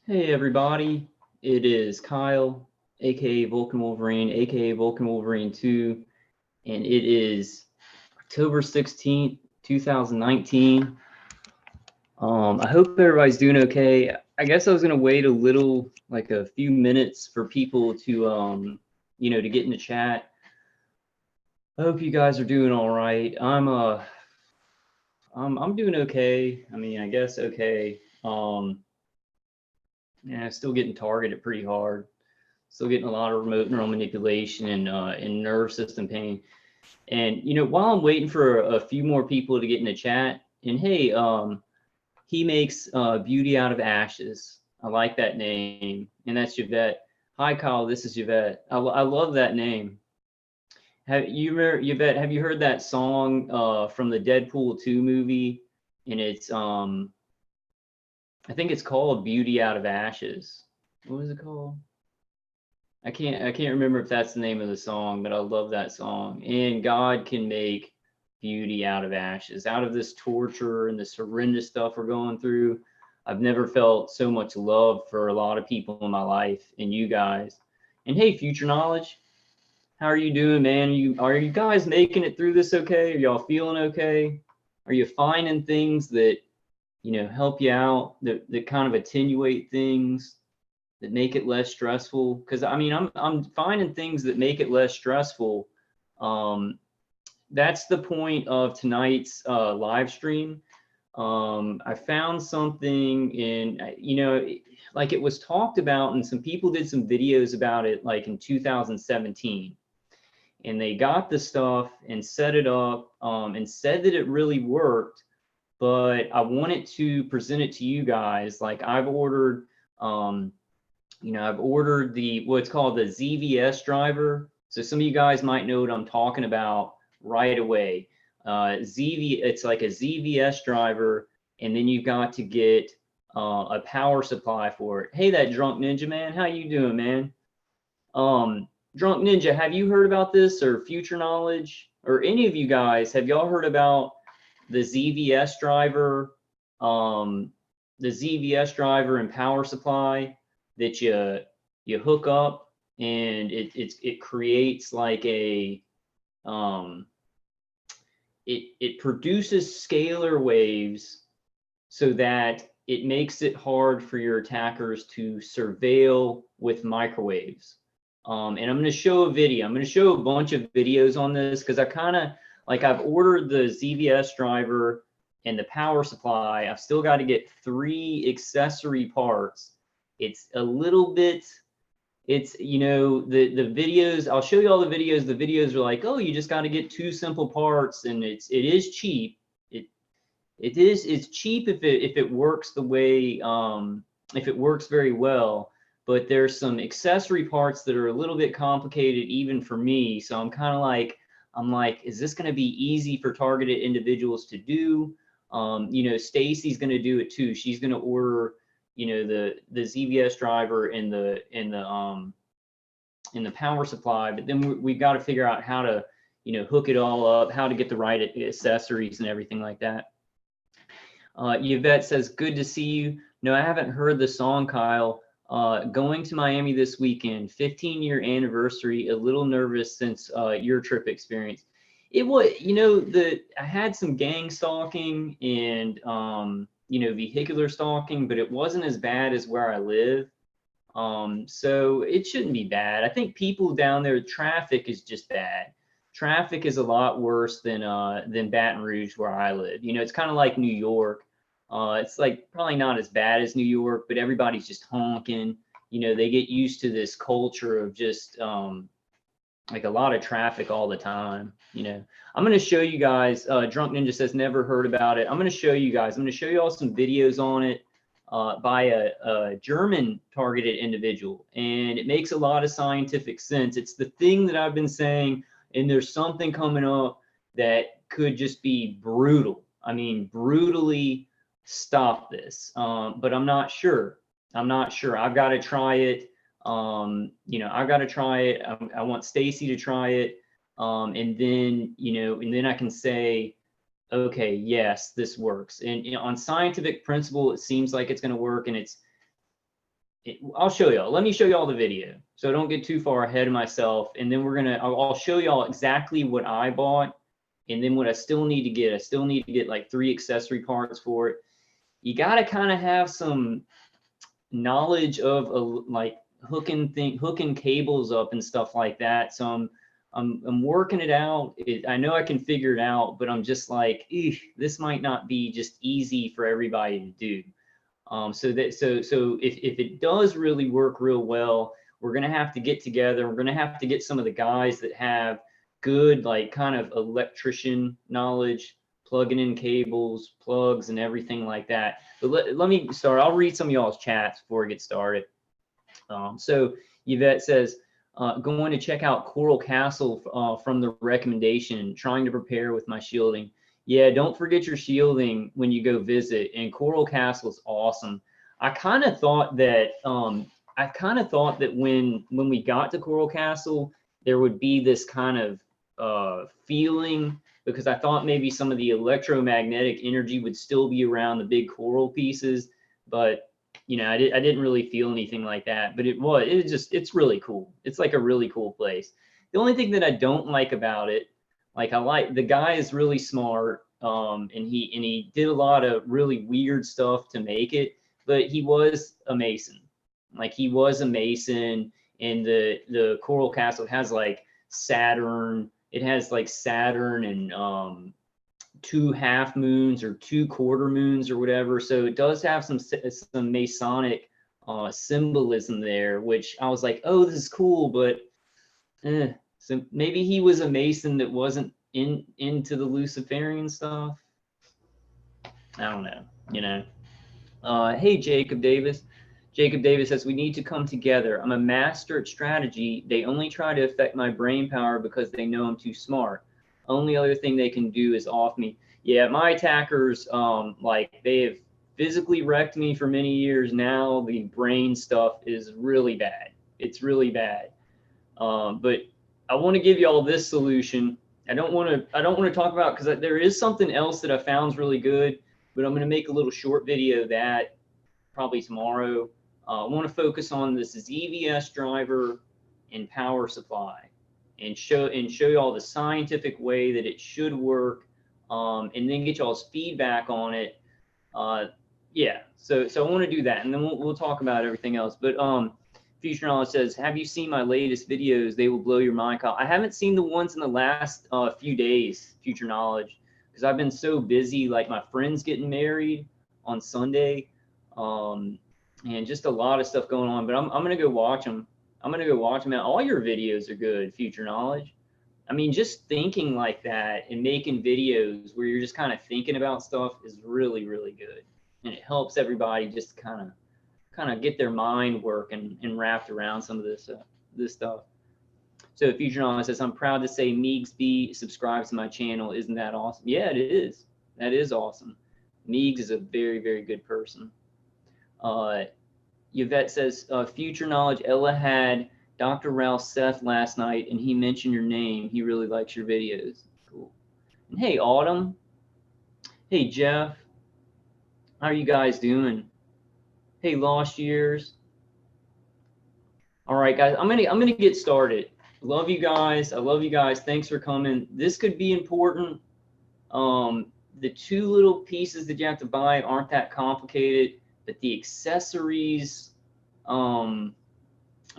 Hey everybody, it is Kyle, aka Vulcan Wolverine, aka Vulcan Wolverine 2, and it is October 16th, 2019. I hope everybody's doing okay. I guess I was gonna wait a little, like a few minutes for people to to get in the chat. I hope you guys are doing all right. I'm doing okay. I mean, I guess okay. Yeah, still getting targeted pretty hard. Still getting a lot of remote neural manipulation and nerve system pain. And while I'm waiting for a few more people to get in the chat, and hey, he makes beauty out of ashes. I like that name, and that's Yvette. Hi, Kyle. This is Yvette. I love that name. Have you remember Yvette? Have you heard that song from the Deadpool 2 movie? And it's I think it's called Beauty Out of Ashes. What was it called? I can't remember if that's the name of the song, but I love that song. And God can make beauty out of ashes, out of this torture and this horrendous stuff we're going through. I've never felt so much love for a lot of people in my life and you guys. And hey, Future Knowledge, how are you doing, man? Are you guys making it through this okay? Are y'all feeling okay? Are you finding things that help you out, that kind of attenuate things, that make it less stressful? Because I mean, I'm finding things that make it less stressful. That's the point of tonight's live stream. I found something in, like it was talked about, and some people did some videos about it, like in 2017, and they got the stuff and set it up and said that it really worked. But I wanted to present it to you guys. Like I've ordered. I've ordered what's called the ZVS driver. So some of you guys might know what I'm talking about right away. It's like a ZVS driver, and then you've got to get a power supply for it. Hey, that Drunk Ninja, man, how you doing, man? Drunk Ninja, have you heard about this, or Future Knowledge, or any of you guys? Have y'all heard about the ZVS driver? The ZVS driver and power supply that you hook up, and it creates like a it produces scalar waves so that it makes it hard for your attackers to surveil with microwaves. And I'm going to show a video. I'm going to show a bunch of videos on this because I kind of like I've ordered the ZVS driver and the power supply. I've still got to get 3 accessory parts. It's a little bit, it's, the videos, I'll show you all the videos. The videos are like, oh, you just got to get 2 simple parts, and it is cheap. It's cheap if it works the way, if it works very well. But there's some accessory parts that are a little bit complicated even for me. So I'm kind of like, is this going to be easy for targeted individuals to do? Stacy's going to do it too. She's going to order, the ZVS driver and the power supply. But then we've got to figure out how to, hook it all up, how to get the right accessories and everything like that. Yvette says, good to see you. No, I haven't heard the song, Kyle. Going to Miami this weekend, 15-year anniversary, a little nervous since your trip experience. It was, I had some gang stalking and, vehicular stalking, but it wasn't as bad as where I live. So it shouldn't be bad. I think people down there, traffic is just bad. Traffic is a lot worse than Baton Rouge, where I live. It's kind of like New York. It's like probably not as bad as New York, but everybody's just honking. They get used to this culture of just like a lot of traffic all the time. I'm going to show you guys. Drunk Ninja says never heard about it. I'm going to show you guys. I'm going to show you all some videos on it by a German targeted individual, and it makes a lot of scientific sense. It's the thing that I've been saying, and there's something coming up that could just be brutal. I mean, brutally stop this, but I'm not sure. I've got to try it. I've got to try it. I want Stacy to try it, and then I can say, okay, yes, this works. And you know, on scientific principle, it seems like it's going to work. And I'll show y'all. Let me show y'all the video, so I don't get too far ahead of myself. And then I'll show y'all exactly what I bought, and then what I still need to get. I still need to get like 3 accessory parts for it. You got to kind of have some knowledge of like hooking cables up and stuff like that. So I'm working it out. I know I can figure it out, but I'm just like, this might not be just easy for everybody to do. So if it does really work real well, we're gonna have to get together. We're gonna have to get some of the guys that have good like kind of electrician knowledge, plugging in cables, plugs, and everything like that. But let me start. I'll read some of y'all's chats before we get started. So Yvette says, going to check out Coral Castle from the recommendation, trying to prepare with my shielding. Yeah, don't forget your shielding when you go visit. And Coral Castle is awesome. I kind of thought that when we got to Coral Castle, there would be this kind of feeling, because I thought maybe some of the electromagnetic energy would still be around the big coral pieces, but you know, I didn't really feel anything like that. But it's really cool. It's like a really cool place. The only thing that I don't like about it, like the guy is really smart, and he did a lot of really weird stuff to make it, but he was a mason. Like he was a mason, and the Coral Castle has like Saturn. It has like Saturn and 2 half moons or 2 quarter moons or whatever. So it does have some Masonic symbolism there, which I was like, oh, this is cool, but so maybe he was a Mason that wasn't into the Luciferian stuff. I don't know, you know. Hey, Jacob Davis. Jacob Davis says, we need to come together. I'm a master at strategy. They only try to affect my brain power because they know I'm too smart. Only other thing they can do is off me. Yeah, my attackers, like they have physically wrecked me for many years now. The brain stuff is really bad. It's really bad. But I want to give you all this solution. I don't want to talk about, because there is something else that I found is really good, but I'm going to make a little short video of that probably tomorrow. I want to focus on this ZVS driver and power supply, and show you all the scientific way that it should work, and then get y'all's feedback on it. Yeah, so I want to do that, and then we'll talk about everything else. But Future Knowledge says, have you seen my latest videos? They will blow your mind, Kyle. I haven't seen the ones in the last few days, Future Knowledge, because I've been so busy. Like my friend's getting married on Sunday, and just a lot of stuff going on. But I'm gonna go watch them. I'm gonna go watch them. All your videos are good, Future Knowledge. I mean, just thinking like that and making videos where you're just kind of thinking about stuff is really, really good, and it helps everybody just kind of get their mind working and wrapped around some of this stuff. So Future Knowledge says, I'm proud to say Meegsby subscribes to my channel. Isn't that awesome? Yeah, it is. That is awesome. Meegs is a very, very good person. Yvette says, Future Knowledge, Ella had Dr. Ralph Seth last night, and he mentioned your name. He really likes your videos. Cool. And hey, Autumn. Hey, Jeff. How are you guys doing? Hey, Lost Years. All right, guys, I'm gonna get started. Love you guys. I love you guys. Thanks for coming. This could be important. The 2 little pieces that you have to buy aren't that complicated, but the accessories, I'm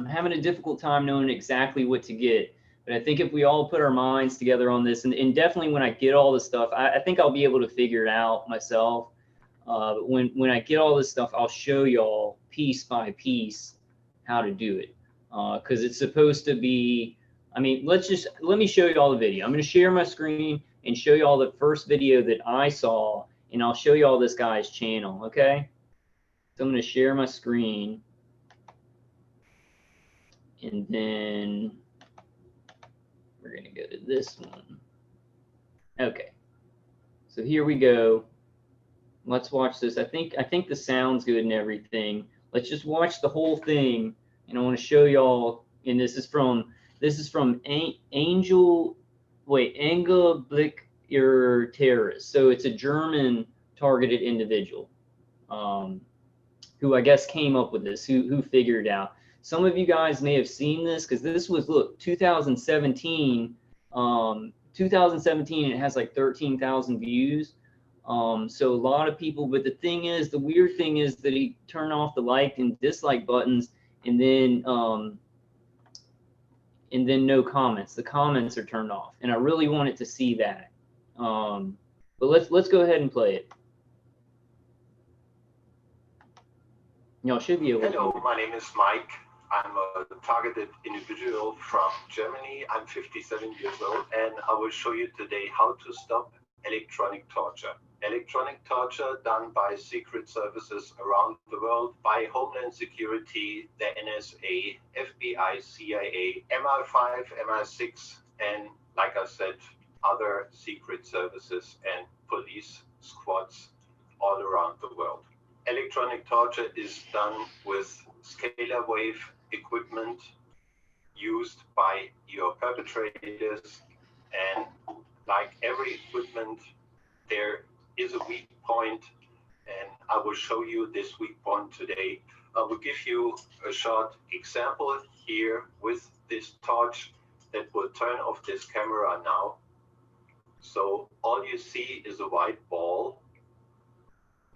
having a difficult time knowing exactly what to get. But I think if we all put our minds together on this, and definitely when I get all this stuff, I think I'll be able to figure it out myself. But when I get all this stuff, I'll show y'all piece by piece how to do it. Because it's supposed to be, I mean, let me show you all the video. I'm going to share my screen and show you all the first video that I saw, and I'll show you all this guy's channel, okay? So I'm going to share my screen, and then we're going to go to this one. Okay, so here we go. Let's watch this. I think the sound's good and everything. Let's just watch the whole thing, and I want to show y'all. And this is from Angel Blick terrorist. So it's a German targeted individual who I guess came up with this, who figured it out. Some of you guys may have seen this because this was, look, 2017. 2017, it has like 13,000 views. So a lot of people, but the thing is, the weird thing is that he turned off the like and dislike buttons, and then no comments. The comments are turned off, and I really wanted to see that. But let's go ahead and play it. Y'all should be able to. Hello, my name is Mike. I'm a targeted individual from Germany. I'm 57 years old, and I will show you today how to stop electronic torture. Electronic torture done by secret services around the world, by Homeland Security, the NSA, FBI, CIA, MI5, MI6, and like I said, other secret services and police squads all around the world. Electronic torture is done with scalar wave equipment used by your perpetrators, and like every equipment, there is a weak point, and I will show you this weak point today. I will give you a short example here with this torch that will turn off this camera now. So all you see is a white ball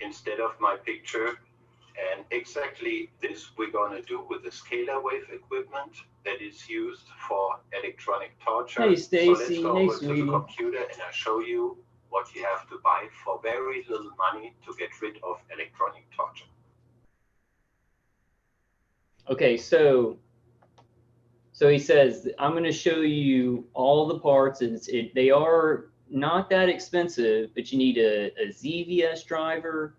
instead of my picture, and exactly this we're going to do with the scalar wave equipment that is used for electronic torture. Hey Stacy, so let's go hey over sweetie. to the computer and I'll show you what you have to buy for very little money to get rid of electronic torture. Okay, so he says, I'm going to show you all the parts. They are not that expensive, but you need a ZVS driver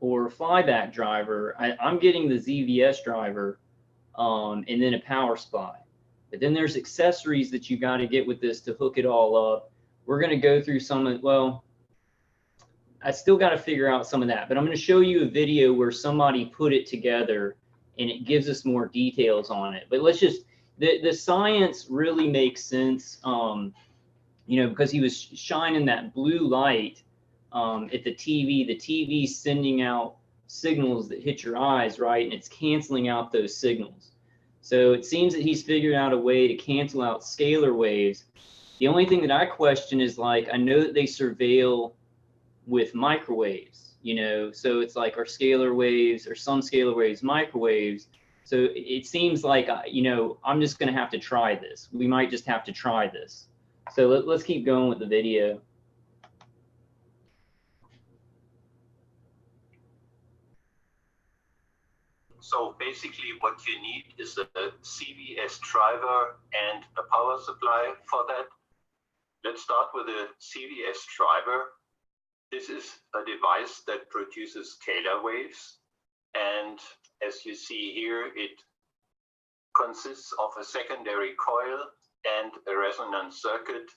or a flyback driver. I'm getting the ZVS driver, and then a power supply. But then there's accessories that you got to get with this to hook it all up. We're going to go through some of, well, I still got to figure out some of that, but I'm going to show you a video where somebody put it together and it gives us more details on it. But let's just, the science really makes sense, you know, because he was shining that blue light at the TV sending out signals that hit your eyes, right? And it's canceling out those signals. So it seems that he's figured out a way to cancel out scalar waves. The only thing that I question is, like, I know that they surveil with microwaves, you know, so it's like, are scalar waves or some scalar waves microwaves? So it seems like, you know, I'm just going to have to try this. We might just have to try this. So let's keep going with the video. So basically what you need is a CVS driver and a power supply for that. Let's start with a CVS driver. This is a device that produces scalar waves. And as you see here, it consists of a secondary coil and a resonance circuit,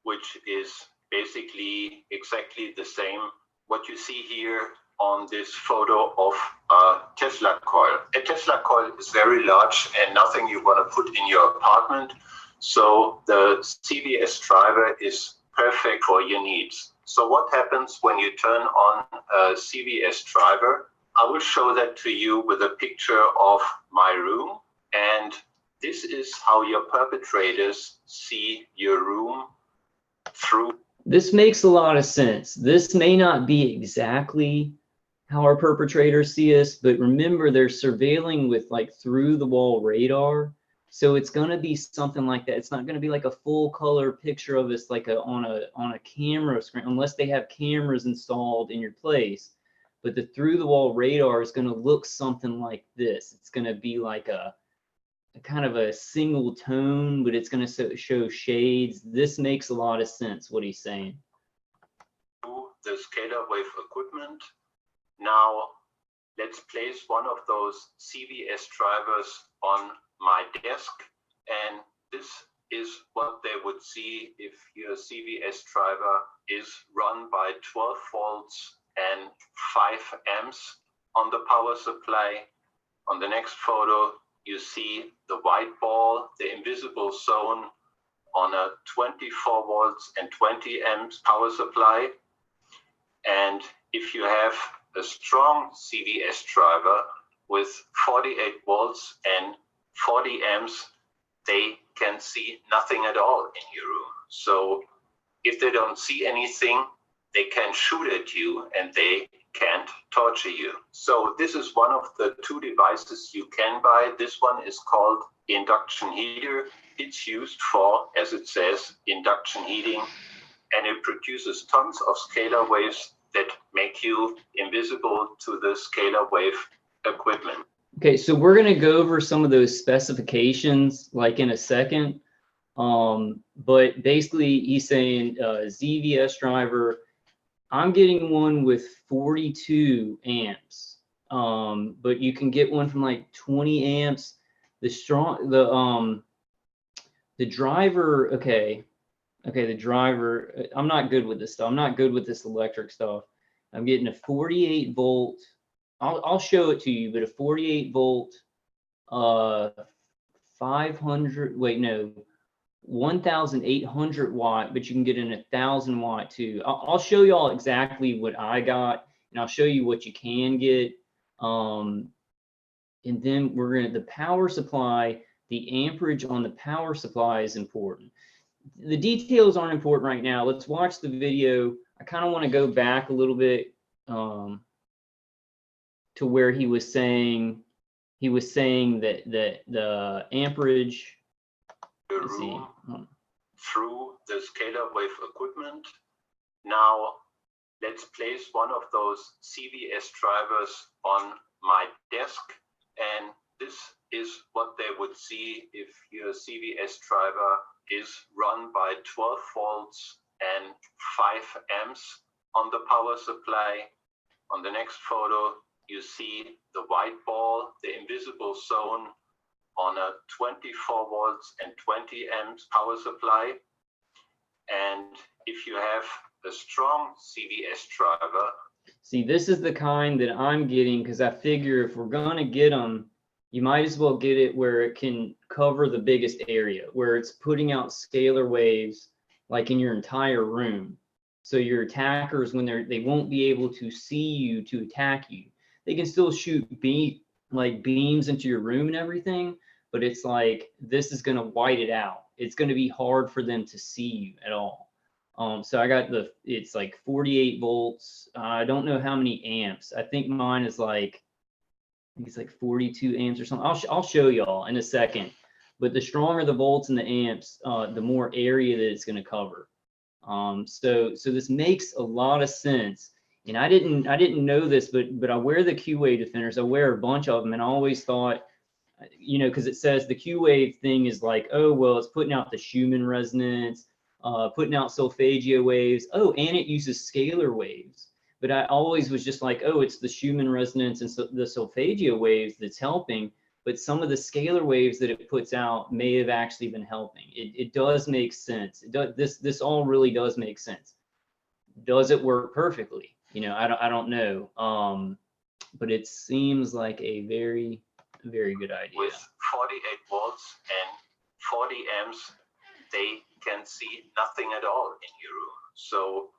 which is basically exactly the same what you see here on this photo of a Tesla coil. A Tesla coil is very large and nothing you want to put in your apartment. So the CVS driver is perfect for your needs. So what happens when you turn on a CVS driver? I will show that to you with a picture of my room. And this is how your perpetrators see your room through. This makes a lot of sense. This may not be exactly how our perpetrators see us, but remember, they're surveilling with like through the wall radar. So it's going to be something like that. It's not going to be like a full color picture of us like on a camera screen, unless they have cameras installed in your place. But the through the wall radar is going to look something like this. It's going to be like a kind of a single tone, but it's going to show shades. This makes a lot of sense, what he's saying. The scalar wave equipment. Now let's place one of those CVS drivers on my desk, and this is what they would see if your CVS driver is run by 12 volts and 5 amps on the power supply. On the next photo, you see the white ball, the invisible zone on a 24 volts and 20 amps power supply. And if you have a strong CVS driver with 48 volts and 40 amps, they can see nothing at all in your room. So if they don't see anything, they can shoot at you and they can't torture you. So this is one of the two devices you can buy. This one is called induction heater. It's used for, as it says, induction heating, and it produces tons of scalar waves that make you invisible to the scalar wave equipment. Okay, so we're going to go over some of those specifications like in a second. But basically he's saying ZVS driver, I'm getting one with 42 amps, but you can get one from like 20 amps. The driver, the driver, I'm not good with this stuff. I'm not good with this electric stuff. I'm getting a 48 volt. I'll show it to you, but a 48 volt, 1,800 watt, but you can get in 1,000 watt too. I'll show you all exactly what I got, and I'll show you what you can get. And then the power supply, the amperage on the power supply is important. The details aren't important right now. Let's watch the video. I kind of want to go back a little bit to where he was saying that the amperage, through the scalar wave equipment. Now let's place one of those CVS drivers on my desk, and this is what they would see if your CVS driver is run by 12 volts and 5 amps on the power supply. On the next photo, you see the white ball, the invisible zone, on a 24 volts and 20 amps power supply. And if you have a strong CVS driver. See, this is the kind that I'm getting, because I figure if we're going to get them, you might as well get it where it can cover the biggest area, where it's putting out scalar waves like in your entire room. So your attackers, when they won't be able to see you to attack you. They can still shoot beams into your room and everything, but it's like, this is going to white it out. It's going to be hard for them to see you at all. So I got it's like 48 volts. I don't know how many amps. I think mine is like, I think it's like 42 amps or something. I'll show y'all in a second. But the stronger the volts and the amps, the more area that it's going to cover. So this makes a lot of sense. And I didn't know this, but I wear the Q-Wave defenders. I wear a bunch of them, and I always thought, you know, because it says the Q-Wave thing is like, oh, well, it's putting out the Schumann resonance, putting out solfeggio waves. Oh, and it uses scalar waves. But I always was just like, oh, it's the Schumann resonance and so the solfeggio waves that's helping. But some of the scalar waves that it puts out may have actually been helping. It does make sense. It does, this all really does make sense. Does it work perfectly? You know, I don't know. But it seems like a very, very good idea. With 48 volts and 40 amps, they can see nothing at all in your room. So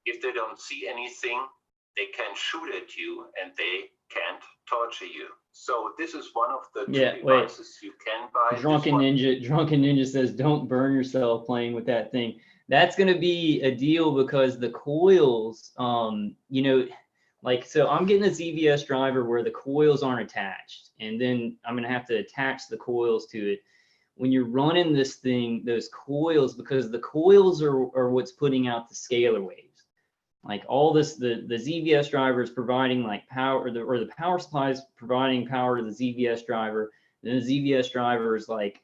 if they don't see anything, they can shoot at you and they can't torture you. So this is one of the two devices you can buy. Drunken Ninja says, don't burn yourself playing with that thing. That's going to be a deal, because the coils, you know, like, so I'm getting a ZVS driver where the coils aren't attached, and then I'm going to have to attach the coils to it. When you're running this thing, those coils, because the coils are what's putting out the scalar waves. Like all this, the ZVS driver is providing like power, or the power supply is providing power to the ZVS driver. Then the ZVS driver is like,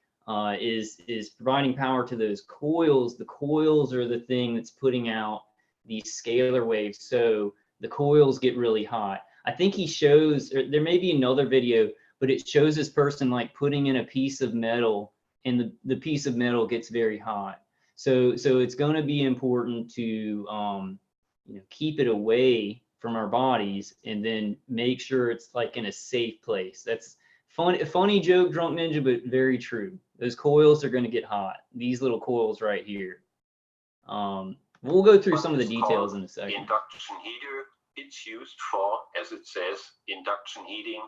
is providing power to those coils. The coils are the thing that's putting out these scalar waves. So the coils get really hot. I think he shows, or there may be another video, but it shows this person like putting in a piece of metal, and the piece of metal gets very hot. So it's going to be important to you know, keep it away from our bodies, and then make sure it's like in a safe place. funny joke, Drunk Ninja, but very true. Those coils are going to get hot. These little coils right here. We'll go through some of the details in a second. Induction heater. It's used for, as it says, induction heating,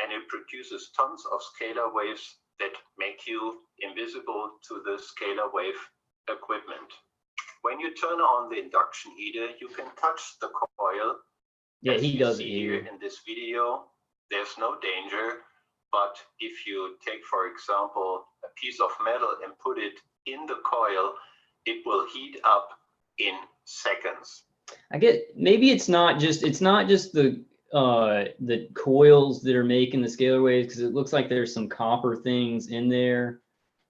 and it produces tons of scalar waves that make you invisible to the scalar wave equipment. When you turn on the induction heater, you can touch the coil. Yeah, he does it here in this video. There's no danger, but if you take, for example, a piece of metal and put it in the coil, it will heat up in seconds. I get, maybe it's not just the coils that are making the scalar waves, because it looks like there's some copper things in there.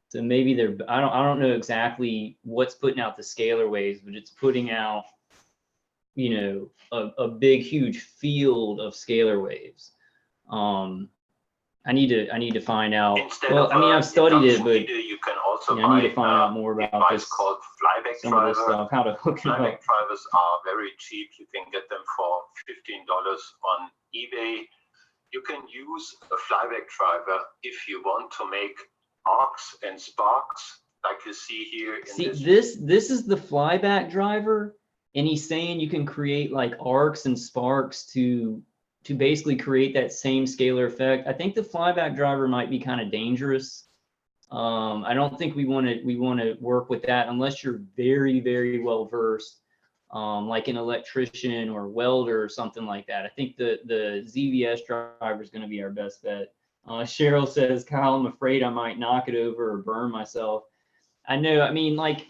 So maybe they're, I don't know exactly what's putting out the scalar waves, but it's putting out, you know, a big, huge field of scalar waves. I need to find out. Well, I mean, I've studied it, but you can also I need to find out more about this. Called flyback some driver. Of this stuff, how to hook it up. Flyback drivers are very cheap. You can get them for $15 on eBay. You can use a flyback driver if you want to make arcs and sparks, like you see here. This is the flyback driver, and he's saying you can create like arcs and sparks to basically create that same scalar effect. I think the flyback driver might be kind of dangerous. I don't think we want to work with that unless you're very, very well versed, like an electrician or welder or something like that. I think the ZVS driver is going to be our best bet. Cheryl says, Kyle, I'm afraid I might knock it over or burn myself. I know. I mean, like,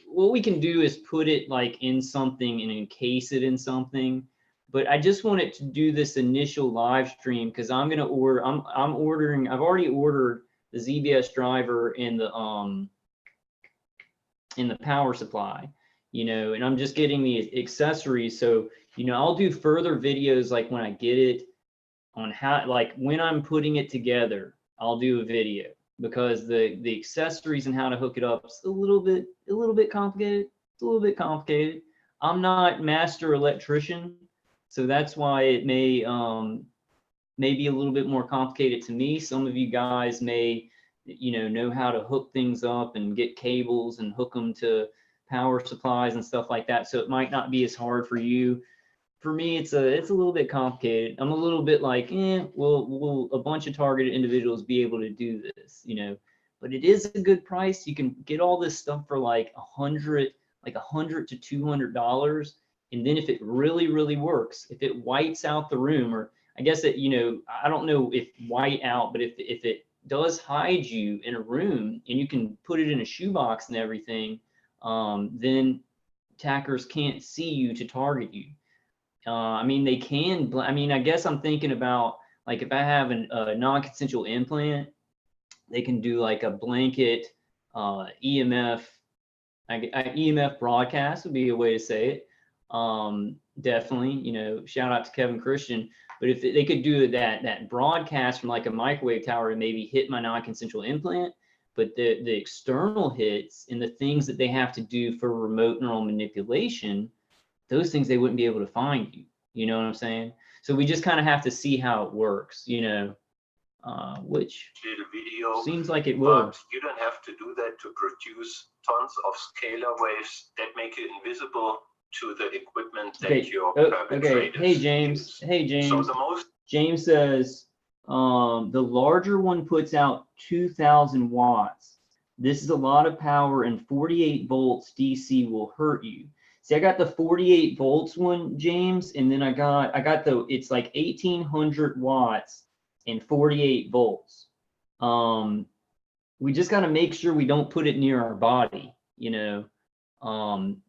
what we can do is put it like in something and encase it in something. But I just wanted to do this initial live stream because I'm gonna order. I'm ordering. I've already ordered the ZBS driver and the power supply, you know, and I'm just getting the accessories. So, you know, I'll do further videos like when I get it on how, like when I'm putting it together, I'll do a video because the accessories and how to hook it up is a little bit complicated. It's a little bit complicated. I'm not master electrician. So that's why it may be a little bit more complicated to me. Some of you guys may, you know how to hook things up and get cables and hook them to power supplies and stuff like that. So it might not be as hard for you. For me, it's a little bit complicated. I'm a little bit like, will a bunch of targeted individuals be able to do this, you know? But it is a good price. You can get all this stuff for like $100 to $200. And then if it really, really works, if it whites out the room, or I guess that, you know, I don't know if white out, but if it does hide you in a room and you can put it in a shoebox and everything, then attackers can't see you to target you. I mean, they can, I mean, I guess I'm thinking about, like, if I have a non-consensual implant, they can do like a blanket EMF broadcast would be a way to say it. Definitely, you know, shout out to Kevin Christian. But if they could do that broadcast from like a microwave tower to maybe hit my non-consensual implant, but the external hits and the things that they have to do for remote neural manipulation, those things they wouldn't be able to find you. You know what I'm saying? So we just kind of have to see how it works, you know, which video, seems like it will. But you don't have to do that to produce tons of scalar waves that make you invisible to the equipment that your perpetrators Hey James. use. Hey James. So James says the larger one puts out 2,000 watts. This is a lot of power, and 48 volts DC will hurt you. See, I got the 48 volts one, James, and then I got it's like 1,800 watts and 48 volts. We just got to make sure we don't put it near our body, you know.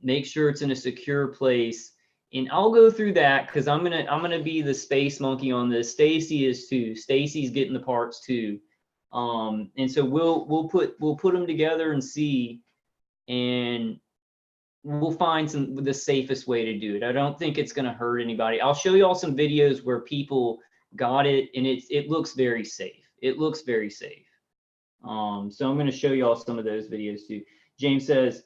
Make sure it's in a secure place, and I'll go through that because I'm gonna be the space monkey on this. Stacy is too. Stacy's getting the parts too, and so we'll put them together and see, and we'll find the safest way to do it. I don't think it's gonna hurt anybody. I'll show you all some videos where people got it, and it looks very safe. It looks very safe. So I'm gonna show you all some of those videos too. James says,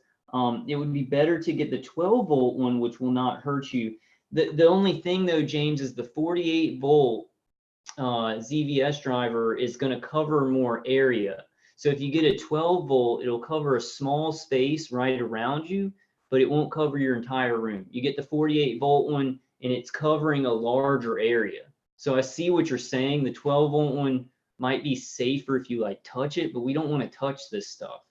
it would be better to get the 12 volt one, which will not hurt you. The only thing though, James, is the 48 volt. ZVS driver is going to cover more area. So if you get a 12 volt, it'll cover a small space right around you, but it won't cover your entire room. You get the 48 volt one and it's covering a larger area. So I see what you're saying. The 12 volt one might be safer if you like touch it, but we don't want to touch this stuff,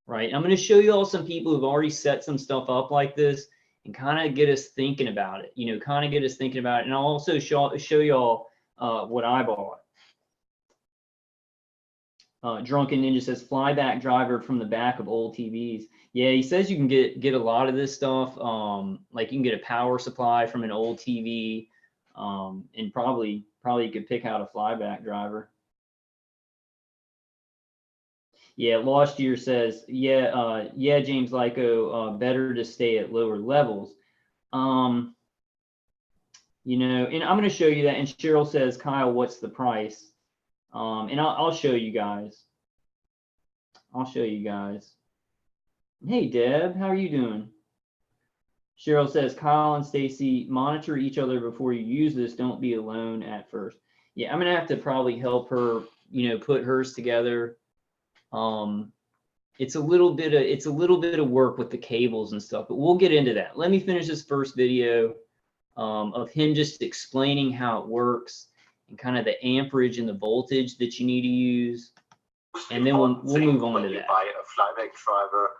right? I'm going to show you all some people who've already set some stuff up like this and kind of get us thinking about it, you know, kind of get us thinking about it. And I'll also show y'all what I bought. Drunken Ninja says flyback driver from the back of old TVs. Yeah, he says you can get a lot of this stuff. Like you can get a power supply from an old TV, and probably you could pick out a flyback driver. Yeah, Lost Year says, yeah, James Lyko, better to stay at lower levels. You know, and I'm going to show you that. And Cheryl says, Kyle, what's the price? And I'll show you guys. I'll show you guys. Hey, Deb, how are you doing? Cheryl says, Kyle and Stacy, monitor each other before you use this. Don't be alone at first. Yeah, I'm going to have to probably help her, you know, put hers together. It's a little bit of work with the cables and stuff, but we'll get into that. Let me finish this first video of him just explaining how it works and kind of the amperage and the voltage that you need to use, and then we'll move on to that. Buy a flyback driver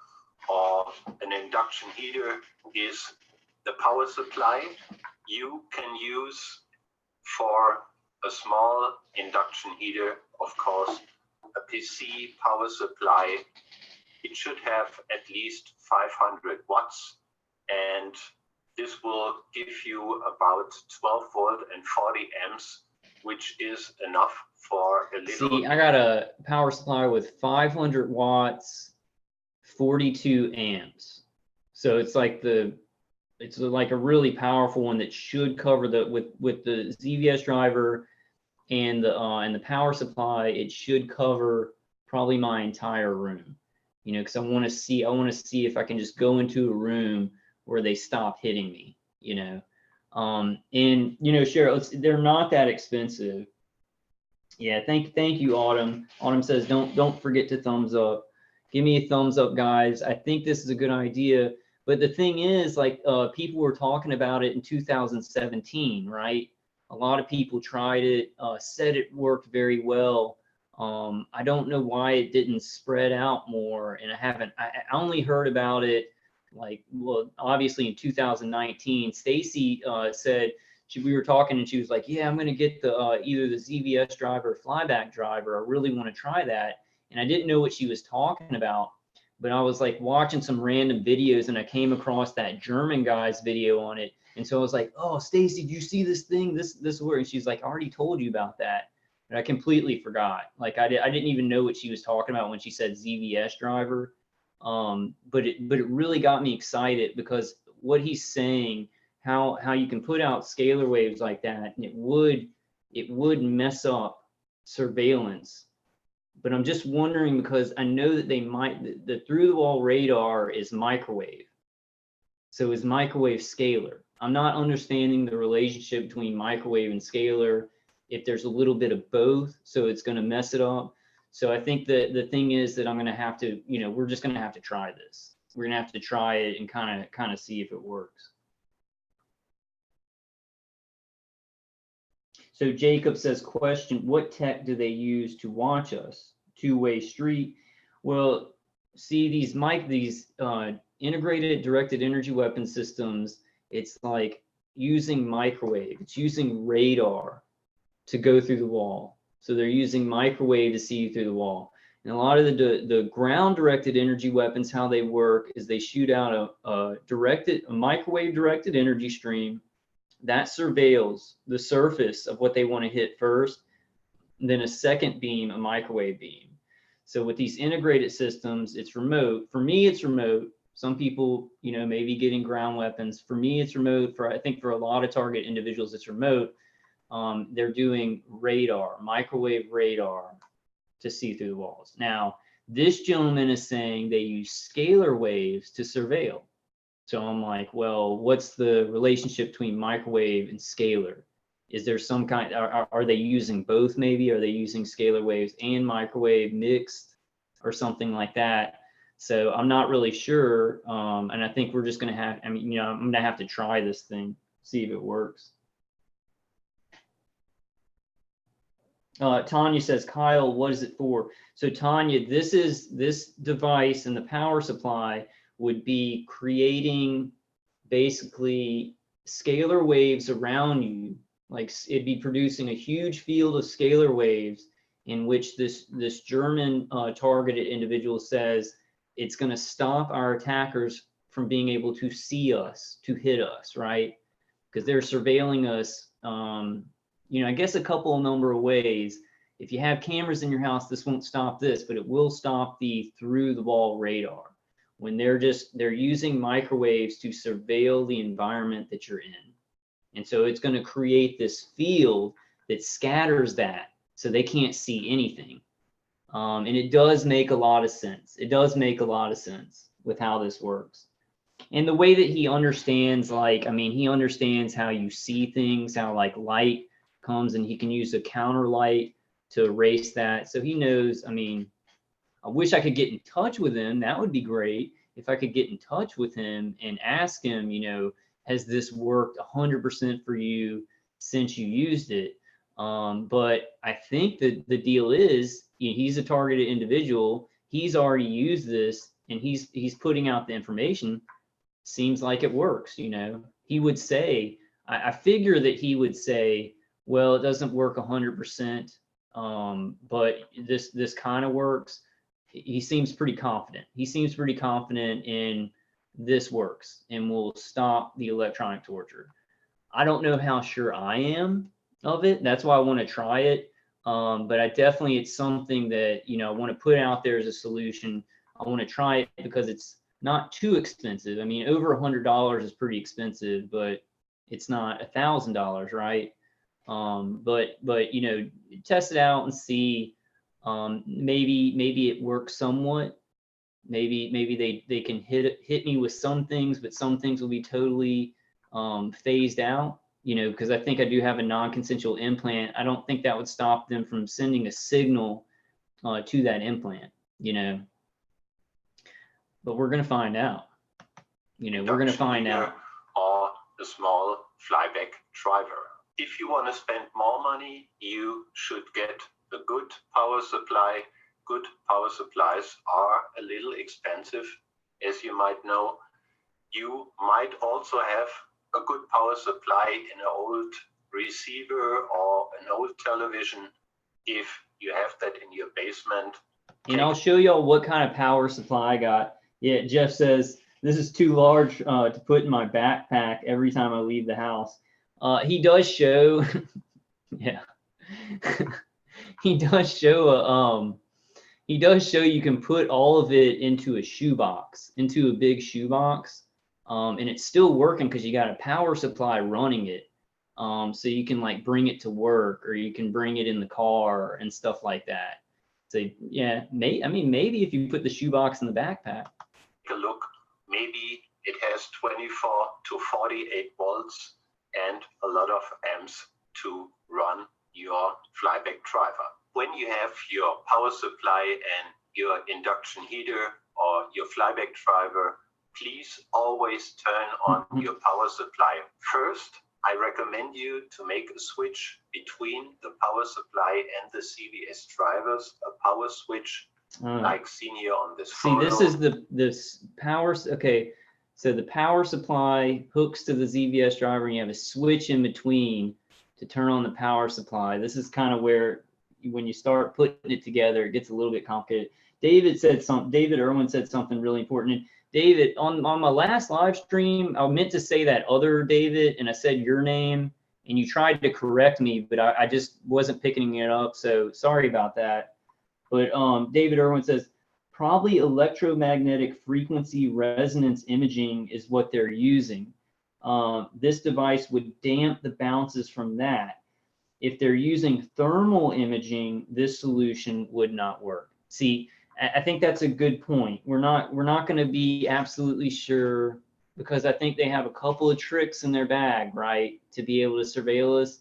or an induction heater is the power supply you can use for a small induction heater. Of course, a PC power supply, it should have at least 500 watts, and this will give you about 12 volt and 40 amps, which is enough for a little. See, I got a power supply with 500 watts, 42 amps. So it's like a really powerful one that should cover with the ZVS driver and the power supply. It should cover probably my entire room, you know, because I want to see if I can just go into a room where they stop hitting me, you know. And you know, Cheryl, they're not that expensive. Yeah, thank you, Autumn. Autumn says don't forget to thumbs up. Give me a thumbs up, guys. I think this is a good idea. But the thing is, like, people were talking about it in 2017, right? A lot of people tried it, said it worked very well. I don't know why it didn't spread out more, and I only heard about it, like, well, obviously in 2019. Stacy said, we were talking and she was like, yeah, I'm going to get the either the ZVS driver or flyback driver. I really want to try that. And I didn't know what she was talking about, but I was like watching some random videos and I came across that German guy's video on it. And so I was like, oh, Stacy, do you see this thing? This work? And she's like, I already told you about that. And I completely forgot. Like I didn't even know what she was talking about when she said ZVS driver. But it really got me excited because what he's saying, how you can put out scalar waves like that, and it would mess up surveillance. But I'm just wondering, because I know that they might, the through the wall radar is microwave. So is microwave scalar? I'm not understanding the relationship between microwave and scalar, if there's a little bit of both, so it's going to mess it up. So I think that the thing is that I'm going to have to, you know, we're just going to have to try this. We're going to have to try it and kind of see if it works. So Jacob says, question, what tech do they use to watch us? Two-way street. Well, see, these integrated directed energy weapon systems, it's like using microwave, it's using radar to go through the wall. So they're using microwave to see you through the wall. And a lot of the ground directed energy weapons, how they work is they shoot out a microwave directed energy stream that surveils the surface of what they want to hit first, and then a second beam, a microwave beam. So with these integrated systems, it's remote. For me, it's remote. Some people, you know, maybe getting ground weapons. For me, it's remote. I think for a lot of target individuals, it's remote. They're doing radar, microwave radar to see through the walls. Now, this gentleman is saying they use scalar waves to surveil. So I'm like, well, what's the relationship between microwave and scalar? Is there some kind, are they using both maybe? Are they using scalar waves and microwave mixed or something like that? So I'm not really sure. And I think we're just going to have, I mean, I'm going to have to try this thing, see if it works. Tanya says, Kyle, what is it for? So Tanya, this device and the power supply would be creating basically scalar waves around you. Like it'd be producing a huge field of scalar waves in which this German targeted individual says it's going to stop our attackers from being able to see us, to hit us, right? Because they're surveilling us, I guess a number of ways. If you have cameras in your house, this won't stop this, but it will stop the through the wall radar when they're using microwaves to surveil the environment that you're in. And so it's going to create this field that scatters that so they can't see anything. And it does make a lot of sense. It does make a lot of sense with how this works. And the way that he understands, he understands how you see things, how like light comes, and he can use a counter light to erase that. So he knows, I wish I could get in touch with him. That would be great if I could get in touch with him and ask him, has this worked 100% for you since you used it? But I think that the deal is, he's a targeted individual. He's already used this and he's putting out the information. Seems like it works, He would say, I figure that he would say, well, it doesn't work 100%, but this kind of works. He seems pretty confident. He seems pretty confident in this works and will stop the electronic torture. I don't know how sure I am of it. That's why I want to try it. But I definitely, it's something that, I want to put out there as a solution. I want to try it because it's not too expensive. Over $100 is pretty expensive, but it's not $1,000, right? But test it out and see. Maybe it works somewhat. Maybe they can hit me with some things, but some things will be totally phased out. Because I think I do have a non-consensual implant. I don't think that would stop them from sending a signal to that implant. But we're going to find out. We're going to find out. Or a small flyback driver. If you want to spend more money, you should get a good power supply. Good power supplies are a little expensive, as you might know. You might also have a good power supply in an old receiver or an old television. If you have that in your basement. And I'll show y'all what kind of power supply I got. Yeah, Jeff says, this is too large to put in my backpack every time I leave the house. He does show, yeah, he does show you can put all of it into a shoebox, into a big shoebox, and it's still working because you got a power supply running it. So you can like bring it to work, or you can bring it in the car and stuff like that. So yeah, maybe if you put the shoebox in the backpack. Take a look, maybe it has 24 to 48 volts and a lot of amps to run your flyback driver. When you have your power supply and your induction heater or your flyback driver, please always turn on your power supply first. I recommend you to make a switch between the power supply and the CVS drivers, a power switch like seen here on this photo. See, this is this power. Okay, so the power supply hooks to the ZVS driver, and you have a switch in between to turn on the power supply. This is kind of where, when you start putting it together, it gets a little bit complicated. David Irwin said something really important. And David, on my last live stream, I meant to say that other David, and I said your name, and you tried to correct me, but I just wasn't picking it up. So sorry about that. But David Irwin says, probably electromagnetic frequency resonance imaging is what they're using. This device would damp the bounces from that. If they're using thermal imaging, this solution would not work. See, I think that's a good point. We're not going to be absolutely sure, because I think they have a couple of tricks in their bag, right, to be able to surveil us.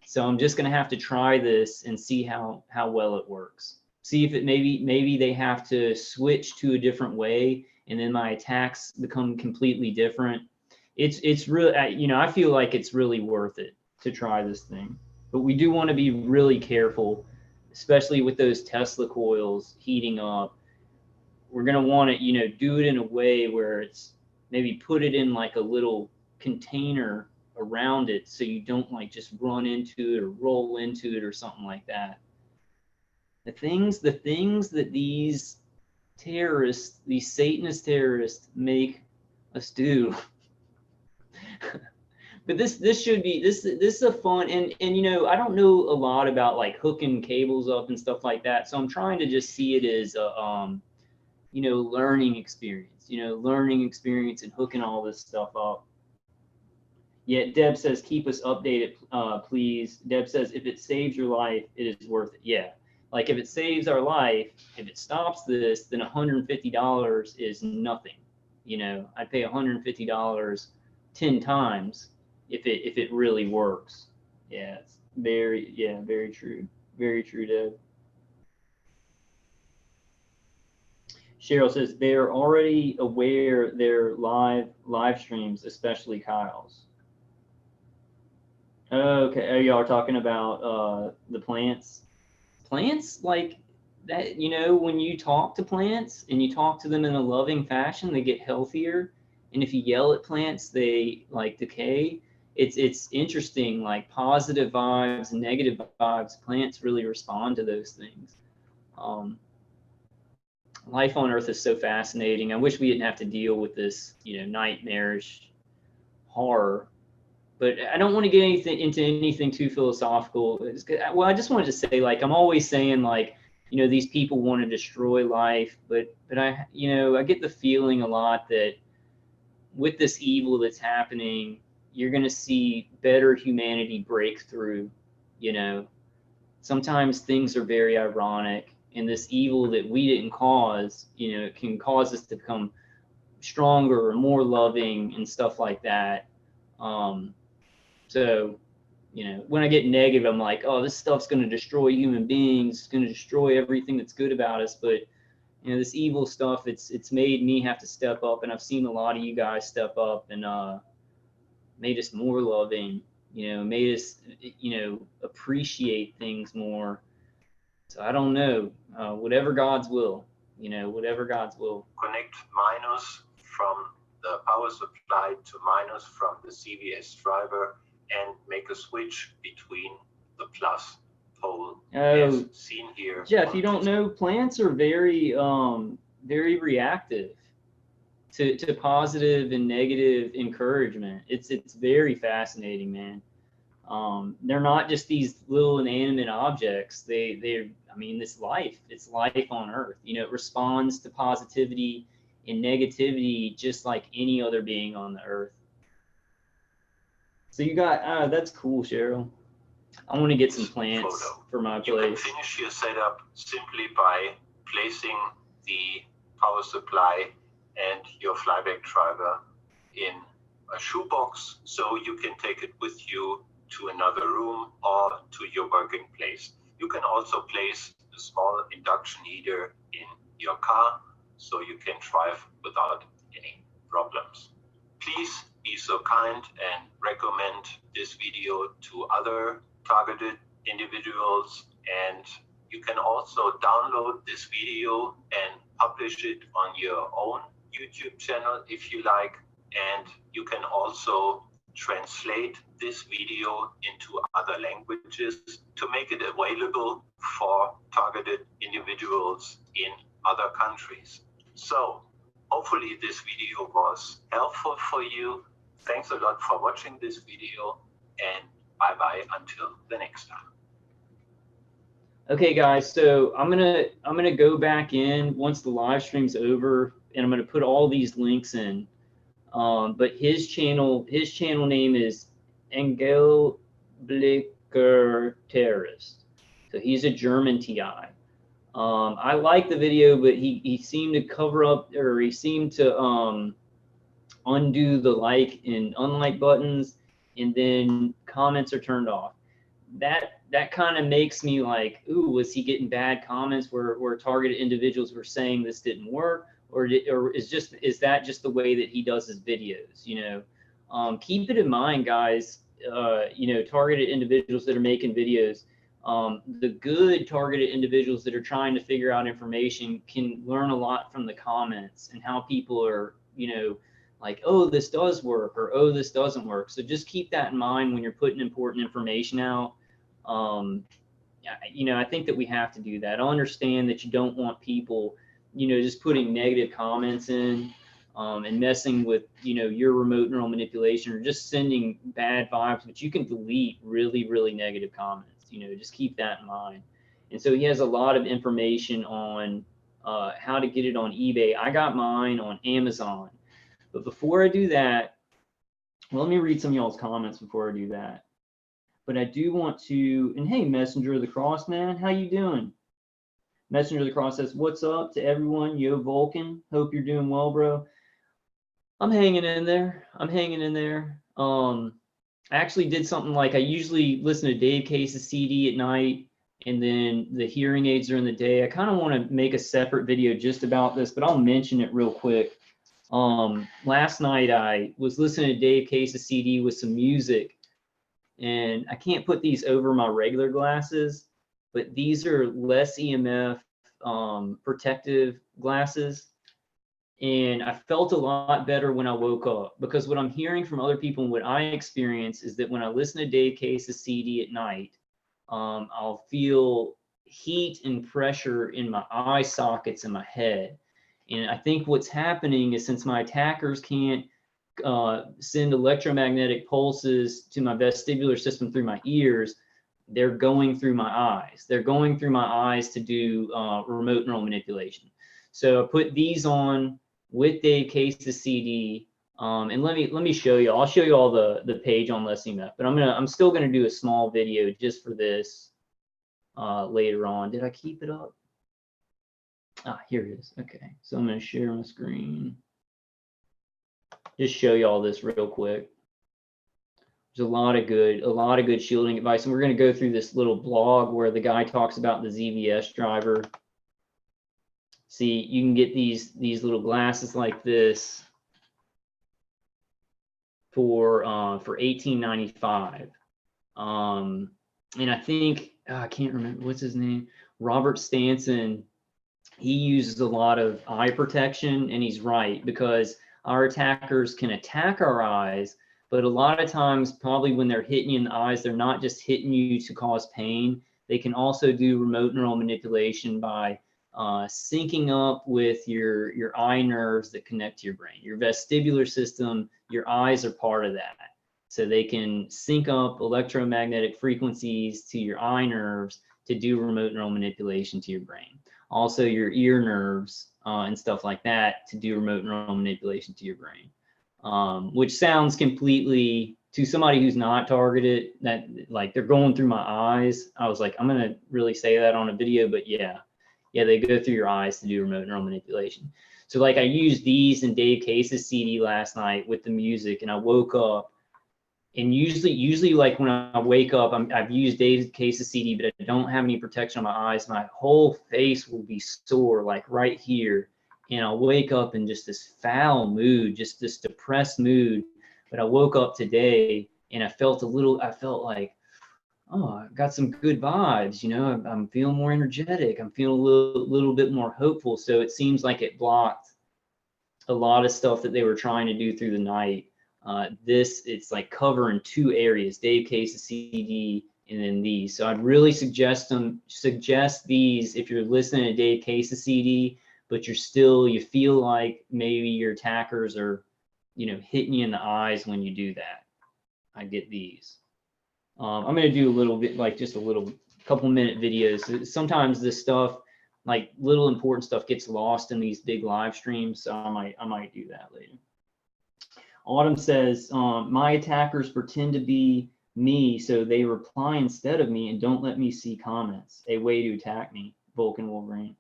So I'm just going to have to try this and see how well it works. See if it maybe they have to switch to a different way, and then my attacks become completely different. It's really, you know, I feel like it's really worth it to try this thing. But we do want to be really careful, especially with those Tesla coils heating up. We're going to want to, you know, do it in a way where it's maybe put it in like a little container around it, so you don't like just run into it or roll into it or something like that. The things that these terrorists, these Satanist terrorists, make us do. But this should be this is a fun, and you know, I don't know a lot about like hooking cables up and stuff like that, so I'm trying to just see it as a you know, learning experience, you know, learning experience and hooking all this stuff up. Yeah, Deb says keep us updated, please. Deb says if it saves your life, it is worth it. Yeah, like if it saves our life, if it stops this, then $150 is nothing. You know, I'd pay $150 10 times if it really works. Yeah, it's very true. Very true, Deb. Cheryl says they're already aware they're live streams, especially Kyle's. Okay, y'all are talking about the plants. Plants like that, you know, when you talk to plants and you talk to them in a loving fashion, they get healthier. And if you yell at plants, they like decay. It's interesting, like positive vibes and negative vibes. Plants really respond to those things. Life on Earth is so fascinating. I wish we didn't have to deal with this, you know, nightmarish horror. But I don't want to get into anything too philosophical. Well, I just wanted to say, like, I'm always saying, like, you know, these people want to destroy life, but I, you know, I get the feeling a lot that with this evil that's happening, you're going to see better humanity break through. You know, sometimes things are very ironic. And this evil that we didn't cause, you know, it can cause us to become stronger or more loving and stuff like that. So, you know, when I get negative, I'm like, oh, this stuff's going to destroy human beings. It's going to destroy everything that's good about us. But, you know, this evil stuff, it's made me have to step up. And I've seen a lot of you guys step up and made us more loving, you know, made us, you know, appreciate things more. So I don't know, whatever God's will, you know, whatever God's will. Connect minus from the power supply to minus from the CVS driver and make a switch between the plus pole as seen here. Jeff, you don't know, plants are very reactive to positive and negative encouragement. It's very fascinating, man. They're not just these little inanimate objects. They're, I mean, it's life on Earth. You know, it responds to positivity and negativity just like any other being on the Earth. So you got, that's cool, Cheryl. I want to get some plants for my place. You can finish your setup simply by placing the power supply and your flyback driver in a shoebox so you can take it with you to another room or to your working place. You can also place a small induction heater in your car so you can drive without any problems. Please be so kind and recommend this video to other targeted individuals, and you can also download this video and publish it on your own YouTube channel if you like, and you can also translate this video into other languages to make it available for targeted individuals in other countries. So hopefully this video was helpful for you. Thanks a lot for watching this video, and bye-bye until the next time. Okay, guys, so I'm gonna go back in once the live stream's over, and I'm gonna put all these links in. But his channel name is Engel Blicker Terrorist. So he's a German TI. I like the video, but he seemed to cover up, or he seemed to undo the like and unlike buttons, and then comments are turned off. that kind of makes me like, ooh, was he getting bad comments where targeted individuals were saying this didn't work, or is that just the way that he does his videos? Keep it in mind, guys. Targeted individuals that are making videos, the good targeted individuals that are trying to figure out information can learn a lot from the comments and how people are, like, oh, this does work, or oh, this doesn't work. So just keep that in mind when you're putting important information out. I think that we have to do that. I understand that you don't want people, just putting negative comments in, and messing with, your remote neural manipulation, or just sending bad vibes, but you can delete really, really negative comments. Just keep that in mind. And so he has a lot of information on how to get it on eBay. I got mine on Amazon. But before I do that, well, let me read some of y'all's comments before I do that. But I do want to, and hey, Messenger of the Cross, man, how you doing? Messenger of the Cross says, what's up to everyone? Yo, Vulcan, hope you're doing well, bro. I'm hanging in there. I actually did something like, I usually listen to Dave Case's CD at night, and then the hearing aids are in the day. I kind of want to make a separate video just about this, but I'll mention it real quick. Last night I was listening to Dave Case's CD with some music, and I can't put these over my regular glasses, but these are less EMF protective glasses. And I felt a lot better when I woke up, because what I'm hearing from other people and what I experience is that when I listen to Dave Case's CD at night, I'll feel heat and pressure in my eye sockets in my head. And I think what's happening is, since my attackers can't send electromagnetic pulses to my vestibular system through my ears, they're going through my eyes. They're going through my eyes to do remote neural manipulation. So I put these on with Dave Case's CD, and let me show you. I'll show you all the page on less EMF, but I'm still gonna do a small video just for this later on. Did I keep it up? Ah, here it is. Okay, so I'm gonna share my screen. Just show you all this real quick. There's a lot of good shielding advice, and we're gonna go through this little blog where the guy talks about the ZVS driver. See, you can get these little glasses like this for $18.95. And I think I can't remember what's his name. Robert Stanson. He uses a lot of eye protection, and he's right, because our attackers can attack our eyes, but a lot of times, probably when they're hitting you in the eyes, they're not just hitting you to cause pain. They can also do remote neural manipulation by syncing up with your eye nerves that connect to your brain. Your vestibular system, your eyes are part of that. So they can sync up electromagnetic frequencies to your eye nerves to do remote neural manipulation to your brain. Also your ear nerves and stuff like that to do remote neural manipulation to your brain, which sounds completely, to somebody who's not targeted, that like they're going through my eyes. I was like, I'm gonna really say that on a video, but yeah, they go through your eyes to do remote neural manipulation. So like I used these in Dave Case's CD last night with the music, and I woke up, and usually like when I wake up, I've used Dave Case's CD, but I don't have any protection on my eyes. My whole face will be sore, like right here. And I'll wake up in just this foul mood, just this depressed mood. But I woke up today and I felt like, oh, I got some good vibes, I'm feeling more energetic. I'm feeling a little bit more hopeful. So it seems like it blocked a lot of stuff that they were trying to do through the night. It's like covering two areas, Dave Case's CD and then these. So I'd really suggest these if you're listening to Dave Case's CD, but you feel like maybe your attackers are, hitting you in the eyes when you do that. I get these. I'm going to do a little bit, like just a little couple minute videos. Sometimes this stuff, like little important stuff, gets lost in these big live streams. So I might do that later. Autumn says, my attackers pretend to be me, so they reply instead of me and don't let me see comments. A way to attack me, Vulcan Wolverine.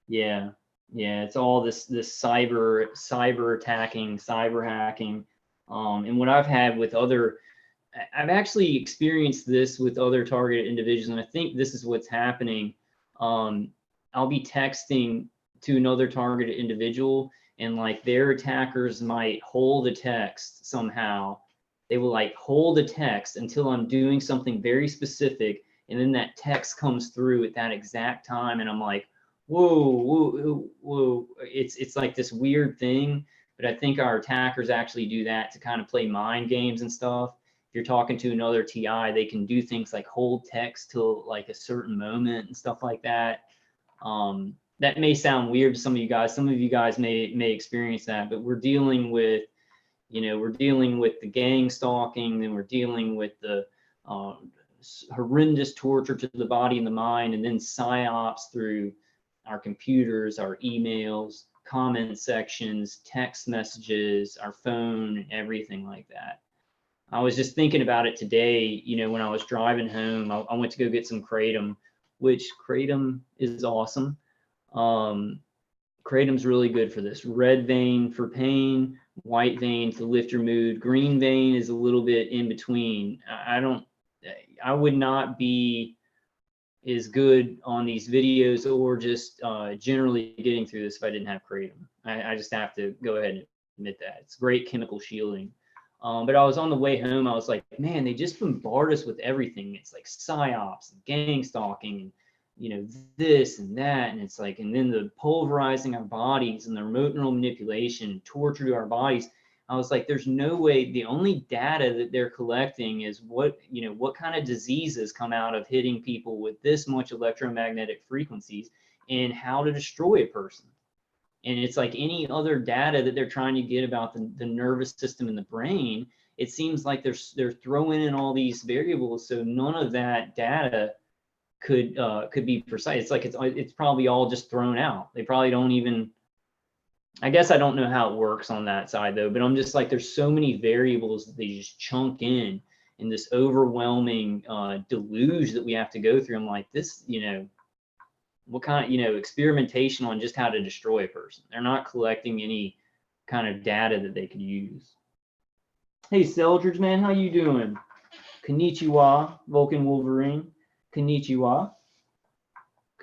Yeah, it's all this cyber attacking, cyber hacking. And what I've had with other I've actually experienced this with other targeted individuals, and I think this is what's happening. I'll be texting to another targeted individual, and like their attackers might hold a text somehow. They will like hold a text until I'm doing something very specific, and then that text comes through at that exact time, and I'm like, whoa, whoa, whoa. It's like this weird thing, but I think our attackers actually do that to kind of play mind games and stuff. If you're talking to another TI, they can do things like hold text till like a certain moment and stuff like that. That may sound weird to some of you guys. Some of you guys may experience that, but we're dealing with, we're dealing with the gang stalking, and we're dealing with the horrendous torture to the body and the mind, and then psyops through our computers, our emails, comment sections, text messages, our phone, and everything like that. I was just thinking about it today, when I was driving home. I went to go get some Kratom, which Kratom is awesome. Kratom's really good for this. Red vein for pain, white vein to lift your mood. Green vein is a little bit in between. I would not be as good on these videos or just generally getting through this if I didn't have Kratom. I just have to go ahead and admit that. It's great chemical shielding. But I was on the way home, I was like, man, they just bombard us with everything. It's like psyops and gang stalking and, this and that. And it's like, and then the pulverizing our bodies and the remote neural manipulation, torture to our bodies. I was like, there's no way. The only data that they're collecting is what kind of diseases come out of hitting people with this much electromagnetic frequencies and how to destroy a person. And it's like any other data that they're trying to get about the nervous system and the brain, it seems like they're throwing in all these variables, so none of that data could be precise. It's like it's probably all just thrown out. They probably don't even. I guess I don't know how it works on that side though, but I'm just like, there's so many variables that they just chunk in this overwhelming deluge that we have to go through. I'm like, this, what kind of, experimentation on just how to destroy a person. They're not collecting any kind of data that they could use. Hey, Seldridge, man, how you doing? Konnichiwa, Vulcan Wolverine. Konnichiwa.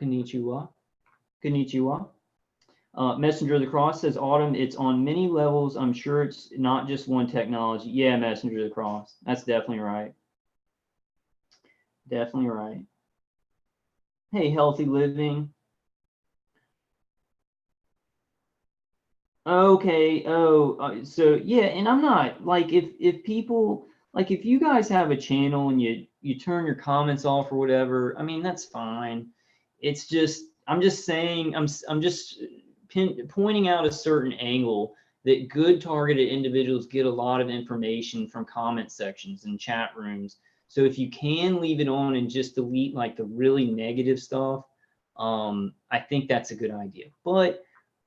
Konnichiwa. Konnichiwa. Messenger of the Cross says, Autumn, it's on many levels. I'm sure it's not just one technology. Yeah, Messenger of the Cross. That's definitely right. Definitely right. Hey, Healthy Living. Okay. Oh, so yeah, and I'm not like, if people, like, if you guys have a channel and you turn your comments off or whatever, I mean, that's fine. It's just, I'm just saying, I'm just pointing out a certain angle that good targeted individuals get a lot of information from comment sections and chat rooms. So if you can leave it on and just delete like the really negative stuff, I think that's a good idea. But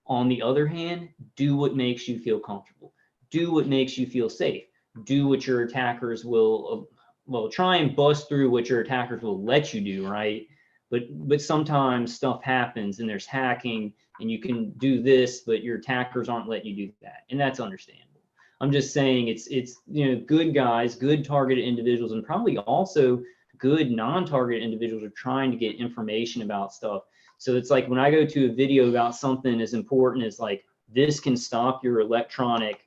on the other hand, do what makes you feel comfortable. Do what makes you feel safe. Do what your attackers will, well, try and bust through what your attackers will let you do, right? But sometimes stuff happens and there's hacking and you can do this, but your attackers aren't letting you do that. And that's understandable. I'm just saying it's good guys, good targeted individuals, and probably also good non-targeted individuals are trying to get information about stuff. So it's like when I go to a video about something as important as like, this can stop your electronic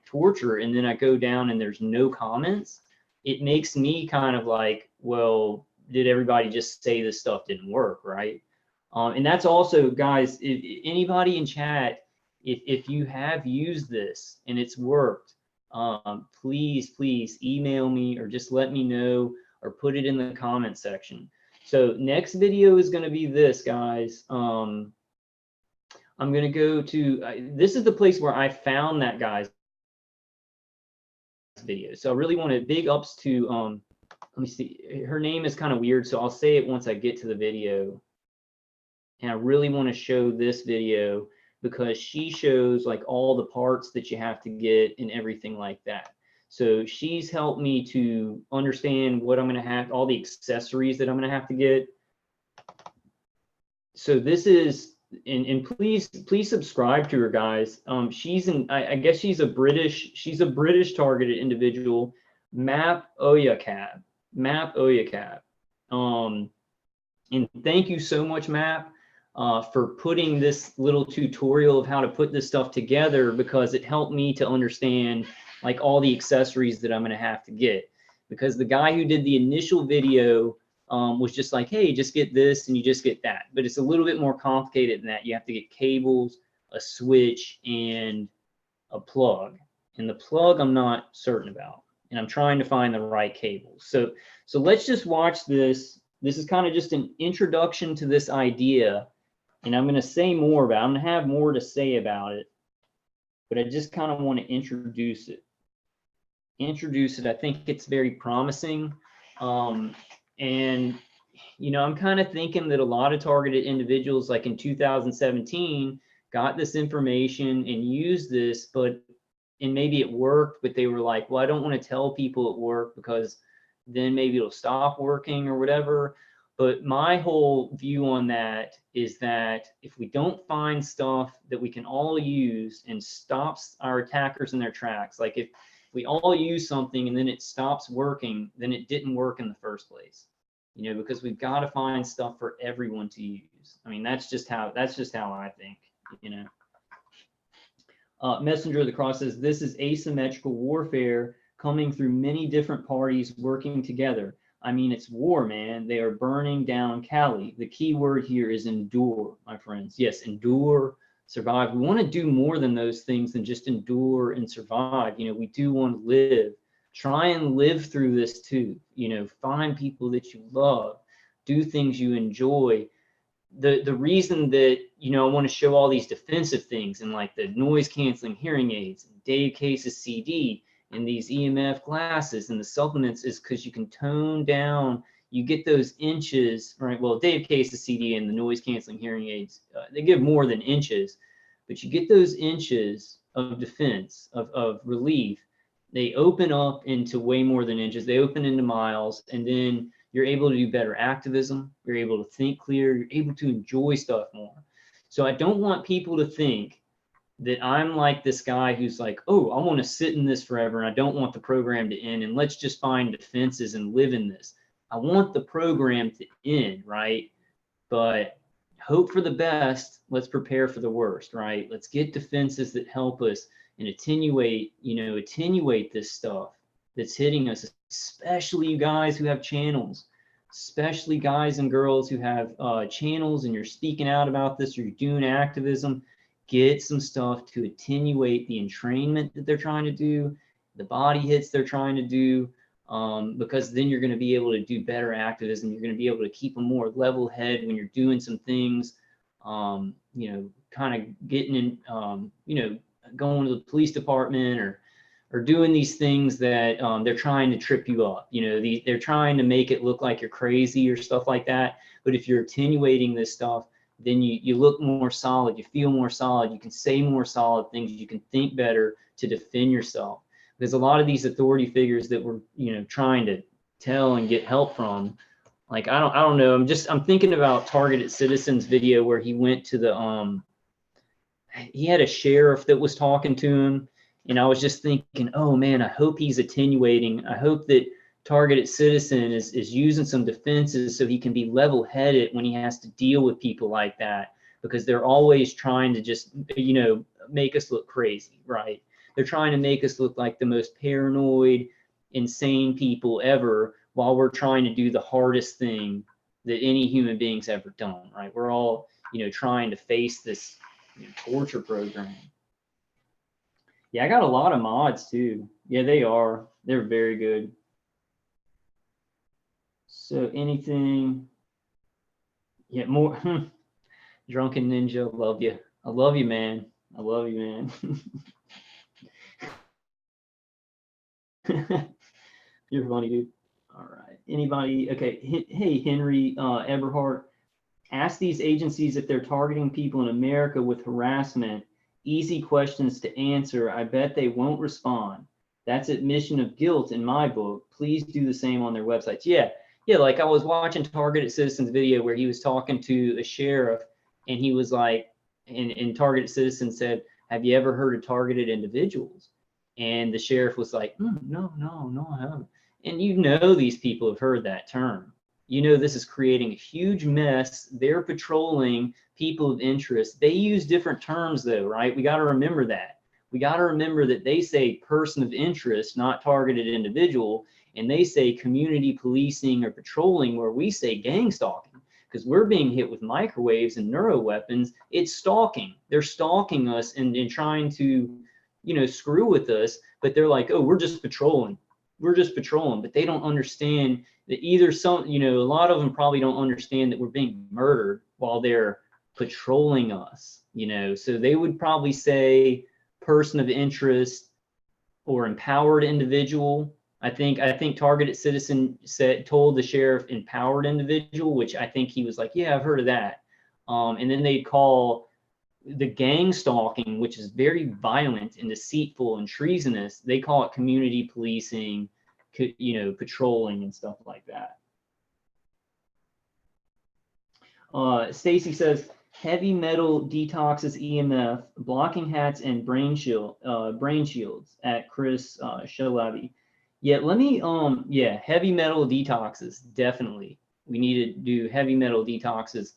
torture, and then I go down and there's no comments, it makes me kind of like, well, did everybody just say this stuff didn't work, right? And that's also, guys, if anybody in chat, if you have used this and it's worked, please email me or just let me know or put it in the comment section. So next video is going to be this, guys. I'm going to go to, this is the place where I found that guy's video. So I really want to, big ups to, let me see, her name is kind of weird, so I'll say it once I get to the video. And I really want to show this video because she shows like all the parts that you have to get and everything like that. So she's helped me to understand what I'm going to have, all the accessories that I'm going to have to get. So this is and please subscribe to her, guys. She's I guess she's a British targeted individual. Map Oyakab. And thank you so much, Map, for putting this little tutorial of how to put this stuff together, because it helped me to understand like all the accessories that I'm going to have to get. Because the guy who did the initial video was just like, hey, just get this and you just get that. But it's a little bit more complicated than that. You have to get cables, a switch, and a plug. And the plug I'm not certain about. And I'm trying to find the right cables. So let's just watch this. This is kind of just an introduction to this idea. And I'm going to say more about it. I'm going to have more to say about it. But I just kind of want to introduce it. I think it's very promising. And, you know, I'm kind of thinking that a lot of targeted individuals, like in 2017, got this information and used this, and maybe it worked, but they were like, well, I don't want to tell people it worked because then maybe it'll stop working or whatever. But my whole view on that is that if we don't find stuff that we can all use and stops our attackers in their tracks, like if we all use something and then it stops working, then it didn't work in the first place, you know, because we've got to find stuff for everyone to use. I mean, that's just how I think, you know. Messenger of the Cross says, this is asymmetrical warfare coming through many different parties working together. I mean, it's war, man. They are burning down Cali. The key word here is endure, my friends. Yes, endure, survive. We want to do more than those things than just endure and survive. You know, we do want to live. Try and live through this too. You know, find people that you love, do things you enjoy. The reason that, you know, I want to show all these defensive things and like the noise canceling hearing aids and Dave Case's CD and these EMF glasses and the supplements is because you can tone down, you get those inches, right? Well, Dave Case's CD and the noise canceling hearing aids, they give more than inches, but you get those inches of defense, of relief. They open up into way more than inches. They open into miles, and then you're able to do better activism. You're able to think clear. You're able to enjoy stuff more. So I don't want people to think that I'm like this guy who's like, oh, I want to sit in this forever and I don't want the program to end and let's just find defenses and live in this. I want the program to end, right? But hope for the best. Let's prepare for the worst, right? Let's get defenses that help us and attenuate this stuff that's hitting us, especially you guys who have channels, especially guys and girls who have channels and you're speaking out about this or you're doing activism. Get some stuff to attenuate the entrainment that they're trying to do, the body hits they're trying to do, because then you're going to be able to do better activism. You're going to be able to keep a more level head when you're doing some things, you know, kind of getting in, you know, going to the police department or doing these things that they're trying to trip you up. You know, they're trying to make it look like you're crazy or stuff like that. But if you're attenuating this stuff, then you look more solid, you feel more solid, you can say more solid things, you can think better to defend yourself. Because a lot of these authority figures that we're, you know, trying to tell and get help from, like, I don't know, I'm thinking about Targeted Citizens video where he went to the, he had a sheriff that was talking to him, and I was just thinking, oh man, I hope he's attenuating. I hope that Targeted Citizen is using some defenses so he can be level-headed when he has to deal with people like that, because they're always trying to just, you know, make us look crazy, right? They're trying to make us look like the most paranoid, insane people ever while we're trying to do the hardest thing that any human being's ever done, right? We're all, you know, trying to face this, you know, torture program. Yeah, I got a lot of mods too. Yeah, they are. They're very good. So anything, yeah, more. Drunken Ninja, love you. I love you, man. I love you, man. You're funny, dude. All right. Anybody? Okay. Hey, Henry Eberhardt. Ask these agencies if they're targeting people in America with harassment. Easy questions to answer. I bet they won't respond. That's admission of guilt in my book. Please do the same on their websites. Yeah. Yeah, like I was watching Targeted Citizens video where he was talking to a sheriff, And he was like, and Targeted Citizen said, have you ever heard of targeted individuals? And the sheriff was like, no, I haven't. And you know these people have heard that term. You know this is creating a huge mess. They're patrolling people of interest. They use different terms though, right? We got to remember that. We got to remember that they say person of interest, not targeted individual, and they say community policing or patrolling, where we say gang stalking. Because we're being hit with microwaves and neuro weapons. It's stalking. They're stalking us and trying to, you know, screw with us. But they're like, oh, we're just patrolling. We're just patrolling. But they don't understand that either some, you know, a lot of them probably don't understand that we're being murdered while they're patrolling us, you know. So they would probably say person of interest or empowered individual. I think Targeted Citizen told the sheriff empowered individual, which I think he was like, yeah, I've heard of that. And then they call the gang stalking, which is very violent and deceitful and treasonous. They call it community policing, you know, patrolling and stuff like that. Stacy says heavy metal detoxes EMF, blocking hats and brain shields at Chris Shalabi. Yeah, let me, yeah, heavy metal detoxes, definitely. We need to do heavy metal detoxes.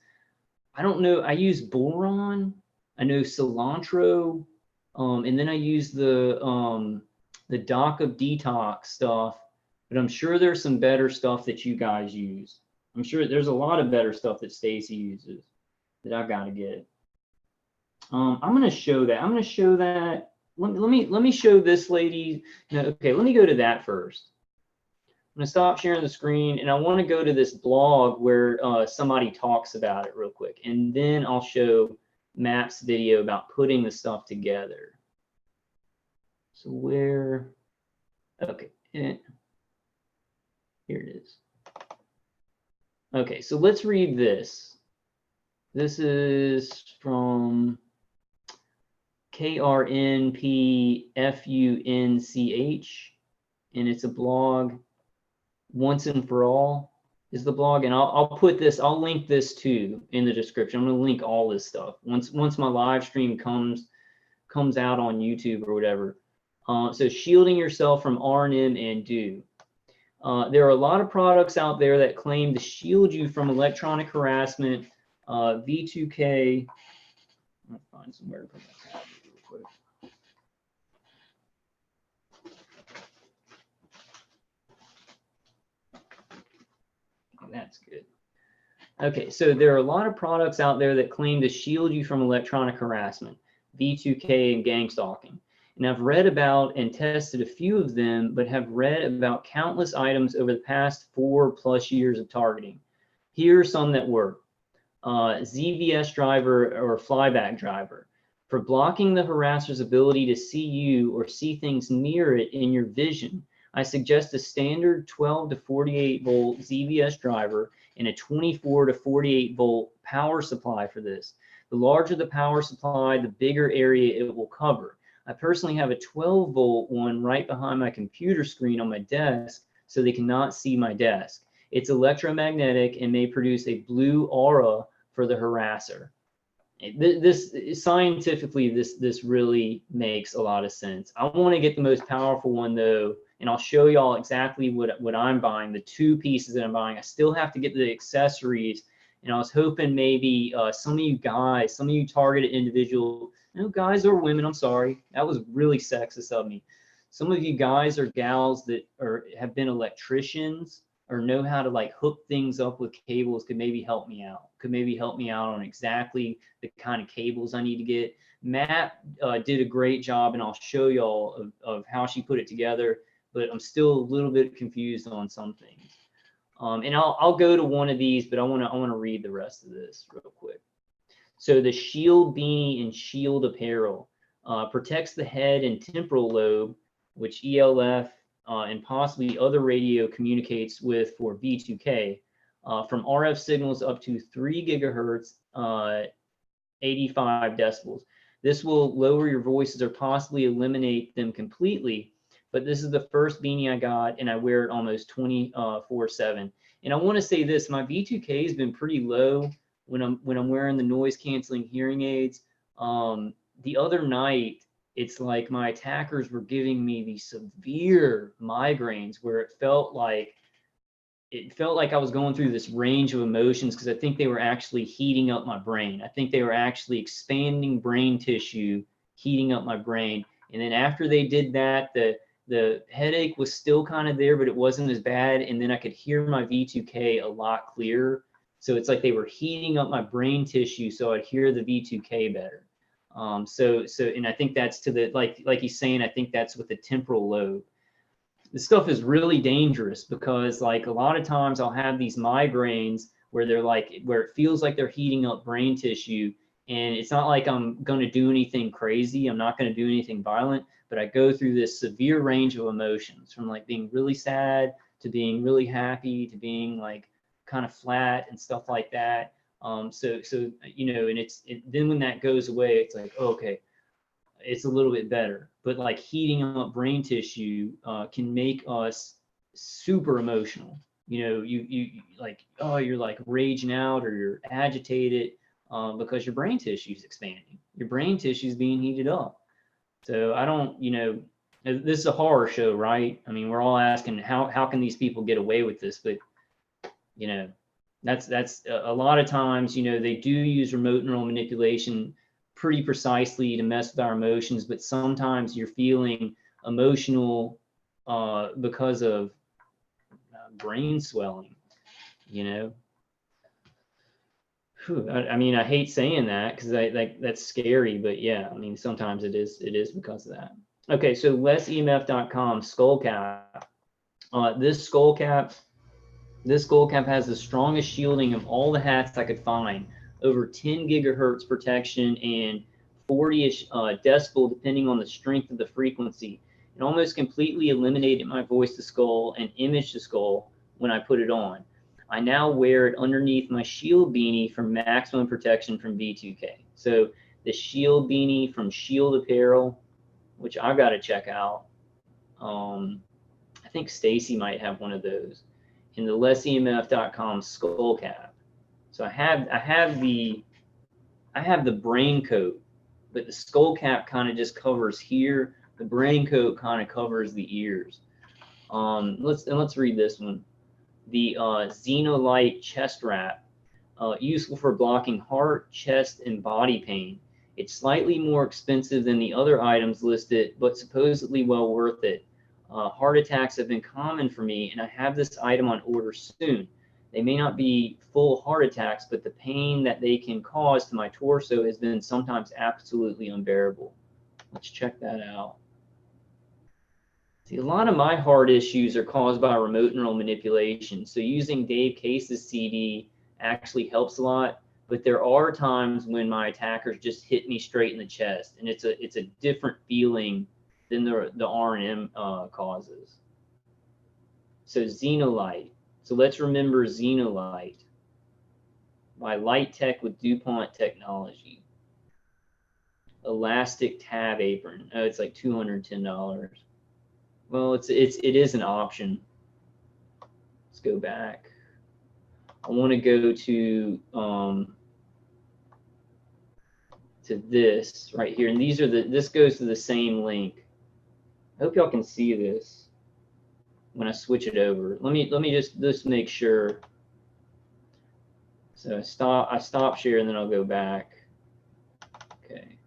I don't know, I use boron, I know cilantro, and then I use the dock of detox stuff, but I'm sure there's some better stuff that you guys use. I'm sure there's a lot of better stuff that Stacy uses that I've got to get. I'm going to show that. I'm going to show that. Let me show this lady. No, okay, let me go to that first. I'm going to stop sharing the screen, and I want to go to this blog where somebody talks about it real quick, and then I'll show Matt's video about putting the stuff together. So where? Okay, here it is. Okay, so let's read this. This is from KRNPFUNCH, and it's a blog. Once and for All is the blog, and I'll put this. I'll link this too in the description. I'm going to link all this stuff once my live stream comes out on YouTube or whatever. So shielding yourself from R&M and do. There are a lot of products out there that claim to shield you from electronic harassment. V2K. I'll find somewhere to put my tab real quick. That's good. Okay, so there are a lot of products out there that claim to shield you from electronic harassment, V2K and gang stalking. And I've read about and tested a few of them, but have read about countless items over the past 4+ years of targeting. Here are some that work. ZVS driver or flyback driver. For blocking the harasser's ability to see you or see things near it in your vision, I suggest a standard 12 to 48 volt ZVS driver and a 24 to 48 volt power supply for this. The larger the power supply, the bigger area it will cover. I personally have a 12 volt one right behind my computer screen on my desk so they cannot see my desk. It's electromagnetic and may produce a blue aura for the harasser. This scientifically, this really makes a lot of sense. I want to get the most powerful one though, and I'll show y'all exactly what I'm buying, the 2 pieces that I'm buying. I still have to get the accessories, and I was hoping maybe some of you guys, some of you targeted individual, no guys or women, I'm sorry, that was really sexist of me. Some of you guys or gals that have been electricians or know how to like hook things up with cables could maybe help me out. Could maybe help me out on exactly the kind of cables I need to get. Matt did a great job, and I'll show y'all of how she put it together, but I'm still a little bit confused on some things. And I'll go to one of these, but I want to read the rest of this real quick. So the shield beanie and shield apparel protects the head and temporal lobe, which ELF and possibly other radio communicates with for V2K, from RF signals up to 3 gigahertz, 85 decibels. This will lower your voices or possibly eliminate them completely, but this is the first beanie I got, and I wear it almost 24/7. And I want to say this, my V2K has been pretty low when I'm wearing the noise canceling hearing aids. The other night, it's like my attackers were giving me these severe migraines where it felt like I was going through this range of emotions, because I think they were actually heating up my brain. I think they were actually expanding brain tissue, heating up my brain. And then after they did that, the headache was still kind of there, but it wasn't as bad. And then I could hear my V2K a lot clearer. So it's like they were heating up my brain tissue, so I'd hear the V2K better. And I think that's to the, like he's saying, I think that's with the temporal lobe. This stuff is really dangerous, because like a lot of times I'll have these migraines where where it feels like they're heating up brain tissue, and it's not like I'm going to do anything crazy. I'm not going to do anything violent, but I go through this severe range of emotions, from like being really sad to being really happy to being like kind of flat and stuff like that. So you know, and then when that goes away, it's like, oh, okay, it's a little bit better. But like heating up brain tissue can make us super emotional. You know, you like, oh, you're like raging out or you're agitated because your brain tissue is expanding. Your brain tissue is being heated up. So I don't, you know, this is a horror show, right? I mean, we're all asking how can these people get away with this? But you know, that's a lot of times, you know, they do use remote neural manipulation pretty precisely to mess with our emotions, but sometimes you're feeling emotional because of brain swelling, you know. Whew, I mean, I hate saying that, because that's scary, but yeah, I mean, sometimes it is because of that. Okay, so lessemf.com skull cap. This skull cap has the strongest shielding of all the hats I could find. Over 10 gigahertz protection and 40-ish decibel, depending on the strength of the frequency. It almost completely eliminated my voice to skull and image to skull when I put it on. I now wear it underneath my shield beanie for maximum protection from V2K. So the shield beanie from Shield Apparel, which I've got to check out. I think Stacy might have one of those. In the lessemf.com skull cap. So I have the brain coat, but the skull cap kind of just covers here. The brain coat kind of covers the ears. Let's read this one. The Xenolite chest wrap, useful for blocking heart, chest, and body pain. It's slightly more expensive than the other items listed, but supposedly well worth it. Heart attacks have been common for me, and I have this item on order soon. They may not be full heart attacks, but the pain that they can cause to my torso has been sometimes absolutely unbearable. Let's check that out. See, a lot of my heart issues are caused by remote neural manipulation. So using Dave Case's CD actually helps a lot, but there are times when my attackers just hit me straight in the chest, and it's a different feeling than the R&M causes. So Xenolite. So let's remember Xenolite by Light Tech with DuPont Technology. Elastic tab apron. Oh, it's like $210. Well, it is an option. Let's go back. I want to go to this right here, and this goes to the same link. I hope y'all can see this when I switch it over. Let me just make sure. So I stop share, and then I'll go back. Okay.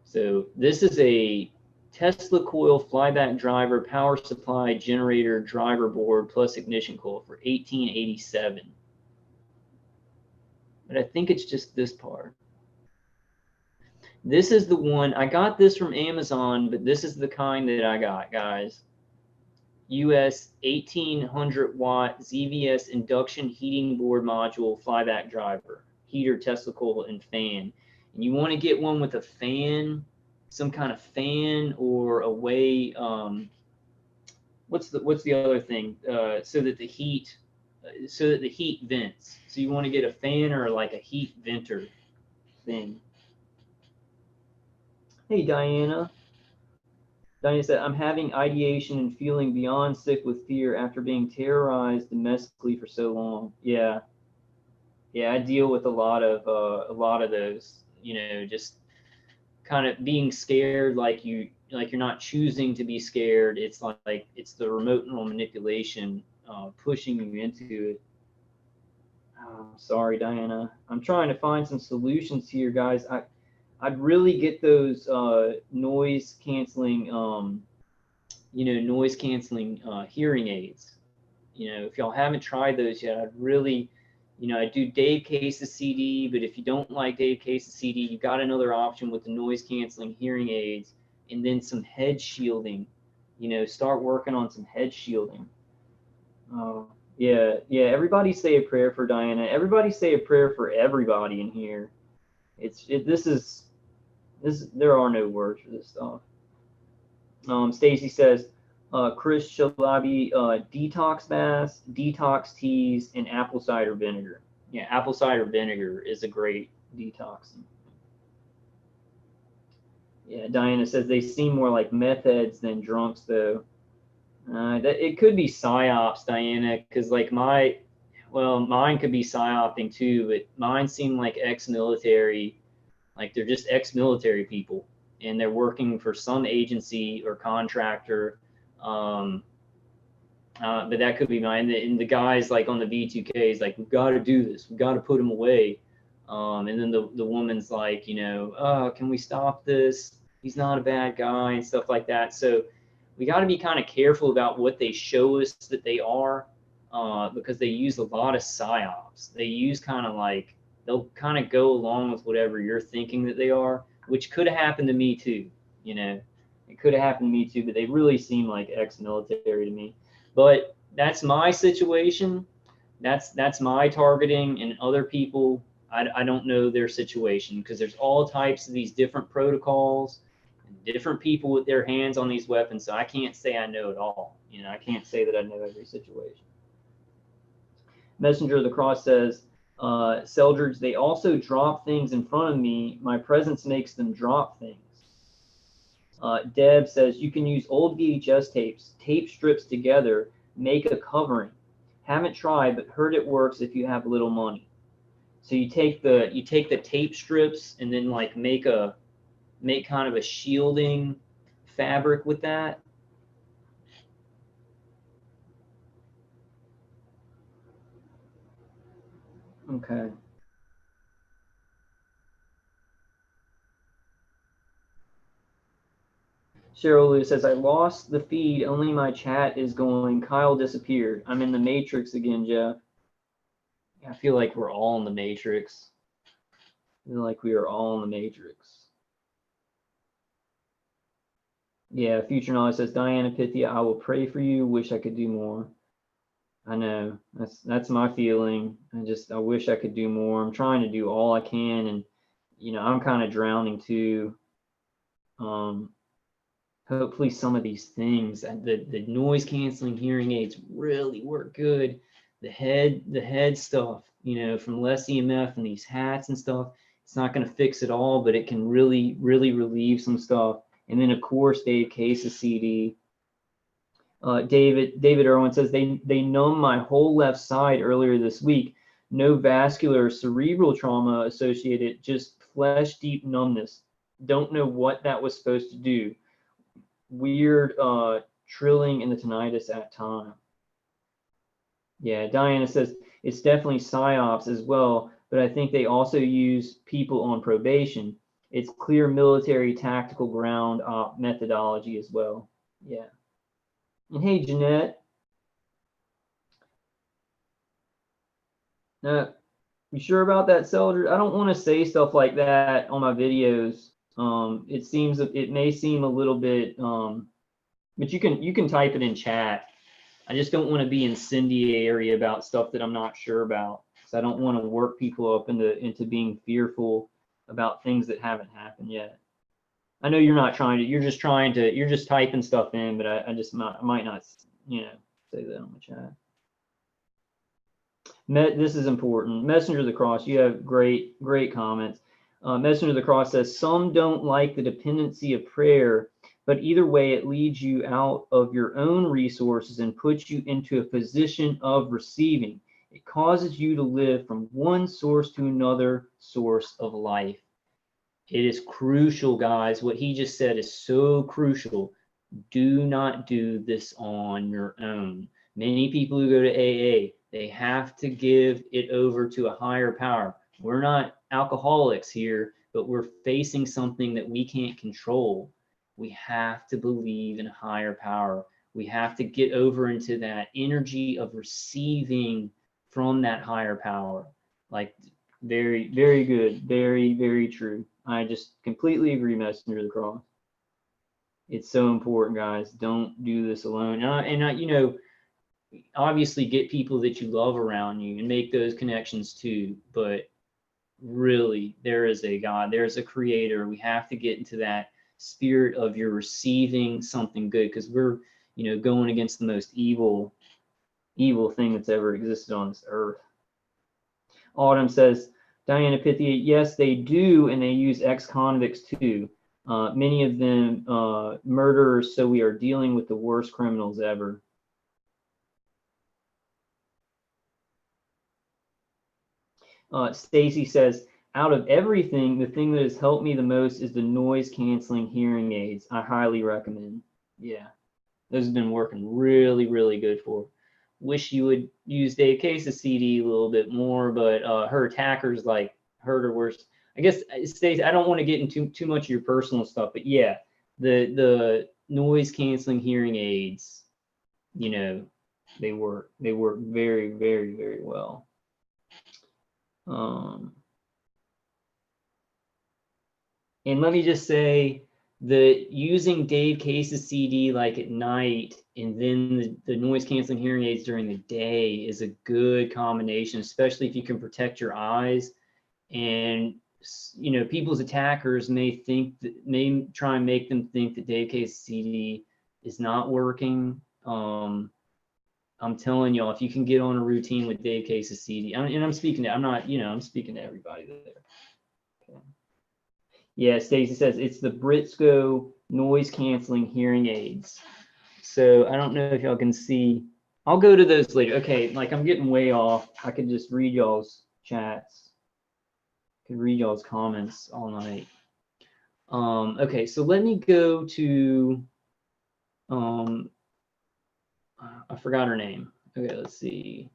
So this is a Tesla coil flyback driver power supply generator driver board plus ignition coil for $1887. But I think it's just this part. This is the one, I got this from Amazon, but this is the kind that I got, guys. US 1800 watt ZVS induction heating board module flyback driver, heater, Tesla coil, and fan. And you want to get one with a fan, some kind of fan, or a way, what's the other thing, so that the heat vents. So you want to get a fan or like a heat venter thing. Hey, Diana. Diana said, I'm having ideation and feeling beyond sick with fear after being terrorized domestically for so long. Yeah. Yeah, I deal with a lot of those, you know, just kind of being scared, like you're not choosing to be scared. It's like it's the remote neural manipulation pushing you into it. Sorry, Diana. I'm trying to find some solutions here, guys. I'd really get those noise canceling, noise canceling hearing aids. You know, if y'all haven't tried those yet, I'd really, I do Dave Case's CD, but if you don't like Dave Case's CD, you got another option with the noise canceling hearing aids and then some head shielding. You know, start working on some head shielding. Yeah. Everybody say a prayer for Diana. Everybody say a prayer for everybody in here. This there are no words for this stuff. Stacy says, Chris Shalabi, detox baths, detox teas, and apple cider vinegar. Yeah, apple cider vinegar is a great detoxing. Yeah, Diana says they seem more like meth heads than drunks, though. It could be psyops, Diana, because like mine could be psyoping too, but mine seem like ex-military, like they're just ex-military people, and they're working for some agency or contractor. But that could be mine. And the guys like on the V2K is like, we've got to do this. We've got to put him away. And then the woman's like, can we stop this? He's not a bad guy and stuff like that. So we got to be kind of careful about what they show us that they are, because they use a lot of psyops. They use kind of like, they'll kind of go along with whatever you're thinking that they are, which could have happened to me too. It could have happened to me too, but they really seem like ex-military to me. But that's my situation. That's my targeting, and other people, I don't know their situation, because there's all types of these different protocols and different people with their hands on these weapons. So I can't say I know it all. I can't say that I know every situation. Messenger of the Cross says, Seldridge, they also drop things in front of me. My presence makes them drop things. Deb says, you can use old VHS tapes, tape strips together, make a covering. Haven't tried, but heard it works if you have little money. So you take the tape strips and then like make kind of a shielding fabric with that. Okay. Cheryl Lou says, I lost the feed. Only my chat is going. Kyle disappeared. I'm in the Matrix again, Jeff. I feel like we're all in the Matrix. I feel like we are all in the Matrix. Yeah, Future Knowledge says, Diana Pythia, I will pray for you. Wish I could do more. I know. That's my feeling. I wish I could do more. I'm trying to do all I can, and I'm kind of drowning too. Hopefully some of these things, the noise canceling hearing aids really work good. The head stuff, from less EMF and these hats and stuff, it's not going to fix it all, but it can really, really relieve some stuff. And then of course, Dave Case's CD. David Irwin says, they numb my whole left side earlier this week. No vascular cerebral trauma associated, just flesh deep numbness. Don't know what that was supposed to do. Weird trilling in the tinnitus at time. Yeah, Diana says it's definitely psyops as well, but I think they also use people on probation. It's clear military tactical ground methodology as well. Yeah. And hey, Jeanette. You sure about that, Seldridge? I don't want to say stuff like that on my videos. It may seem a little bit, but you can type it in chat. I just don't want to be incendiary about stuff that I'm not sure about, because I don't want to work people up into being fearful about things that haven't happened yet. I know you're not trying to. You're just typing stuff in, but I might not, say that on the chat. This is important. Messenger of the Cross, you have great comments. Messenger of the Cross says, some don't like the dependency of prayer, but either way, it leads you out of your own resources and puts you into a position of receiving. It causes you to live from one source to another source of life. It is crucial, guys. What he just said is so crucial. Do not do this on your own. Many people who go to AA, they have to give it over to a higher power. We're not alcoholics here, but we're facing something that we can't control. We have to believe in a higher power. We have to get over into that energy of receiving from that higher power. Like, very, very good. Very, very true. I just completely agree, Messenger of the Cross. It's so important, guys. Don't do this alone. And you know, obviously get people that you love around you and make those connections too. But really, there is a God, there's a creator. We have to get into that spirit of you're receiving something good, because we're, you know, going against the most evil thing that's ever existed on this earth. Autumn says, Diana Pythia, yes, they do, and they use ex-convicts too. Many of them murderers, so we are dealing with the worst criminals ever. Stacy says, out of everything, the thing that has helped me the most is the noise canceling hearing aids. I highly recommend. Yeah, those have been working really, really good for her. Wish you would use Dave Case's CD a little bit more, but her attackers like hurt her worse. I guess, Stacey, I don't want to get into too much of your personal stuff, but yeah, the noise canceling hearing aids, you know, they work very, very, very well. And let me just say that using Dave Case's CD like at night and then the noise canceling hearing aids during the day is a good combination, especially if you can protect your eyes. And you know, people's attackers may try and make them think that Dave Case's CD is not working. I'm telling y'all, if you can get on a routine with Dave Case's CD, and I'm speaking to, I'm speaking to everybody there. Okay. Yeah, Stacey says it's the Briscoe noise canceling hearing aids. So I don't know if y'all can see. I'll go to those later. Okay, like I'm getting way off. I could just read y'all's chats. I could read y'all's comments all night. Okay, so let me go to I forgot her name. Okay, let's see.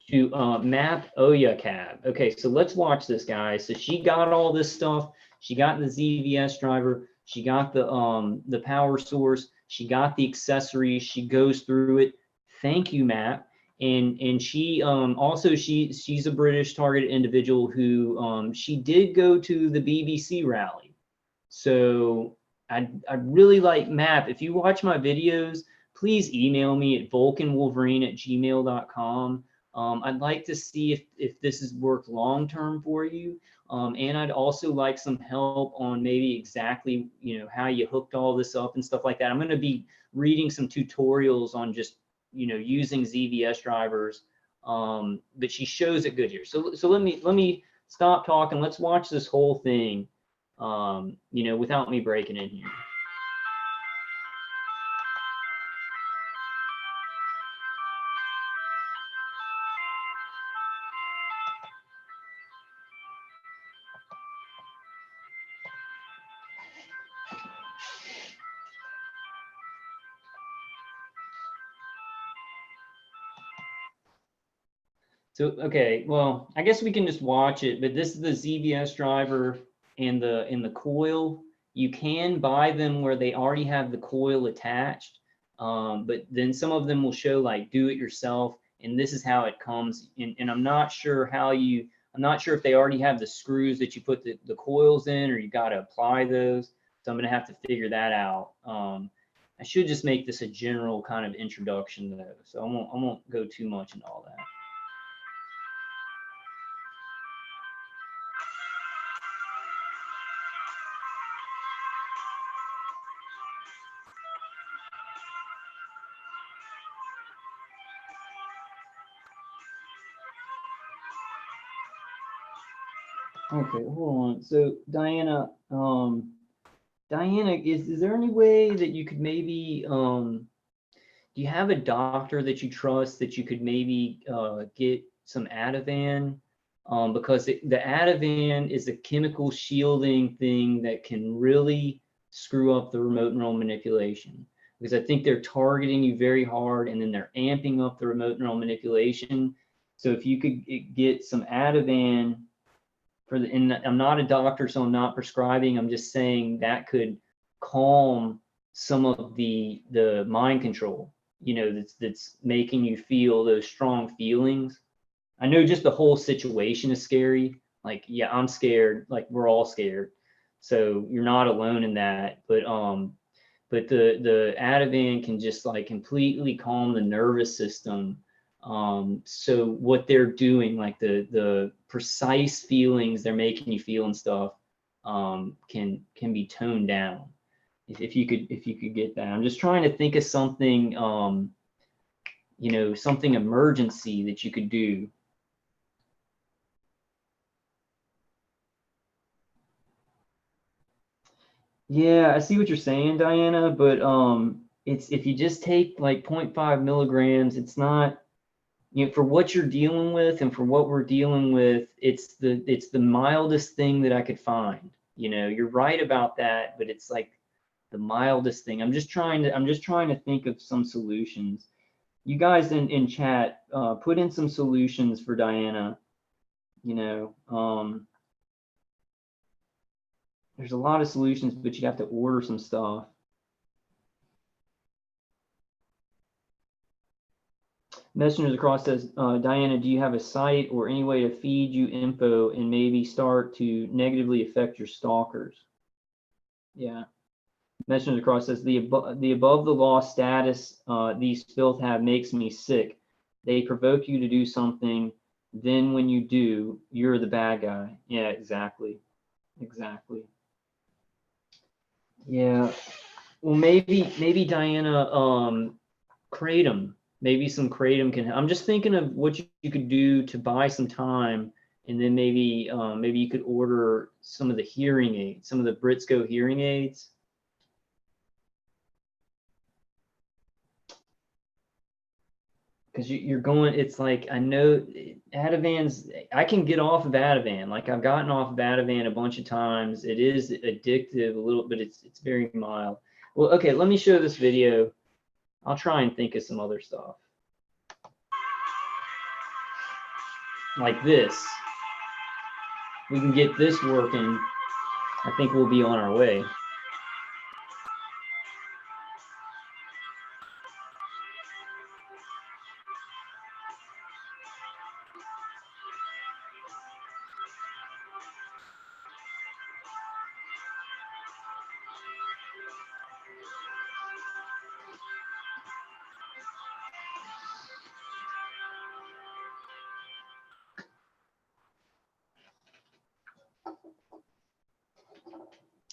To Map Oya Cab. Okay, so let's watch this, guys. So she got all this stuff. She got the ZVS driver. She got the power source. She got the accessories. She goes through it. Thank you, Map. And she also she's a British targeted individual who she did go to the BBC rally. So I really like Map. If you watch my videos, please email me at vulcanwolverine@gmail.com. I'd like to see if this has worked long term for you, and I'd also like some help on maybe exactly, you know, how you hooked all this up and stuff like that. I'm going to be reading some tutorials on just, you know, using ZVS drivers, but she shows it good here. So let me stop talking. Let's watch this whole thing, you know, without me breaking in here. So, okay, well, I guess we can just watch it, but this is the ZVS driver and the coil. You can buy them where they already have the coil attached, but then some of them will show like do it yourself, and this is how it comes. And I'm not sure I'm not sure if they already have the screws that you put the coils in, or you got to apply those. So I'm gonna have to figure that out. I should just make this a general kind of introduction though, so I won't go too much into all that. Okay, hold on. So Diana, Diana, is there any way that you could maybe do you have a doctor that you trust that you could maybe get some Ativan? Because the Ativan is a chemical shielding thing that can really screw up the remote neural manipulation. Because I think they're targeting you very hard and then they're amping up the remote neural manipulation. So if you could get some Ativan for the, and I'm not a doctor, so I'm not prescribing, I'm just saying that could calm some of the mind control, you know, that's making you feel those strong feelings. I know just the whole situation is scary. Like, yeah, I'm scared. Like, we're all scared. So you're not alone in that. But the Ativan can just like completely calm the nervous system. So what they're doing, like the precise feelings they're making you feel and stuff, can be toned down. If you could get that. I'm just trying to think of something, you know, something emergency that you could do. Yeah, I see what you're saying, Diana, but it's, if you just take like 0.5 milligrams, it's not, you know, for what you're dealing with and for what we're dealing with, it's the mildest thing that I could find. You know, you're right about that, but it's like the mildest thing. I'm just trying to think of some solutions. You guys in chat, put in some solutions for Diana. You know, there's a lot of solutions, but you have to order some stuff. Messengers Across says, Diana, do you have a site or any way to feed you info and maybe start to negatively affect your stalkers? Yeah. Messengers Across says, the above the law status these filth have makes me sick. They provoke you to do something. Then when you do, you're the bad guy. Yeah, exactly. Exactly. Yeah. Well, maybe Diana, Kratom. Maybe some Kratom can. I'm just thinking of what you could do to buy some time, and then maybe maybe you could order some of the hearing aids, some of the Britsco hearing aids. Because you're going, it's like, I know Ativan's, I can get off of Ativan. Like, I've gotten off of Ativan a bunch of times. It is addictive a little, but it's very mild. Well, okay, let me show this video. I'll try and think of some other stuff. Like this. We can get this working. I think we'll be on our way.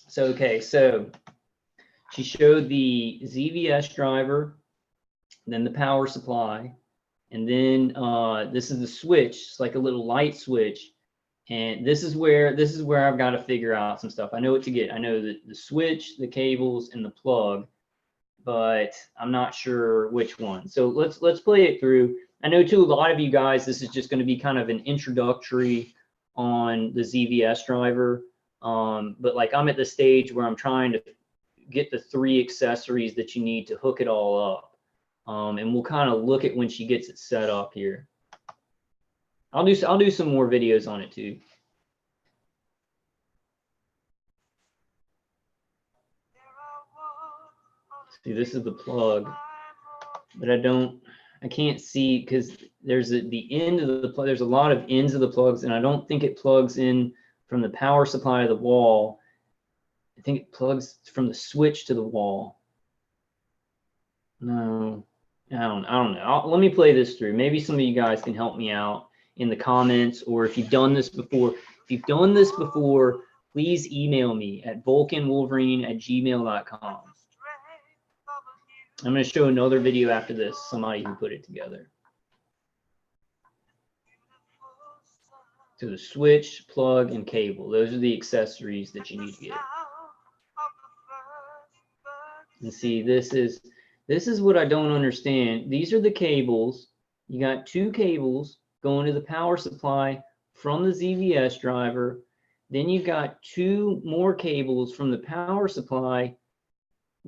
So, okay, so she showed the ZVS driver, then the power supply, and then this is the switch. It's like a little light switch. And this is where I've got to figure out some stuff. I know what to get. I know the switch, the cables, and the plug, but I'm not sure which one. So let's play it through. I know too, a lot of you guys, this is just going to be kind of an introductory on the ZVS driver. But like, I'm at the stage where I'm trying to get the 3 accessories that you need to hook it all up. And we'll kind of look at when she gets it set up here. I'll do some more videos on it too. See, this is the plug, but I can't see because there's the end of the plug. There's a lot of ends of the plugs, and I don't think it plugs in from the power supply to the wall. I think it plugs from the switch to the wall. No, I don't know. Let me play this through. Maybe some of you guys can help me out in the comments, or if you've done this before. If you've done this before, please email me at vulcanwolverine@gmail.com. I'm going to show another video after this, somebody who put it together. So the switch, plug, and cable, those are the accessories that you need to get. And see, this is This is what I don't understand. These are the cables. You got two cables going to the power supply from the ZVS driver. Then you've got two more cables from the power supply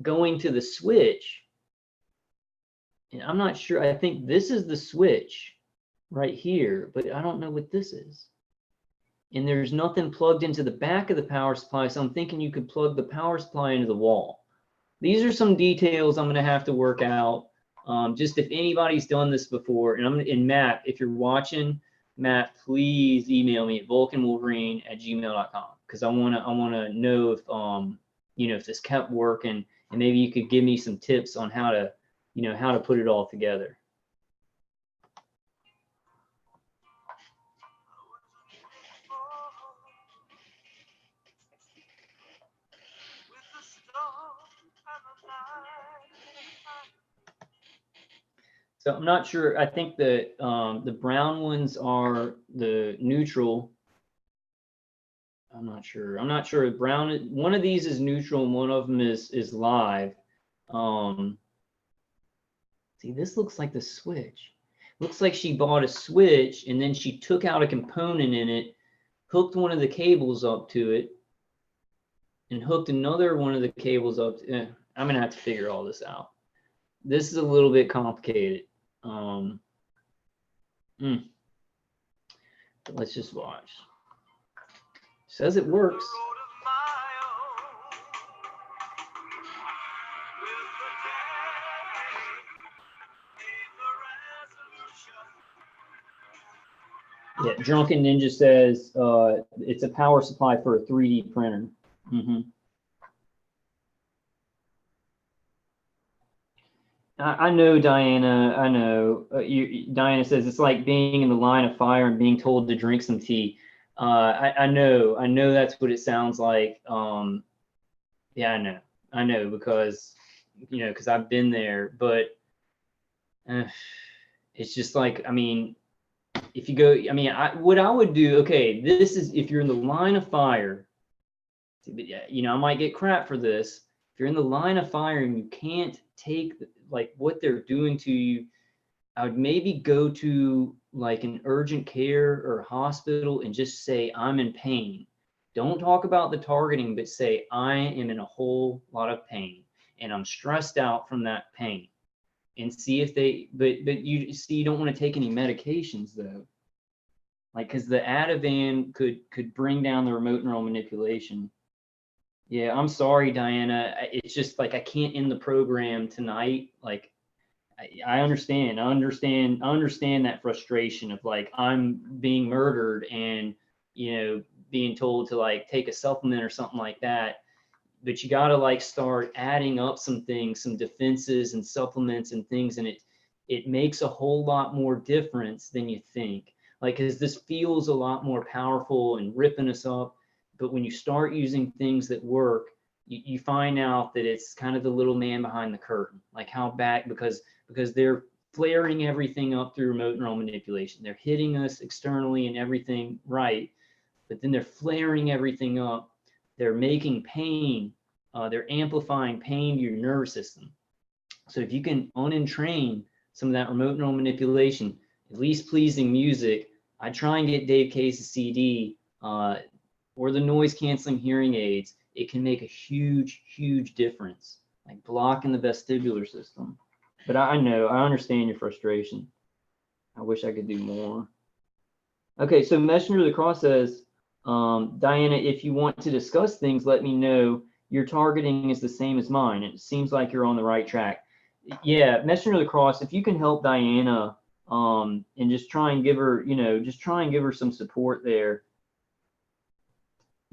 going to the switch. And I'm not sure. I think this is the switch right here, but I don't know what this is. And there's nothing plugged into the back of the power supply, so I'm thinking you could plug the power supply into the wall. These are some details I'm going to have to work out. Just if anybody's done this before, and in Matt, if you're watching, Matt, please email me at vulcanwolverine@gmail.com, because I want to know if you know, if this kept working, and maybe you could give me some tips on how to, you know, how to put it all together. So I'm not sure. I think that the brown ones are the neutral. I'm not sure. I'm not sure. Brown. One of these is neutral, and one of them is live. See, this looks like the switch. Looks like she bought a switch, and then she took out a component in it, hooked one of the cables up to it, and hooked another one of the cables up. I'm gonna have to figure all this out. This is a little bit complicated. Let's just watch. Says it works. Yeah, Drunken Ninja says it's a power supply for a 3D printer. I know, Diana. I know. Diana says it's like being in the line of fire and being told to drink some tea. I know. I know that's what it sounds like. Yeah, I know because, you know, because I've been there. But it's just like, I mean, if you go, I mean, what I would do. Okay, this is if you're in the line of fire. You know, I might get crap for this. If you're in the line of fire and you can't take like what they're doing to you, I would maybe go to like an urgent care or hospital and just say, I'm in pain. Don't talk about the targeting, but say, I am in a whole lot of pain and I'm stressed out from that pain. And see if they, but you see, you don't want to take any medications though. Like, because the Ativan could bring down the remote neural manipulation. Yeah, I'm sorry, Diana. It's just like I can't end the program tonight. Like, I understand. I understand that frustration of like I'm being murdered and, you know, being told to like take a supplement or something like that. But you got to like start adding up some things, some defenses and supplements and things, and it makes a whole lot more difference than you think. Like, because this feels a lot more powerful and ripping us up. But when you start using things that work, you find out that it's kind of the little man behind the curtain, like how bad, because they're flaring everything up through remote neural manipulation. They're hitting us externally and everything right, but then they're flaring everything up. They're making pain. They're amplifying pain to your nervous system. So if you can unentrain some of that remote neural manipulation, at least pleasing music, I try and get Dave Case's CD, or the noise canceling hearing aids. It can make a huge, huge difference, like blocking the vestibular system. But I know, I understand your frustration. I wish I could do more. Okay, so Messenger of the Cross says, Diana, if you want to discuss things, let me know. Your targeting is the same as mine. It seems like you're on the right track. Yeah, Messenger of the Cross, if you can help Diana and just try and give her, you know, just try and give her some support there.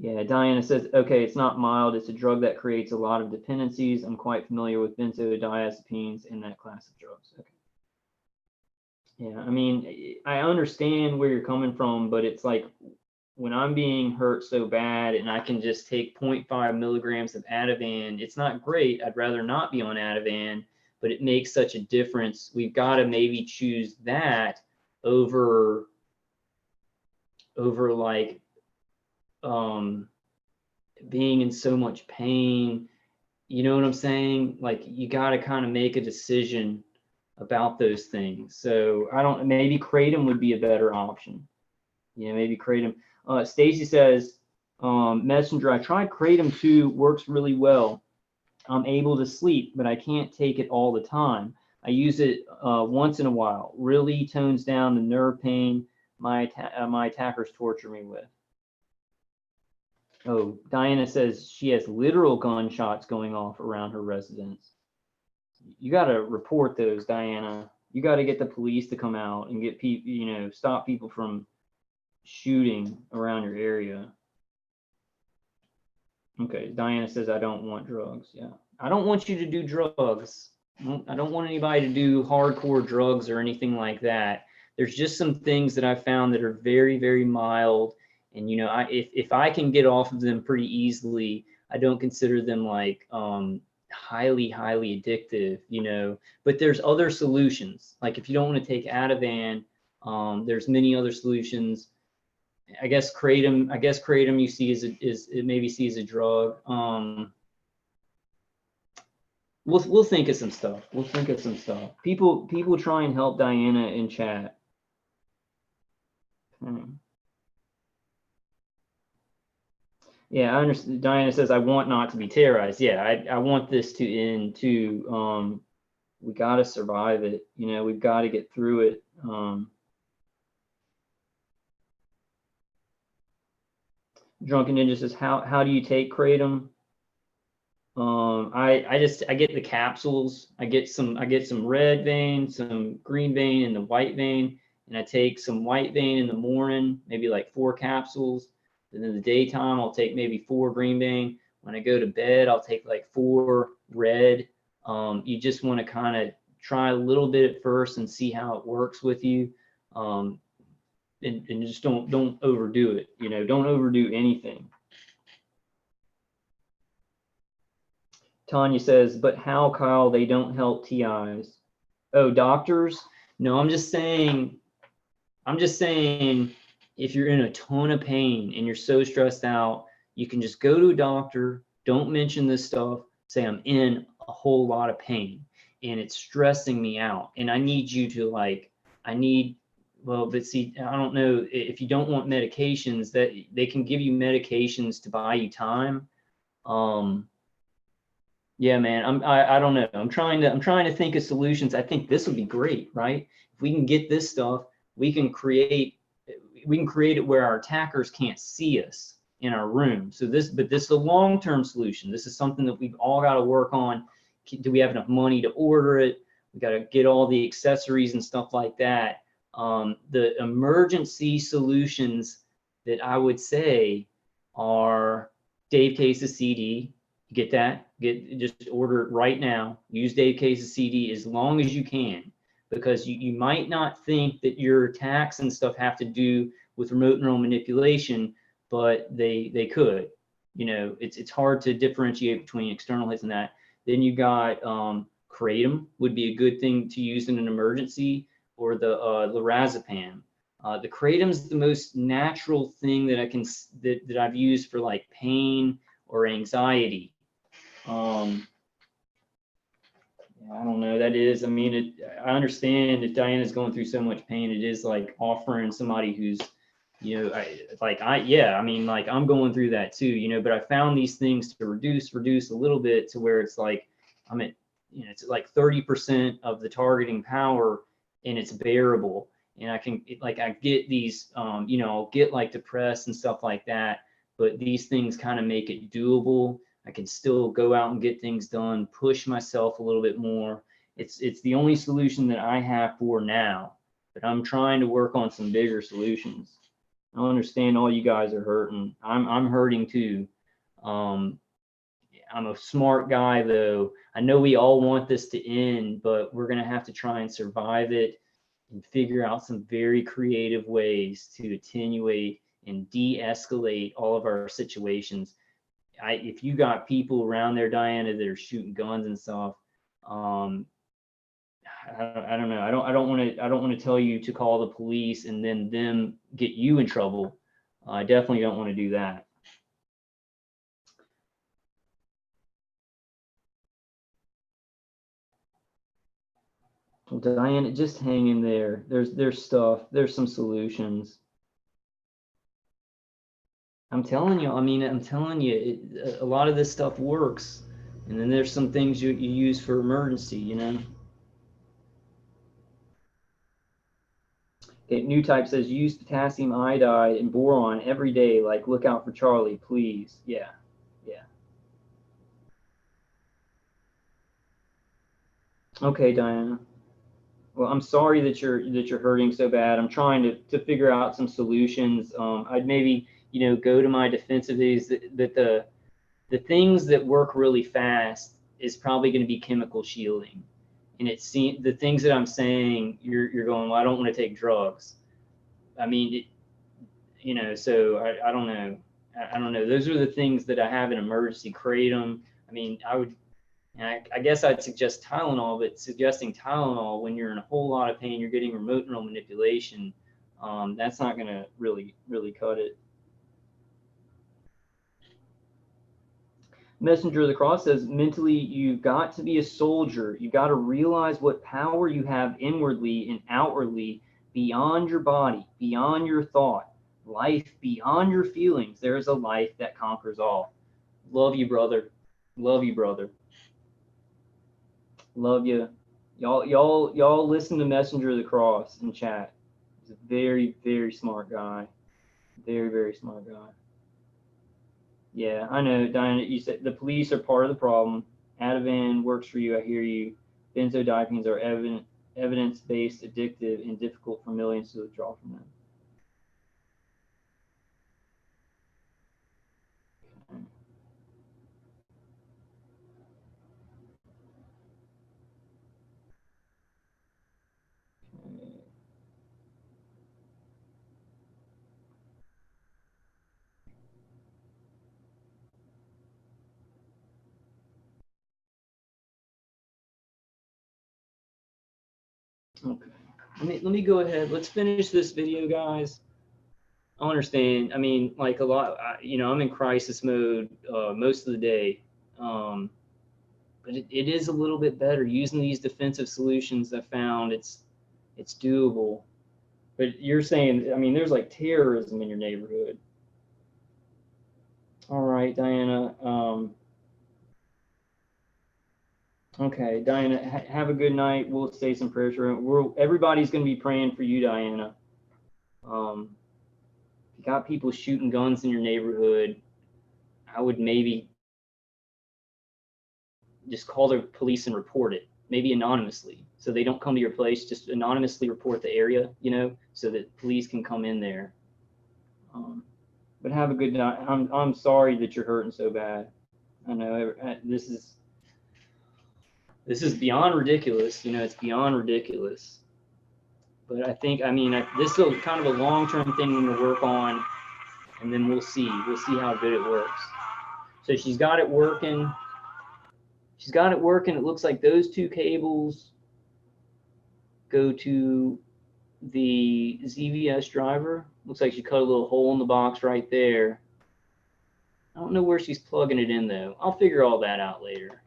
Yeah, Diana says, okay, it's not mild. It's a drug that creates a lot of dependencies. I'm quite familiar with benzodiazepines and that class of drugs. Okay. Yeah, I mean, I understand where you're coming from, but it's like when I'm being hurt so bad and I can just take 0.5 milligrams of Ativan, it's not great. I'd rather not be on Ativan, but it makes such a difference. We've got to maybe choose that over like being in so much pain. You know what I'm saying? Like, you got to kind of make a decision about those things. So I don't, maybe Kratom would be a better option. Yeah, maybe Kratom. Stacy says, Messenger, I tried Kratom too, works really well. I'm able to sleep, but I can't take it all the time. I use it once in a while. Really tones down the nerve pain my attackers torture me with. Oh, Diana says she has literal gunshots going off around her residence. You got to report those, Diana. You got to get the police to come out and get people, you know, stop people from shooting around your area. Okay, Diana says, I don't want drugs. Yeah, I don't want you to do drugs. I don't want anybody to do hardcore drugs or anything like that. There's just some things that I found that are very, very mild. And, you know, if I can get off of them pretty easily, I don't consider them like highly, highly addictive, you know. But there's other solutions. Like if you don't want to take Ativan, there's many other solutions. I guess kratom you see is it maybe see as a drug. We'll think of some stuff. We'll think of some stuff. People try and help Diana in chat. Yeah, I understand. Diana says I want not to be terrorized. Yeah, I want this to end too. We got to survive it. You know, we've got to get through it. Drunken Ninja says, how do you take kratom? I get the capsules. I get some red vein, some green vein, and the white vein, and I take some white vein in the morning, maybe like 4 capsules. And in the daytime, I'll take maybe 4 green vein. When I go to bed, I'll take like 4 red. You just want to kind of try a little bit at first and see how it works with you. And just don't overdo it. You know, don't overdo anything. Tanya says, but how, Kyle, they don't help TIs? Oh, doctors? No, I'm just saying if you're in a ton of pain and you're so stressed out, you can just go to a doctor, don't mention this stuff, say I'm in a whole lot of pain and it's stressing me out. And I need you to but see, I don't know if you don't want medications that they can give you medications to buy you time. Yeah, man, I don't know. I'm trying to think of solutions. I think this would be great, right? If we can get this stuff, we can create it where our attackers can't see us in our room. But this is a long-term solution. This is something that we've all got to work on. Do we have enough money to order it? We got to get all the accessories and stuff like that. The emergency solutions that I would say are Dave Case's CD. Get that? Just order it right now. Use Dave Case's CD as long as you can, because you might not think that your attacks and stuff have to do with remote neural manipulation, but they could. You know, it's hard to differentiate between external hits and that. Then you got kratom would be a good thing to use in an emergency, or the lorazepam. The kratom's the most natural thing that I've used for like pain or anxiety. Yeah, I don't know. That is, I mean, I understand if Diana's going through so much pain, it is like offering somebody who's, you know, I mean, like I'm going through that too, you know, but I found these things to reduce a little bit to where it's like, I'm at, you know, it's like 30% of the targeting power and it's bearable. And I can, I get these, you know, I'll get like depressed and stuff like that, but these things kind of make it doable. I can still go out and get things done, push myself a little bit more. It's the only solution that I have for now, but I'm trying to work on some bigger solutions. I understand all you guys are hurting. I'm hurting too. I'm a smart guy though. I know we all want this to end, but we're gonna have to try and survive it and figure out some very creative ways to attenuate and de-escalate all of our situations. If you got people around there, Diana, that are shooting guns and stuff, I don't know. I don't want to tell you to call the police and then them get you in trouble. I definitely don't want to do that. Well, Diana, just hang in there. There's stuff. There's some solutions. I'm telling you. I mean, I'm telling you, a lot of this stuff works. And then there's some things you use for emergency, you know. Okay, new type says use potassium iodide and boron every day. Like, look out for Charlie, please. Yeah, yeah. Okay, Diana. Well, I'm sorry that you're hurting so bad. I'm trying to figure out some solutions. I'd maybe, you know, go to my defensives that the things that work really fast is probably going to be chemical shielding. And it seems the things that I'm saying, you're going, well, I don't want to take drugs. I mean, you know, so I don't know. I don't know. Those are the things that I have in emergency. Kratom. I mean, I guess I'd suggest Tylenol, but suggesting Tylenol when you're in a whole lot of pain, you're getting remote neural manipulation. That's not going to really cut it. Messenger of the Cross says, mentally, you've got to be a soldier. You've got to realize what power you have inwardly and outwardly, beyond your body, beyond your thought, life beyond your feelings. There is a life that conquers all. Love you, brother. Love you, brother. Love you. Y'all listen to Messenger of the Cross in chat. He's a very smart guy. Very smart guy. Yeah, I know, Diana. You said the police are part of the problem. Ativan works for you. I hear you. Benzodiazepines are evidence-based, addictive, and difficult for millions to withdraw from them. Okay. Let me go ahead. Let's finish this video, guys. I understand. I mean, like a lot, you know, I'm in crisis mode most of the day. But it is a little bit better using these defensive solutions. I found it's doable. But you're saying, I mean, there's like terrorism in your neighborhood. All right, Diana. Okay, Diana, have a good night. We'll say some prayers for him. Everybody's going to be praying for you, Diana. If you got people shooting guns in your neighborhood, I would maybe just call the police and report it, maybe anonymously, so they don't come to your place. Just anonymously report the area, you know, so that police can come in there. But have a good night. I'm sorry that you're hurting so bad. I know this is beyond ridiculous. You know, it's beyond ridiculous. But I think, I mean, this is kind of a long-term thing we're going to work on, and then we'll see how good it works. So she's got it working. She's got it working. It looks like those two cables go to the ZVS driver. Looks like she cut a little hole in the box right there. I don't know where she's plugging it in, though. I'll figure all that out later.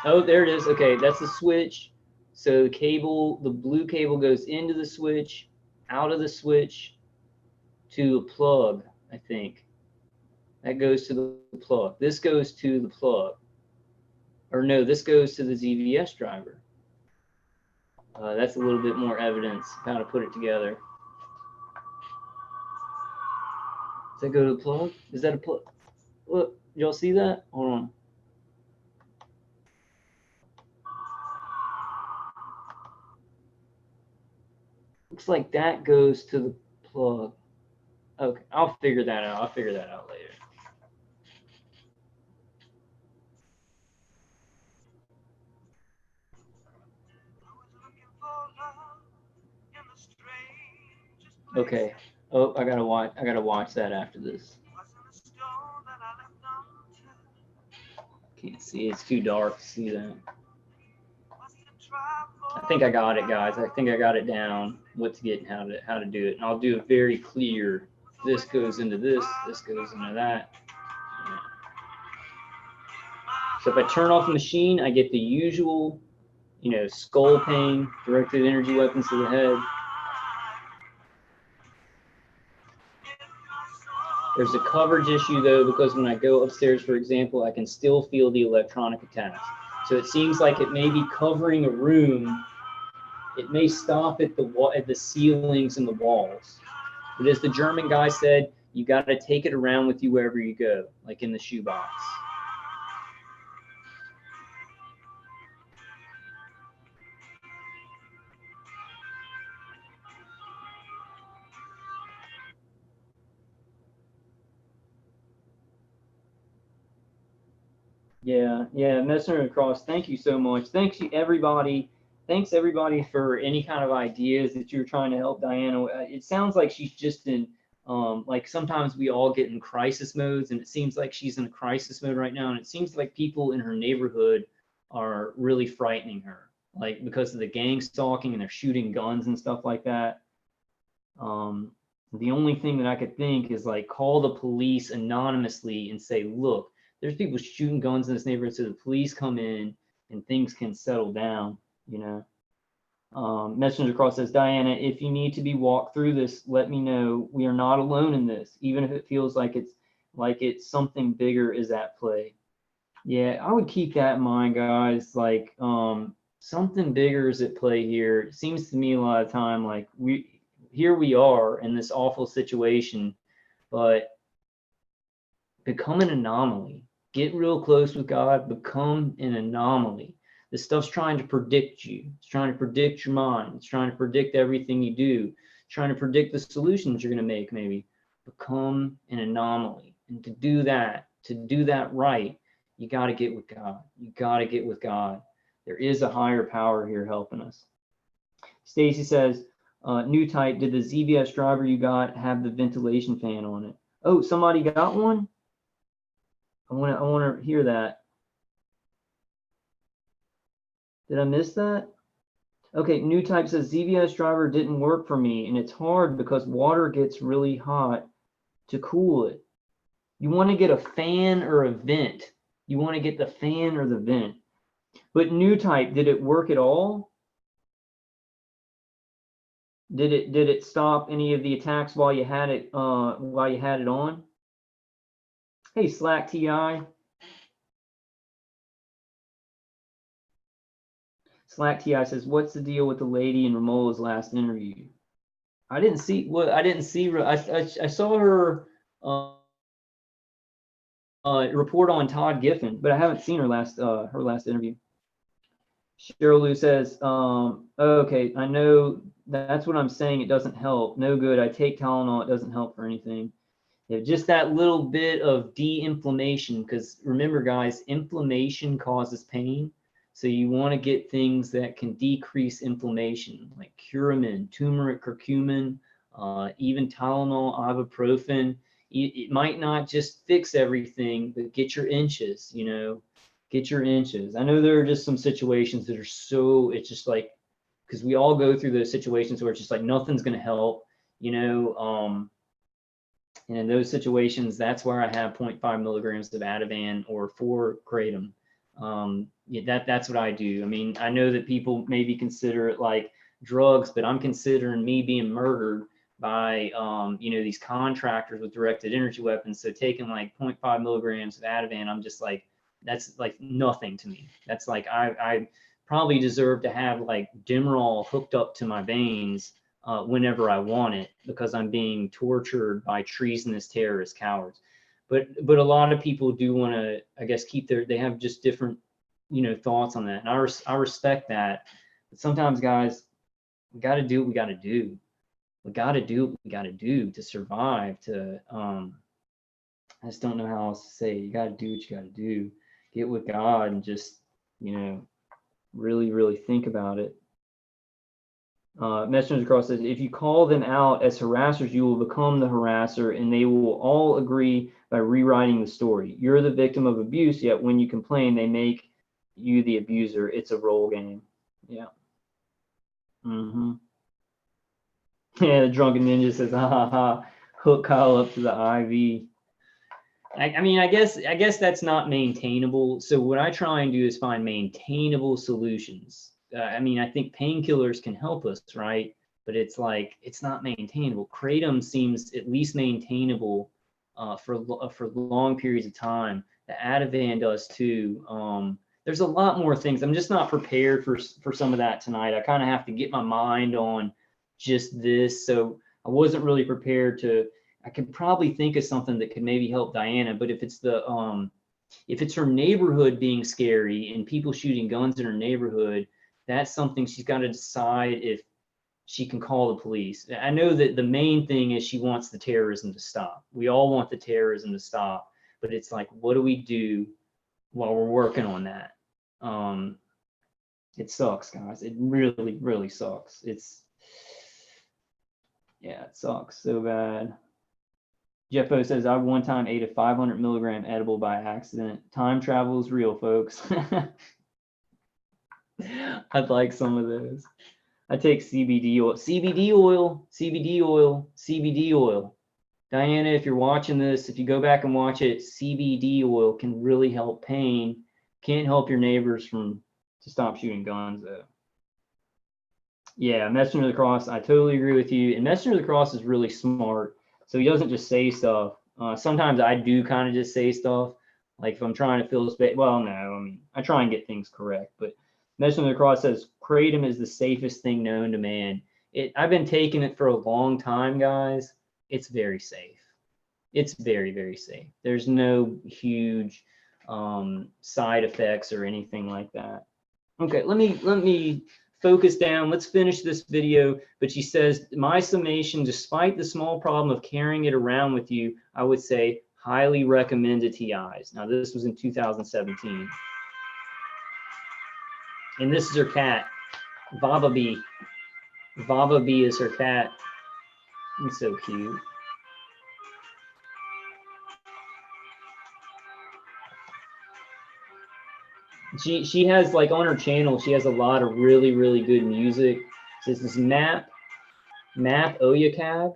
Oh, there it is. Okay, that's the switch. So the cable, the blue cable goes into the switch, out of the switch to a plug, I think. That goes to the plug. This goes to the plug. Or no, this goes to the ZVS driver. That's a little bit more evidence how to put it together. Does that go to the plug? Is that a plug? Look, y'all see that? Hold on. Looks like that goes to the plug. Okay, I'll figure that out. I'll figure that out later. Okay. Oh, I gotta watch that after this. Can't see. It's too dark to see that. I think I got it, guys. I think I got it down. What to get and how to do it. And I'll do it very clear. This goes into this. This goes into that. So if I turn off the machine, I get the usual, you know, skull pain, directed energy weapons to the head. There's a coverage issue though, because when I go upstairs, for example, I can still feel the electronic attacks. So it seems like it may be covering a room. It may stop at the ceilings and the walls. But as the German guy said, you got to take it around with you wherever you go, like in the shoebox. Yeah, Messenger across. Thank you so much. Thanks you everybody. Thanks everybody for any kind of ideas that you're trying to help Diana. It sounds like she's just in like sometimes we all get in crisis modes, and it seems like she's in a crisis mode right now, and it seems like people in her neighborhood are really frightening her, like because of the gang stalking and they're shooting guns and stuff like that. The only thing that I could think is like call the police anonymously and say, look, there's people shooting guns in this neighborhood, so the police come in and things can settle down, you know. Messenger Cross says, Diana, if you need to be walked through this, let me know. We are not alone in this, even if it feels like it's something bigger is at play. Yeah, I would keep that in mind, guys. Like something bigger is at play here. It seems to me a lot of time like here we are in this awful situation, but become an anomaly. Get real close with God, become an anomaly. This stuff's trying to predict you. It's trying to predict your mind. It's trying to predict everything you do. It's trying to predict the solutions you're going to make, maybe. Become an anomaly. And to do that right, you got to get with God. You got to get with God. There is a higher power here helping us. Stacy says, new type, did the ZVS driver you got have the ventilation fan on it? Oh, somebody got one? I want to hear that. Did I miss that? Okay, new type says ZVS driver didn't work for me, and it's hard because water gets really hot to cool it. You want to get a fan or a vent. You want to get the fan or the vent. But new type, did it work at all? Did it stop any of the attacks while you had it on? Hey, Slack TI. Slack TI says, "What's the deal with the lady in Ramola's last interview?" I didn't see. Well, I didn't see her. I saw her report on Todd Giffen, but I haven't seen her last interview. Cheryl Lou says, "Okay, I know that's what I'm saying. It doesn't help. No good. I take Tylenol. It doesn't help for anything." Yeah, just that little bit of de-inflammation, because remember, guys, inflammation causes pain. So you want to get things that can decrease inflammation, like curamin, turmeric, curcumin, even Tylenol, ibuprofen. It might not just fix everything, but get your inches, you know, get your inches. I know there are just some situations that are so, it's just like, because we all go through those situations where it's just like nothing's going to help, you know. And in those situations, that's where I have 0.5 milligrams of Ativan or 4 kratom. Yeah, that's what I do. I mean, I know that people maybe consider it like drugs, but I'm considering me being murdered by, you know, these contractors with directed energy weapons. So taking like 0.5 milligrams of Ativan, I'm just like, that's like nothing to me. That's like, I probably deserve to have like Demerol hooked up to my veins whenever I want it, because I'm being tortured by treasonous terrorist cowards. But a lot of people do want to, I guess, they have just different, you know, thoughts on that. And I respect that. But sometimes, guys, we got to do what we got to do. We got to do what we got to do to survive. I just don't know how else to say it. You got to do what you got to do. Get with God and just, you know, really, really think about it. Messenger Cross says, if you call them out as harassers, you will become the harasser, and they will all agree by rewriting the story. You're the victim of abuse, yet when you complain, they make you the abuser. It's a role game. Yeah. Yeah, the drunken ninja says, ha ha ha, hook Kyle up to the IV. I mean, I guess that's not maintainable. So what I try and do is find maintainable solutions. I mean, I think painkillers can help us, right? But it's like, it's not maintainable. Kratom seems at least maintainable for long periods of time. The Ativan does too. There's a lot more things. I'm just not prepared for some of that tonight. I kind of have to get my mind on just this. So I wasn't really prepared to. I could probably think of something that could maybe help Diana, but if it's her neighborhood being scary and people shooting guns in her neighborhood, that's something she's got to decide if she can call the police. I know that the main thing is she wants the terrorism to stop. We all want the terrorism to stop, but it's like, what do we do while we're working on that? It sucks, guys. It really, really sucks. Yeah, it sucks so bad. Jeffo says, I one time ate a 500 milligram edible by accident. Time travel is real, folks. I'd like some of those. I take CBD oil, CBD oil, CBD oil, CBD oil. Diana, if you're watching this, if you go back and watch it, CBD oil can really help pain. Can't help your neighbors to stop shooting guns, though. Yeah, Messenger of the Cross, I totally agree with you. And Messenger of the Cross is really smart. So he doesn't just say stuff. Sometimes I do kind of just say stuff. Like if I'm trying to fill space, well, no, I mean, I try and get things correct. But Messenger of the Cross says, Kratom is the safest thing known to man. I've been taking it for a long time, guys. It's very safe. It's very, very safe. There's no huge side effects or anything like that. Okay, let me focus down. Let's finish this video. But she says, my summation, despite the small problem of carrying it around with you, I would say highly recommend to TIs. Now, this was in 2017. And this is her cat, Vava Bee. Vava Bee is her cat. It's so cute. She has, like, on her channel, she has a lot of really, really good music. This is Map Oyakab.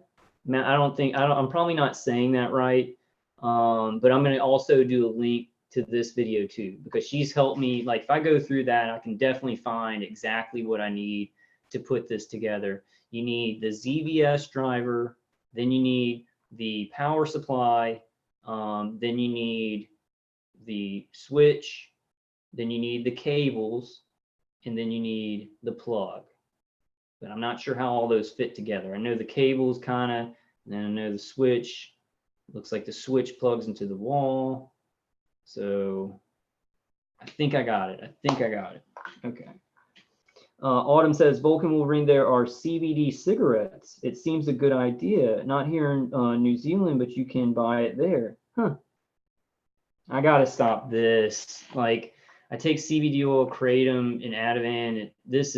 I'm probably not saying that right. But I'm gonna also do a link to this video too, because she's helped me. Like if I go through that, I can definitely find exactly what I need to put this together. You need the ZVS driver, then you need the power supply, then you need the switch, then you need the cables, and then you need the plug. But I'm not sure how all those fit together. I know the cables kind of, and then I know the switch. Looks like the switch plugs into the wall. So I think I got it. Okay. Autumn says, Vulcan Wolverine, there are CBD cigarettes. It seems a good idea. Not here in New Zealand, but you can buy it there. Huh. I got to stop this. Like, I take CBD oil, Kratom, and Ativan. This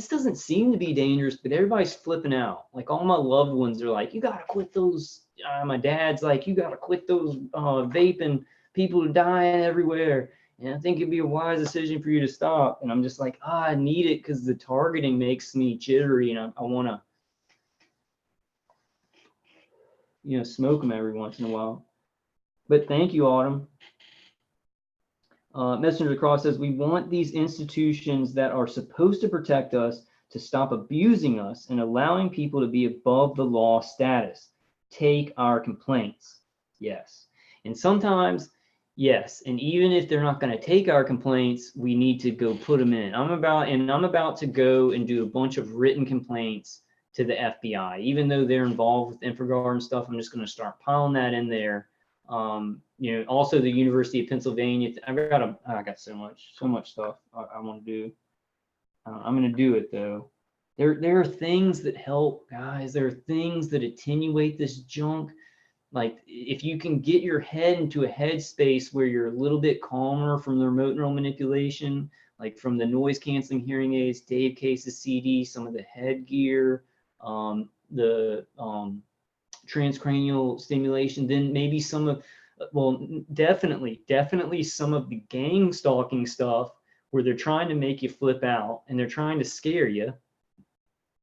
doesn't seem to be dangerous, but everybody's flipping out. Like all my loved ones are like, you got to quit those. My dad's like, you got to quit those vaping. People are dying everywhere. And I think it'd be a wise decision for you to stop. And I'm just like, I need it because the targeting makes me jittery, and I want to, smoke them every once in a while. But thank you, Autumn. Messenger of the Cross says, we want these institutions that are supposed to protect us to stop abusing us and allowing people to be above the law status. Take our complaints. Yes. And sometimes, yes. And even if they're not going to take our complaints, we need to go put them in. I'm about to go and do a bunch of written complaints to the FBI. Even though they're involved with InfraGard and stuff, I'm just going to start piling that in there. Also the University of Pennsylvania. I got so much stuff I want to do. I'm going to do it though. There are things that help, guys. There are things that attenuate this junk. Like if you can get your head into a headspace where you're a little bit calmer from the remote neural manipulation, like from the noise canceling hearing aids, Dave Case's CD, some of the headgear, the transcranial stimulation, then maybe definitely some of the gang stalking stuff where they're trying to make you flip out and they're trying to scare you.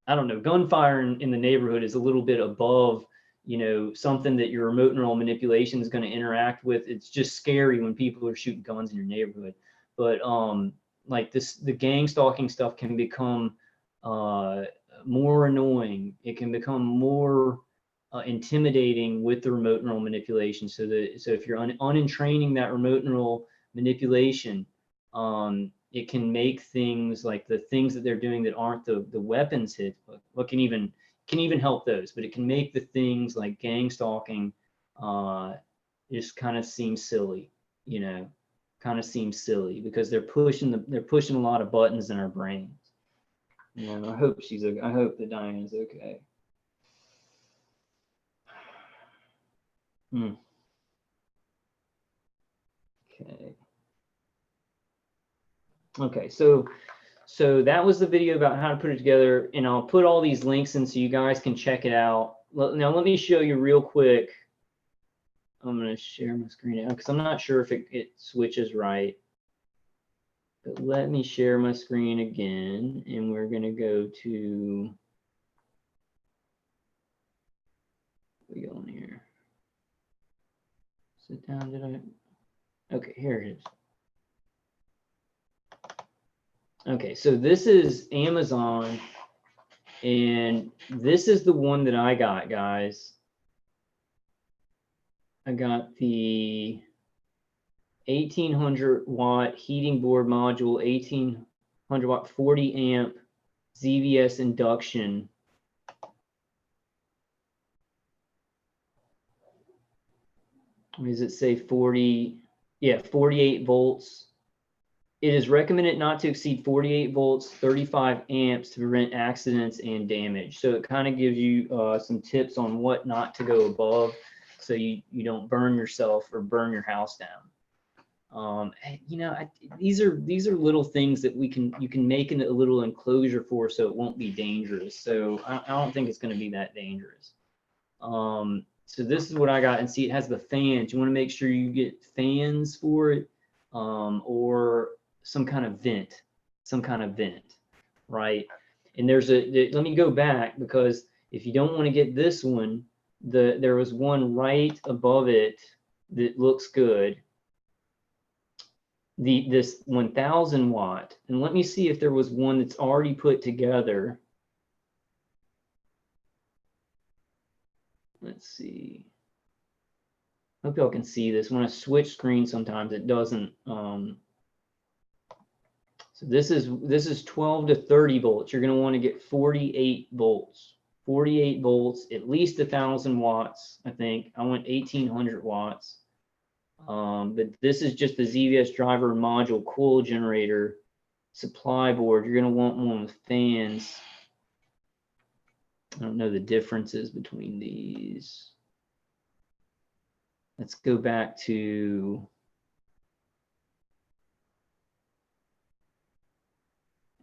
I don't know, gunfire in the neighborhood is a little bit above, you know, something that your remote neural manipulation is going to interact with. It's just scary when people are shooting guns in your neighborhood. But like this, the gang stalking stuff can become more annoying. It can become more intimidating with the remote neural manipulation. So if you're unentraining that remote neural manipulation, it can make things like the things that they're doing that aren't the weapons hit. What can even help those, but it can make the things like gang stalking just kind of seem silly, you know, kind of seem silly because they're pushing a lot of buttons in our brains. You know, I hope that Diane's okay. Okay. Okay, so that was the video about how to put it together, and I'll put all these links in so you guys can check it out. Now let me show you real quick. I'm going to share my screen now because I'm not sure if it switches right. But let me share my screen again, and we're going to go to, we go in here. Sit down, did I? Okay, here it is. Okay, so this is Amazon, and this is the one that I got, guys. I got the 1800 watt heating board module, 1800 watt 40 amp ZVS induction. What does it say? 40, yeah, 48 volts. It is recommended not to exceed 48 volts, 35 amps to prevent accidents and damage. So it kind of gives you some tips on what not to go above, so you don't burn yourself or burn your house down. You know, these are little things that you can make a little enclosure for, so it won't be dangerous. So I don't think it's going to be that dangerous. So this is what I got, and see, it has the fans. You want to make sure you get fans for it, or some kind of vent, right? And let me go back, because if you don't want to get this one, there was one right above it that looks good. This 1000 watt, and let me see if there was one that's already put together. Let's see. Hope y'all can see this. When I switch screens, sometimes it doesn't. So this is 12 to 30 volts. You're going to want to get 48 volts. 48 volts, at least 1000 watts. I think I went 1800 watts. But this is just the ZVS driver module coil generator supply board. You're going to want one with fans. I don't know the differences between these. Let's go back to,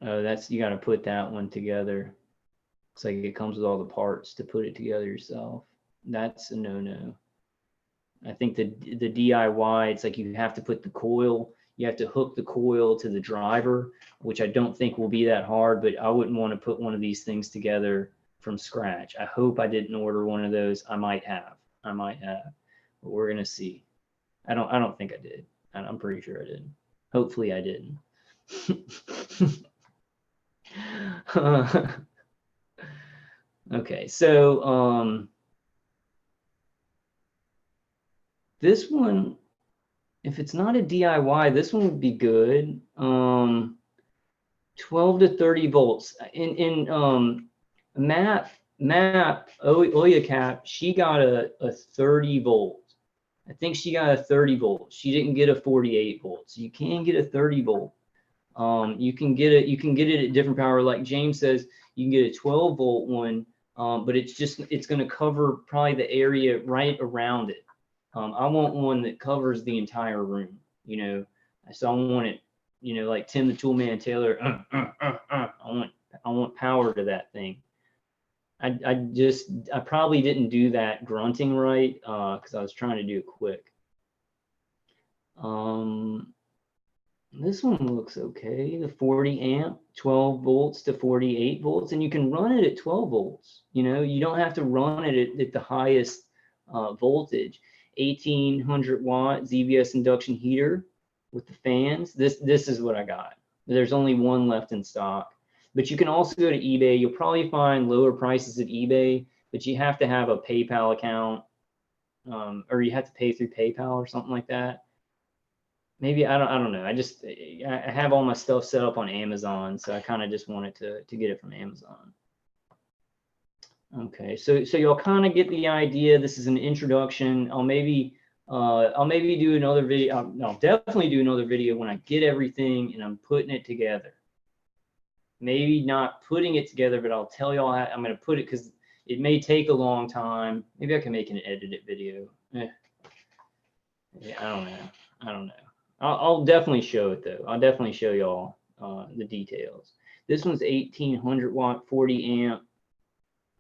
oh, that's, you got to put that one together. Looks like it comes with all the parts to put it together yourself. That's a no-no. I think the DIY, it's like you have to put the coil, you have to hook the coil to the driver, which I don't think will be that hard, but I wouldn't want to put one of these things together from scratch. I hope I didn't order one of those. I might have, but we're gonna see. I don't think I did. I'm pretty sure I didn't. Hopefully I didn't. Okay, so this one, if it's not a DIY, this one would be good. 12 to 30 volts. In map Oyacap, she got a 30 volt. I think she got a 30 volt. She didn't get a 48 volt. So you can get a 30 volt. You can get it at different power. Like James says, you can get a 12 volt one, but it's going to cover probably the area right around it. I want one that covers the entire room, you know. So I want it, you know, like Tim the Toolman Taylor. I want power to that thing. I probably didn't do that grunting right, because I was trying to do it quick. This one looks okay. The 40 amp. 12 volts to 48 volts, and you can run it at 12 volts. You know, you don't have to run it at the highest voltage. 1800 watt ZVS induction heater with the fans. This is what I got. There's only one left in stock, but you can also go to eBay. You'll probably find lower prices at eBay, but you have to have a PayPal account, or you have to pay through PayPal or something like that. Maybe I don't know. I have all my stuff set up on Amazon, so I kind of just wanted to get it from Amazon. Okay, so y'all kind of get the idea. This is an introduction. I'll maybe do another video. I'll definitely do another video when I get everything and I'm putting it together. Maybe not putting it together, but I'll tell y'all how I'm going to put it, because it may take a long time. Maybe I can make an edited video. Yeah, I don't know. I'll definitely show it though. I'll definitely show y'all the details. This one's 1800 watt, 40 amp,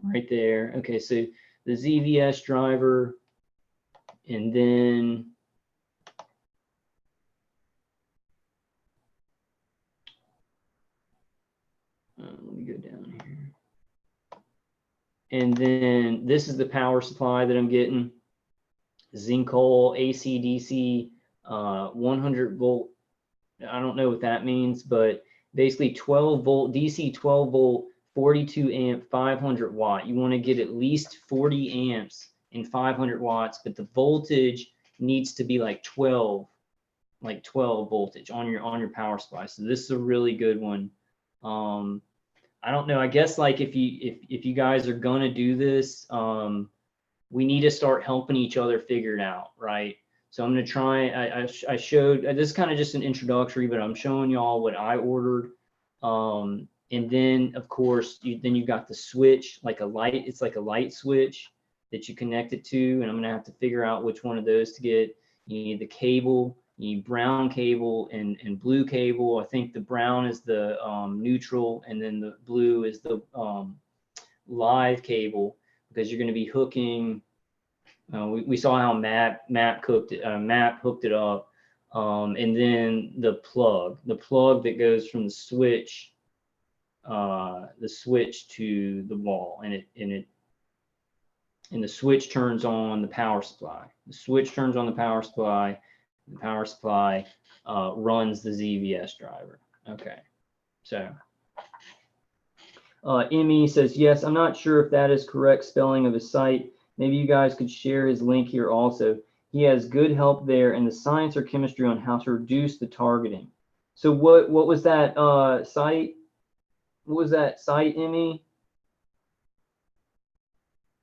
right there. Okay, so the ZVS driver, and then let me go down here. And then this is the power supply that I'm getting. Zinc-Hole AC/DC 100 volt. I don't know what that means, but basically 12 volt DC, 12 volt, 42 amp, 500 watt. You want to get at least 40 amps and 500 watts, but the voltage needs to be like 12 voltage on your power supply. So this is a really good one. I don't know. I guess like if you guys are gonna do this, we need to start helping each other figure it out, right? So I'm gonna try. I showed, this is kind of just an introductory, but I'm showing y'all what I ordered. And then of course you've got the switch, like a light. It's like a light switch that you connect it to, and I'm gonna have to figure out which one of those to get. You need the cable. You need brown cable and blue cable. I think the brown is the neutral, and then the blue is the live cable, because you're going to be hooking. We saw how Matt hooked it up, and then the plug that goes from the switch to the wall, and the switch turns on the power supply. The switch turns on the power supply. The power supply runs the ZVS driver. Okay, so Emmy says, yes, I'm not sure if that is correct spelling of his site. Maybe you guys could share his link here also. He has good help there in the science or chemistry on how to reduce the targeting. So what was that site? What was that site, Emmy?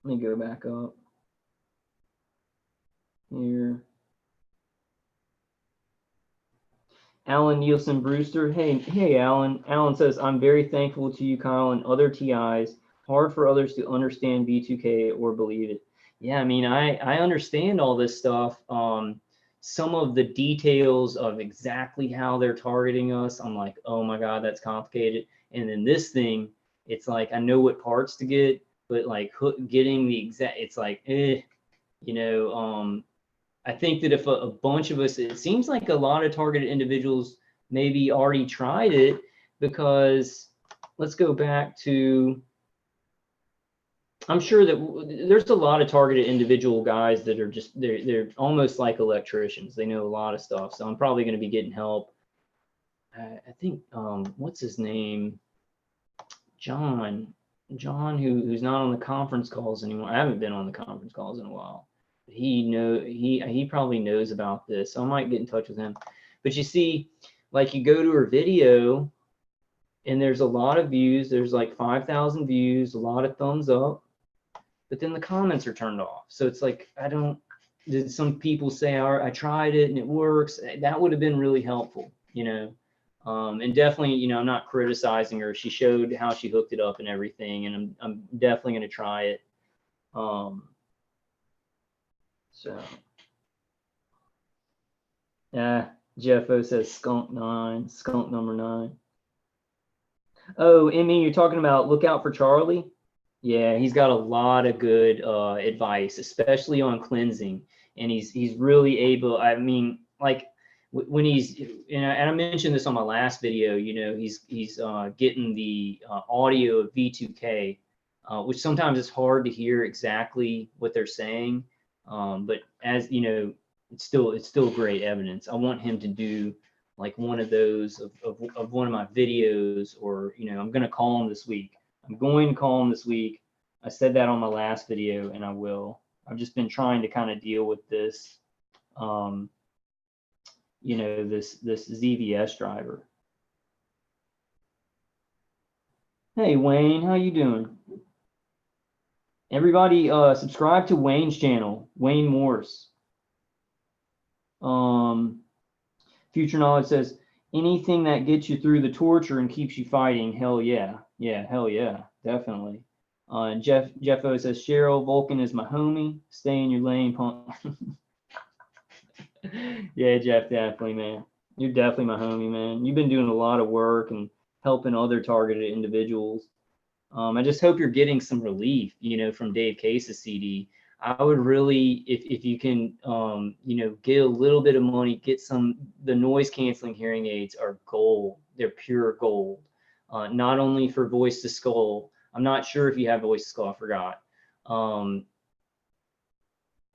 Let me go back up here. Alan Nielsen Brewster. Hey, Alan. Alan says, I'm very thankful to you, Kyle, and other TIs. Hard for others to understand B2K or believe it. Yeah, I mean, I understand all this stuff. Some of the details of exactly how they're targeting us, I'm like, oh my God, that's complicated. And then this thing, it's like, I know what parts to get, but like getting the exact, it's like, you know, I think that if a bunch of us, it seems like a lot of targeted individuals maybe already tried it, because let's go back to, I'm sure that there's a lot of targeted individual guys that are just, they're almost like electricians. They know a lot of stuff. So I'm probably going to be getting help. I think, what's his name? John, who's not on the conference calls anymore. I haven't been on the conference calls in a while. He probably knows about this, so I might get in touch with him. But you see, like, you go to her video and there's a lot of views. There's like 5,000 views, a lot of thumbs up, but then the comments are turned off. So it's like, did some people say, all right, I tried it and it works? That would have been really helpful, you know. And definitely, you know, I'm not criticizing her. She showed how she hooked it up and everything, and I'm definitely going to try it. So, Jeff O says skunk number 9. Oh, Emmy, you're talking about look out for Charlie? Yeah, he's got a lot of good advice, especially on cleansing. And he's really able, I mean, like, when he's, and I mentioned this on my last video, you know, he's getting the audio of V2K, which sometimes it's hard to hear exactly what they're saying. But as you know, it's still great evidence. I want him to do like one of those of one of my videos, or, you know, I'm going to call him this week. I'm going to call him this week. I said that on my last video, and I will. I've just been trying to kind of deal with this, you know, this ZVS driver. Hey, Wayne, how you doing? Everybody, subscribe to Wayne's channel, Wayne Morse. Future Knowledge says, anything that gets you through the torture and keeps you fighting, hell yeah. Yeah, hell yeah, definitely. And Jeff O says, Cheryl, Vulcan is my homie. Stay in your lane, punk. Yeah, Jeff, definitely, man. You're definitely my homie, man. You've been doing a lot of work and helping other targeted individuals. I just hope you're getting some relief, you know, from Dave Case's CD. I would really, if you can, you know, get a little bit of money, get the noise canceling hearing aids are gold. They're pure gold. Not only for voice to skull. I'm not sure if you have voice to skull, I forgot. I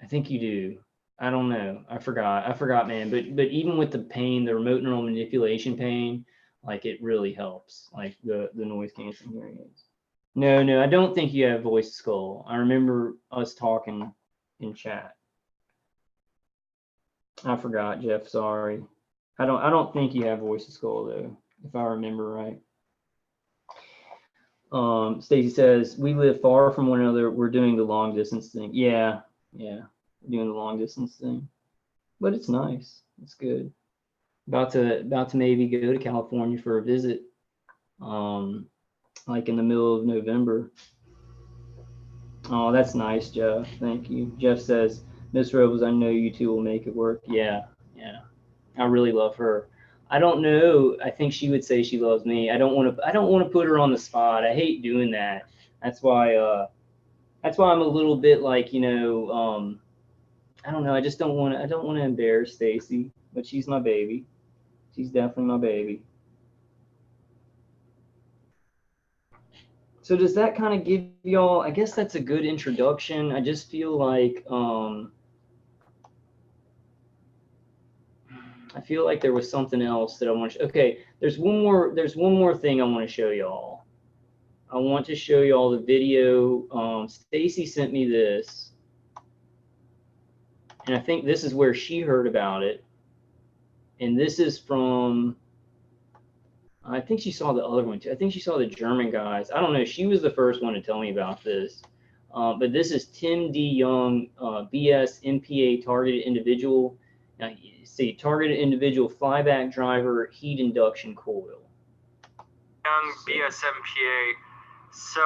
think you do. I don't know. I forgot, man. But even with the pain, the remote neural manipulation pain, like it really helps, like the noise canceling hearing aids. No, I don't think you have voice to skull. I remember us talking in chat. I forgot, Jeff. Sorry. I don't think you have voice to skull though, if I remember right. Stacy says, we live far from one another. We're doing the long distance thing. Yeah. We're doing the long distance thing. But it's nice. It's good. About to maybe go to California for a visit. Like in the middle of November. Oh, that's nice, Jeff. Thank you. Jeff says, Miss Robles, I know you two will make it work. Yeah. I really love her. I don't know. I think she would say she loves me. I don't want to put her on the spot. I hate doing that. That's why I'm a little bit like, you know, I don't know. I don't want to embarrass Stacy, but she's my baby. She's definitely my baby. So does that kind of give y'all, I guess that's a good introduction. I just feel like there was something else that I want to okay, there's one more thing I want to show y'all. I want to show y'all the video. Stacy sent me this. And I think this is where she heard about it. And this is from, I think she saw the other one too. I think she saw the German guys. I don't know. She was the first one to tell me about this. But this is Tim D. Young, BS MPA targeted individual. Now, you see, targeted individual flyback driver heat induction coil. Young BS MPA. So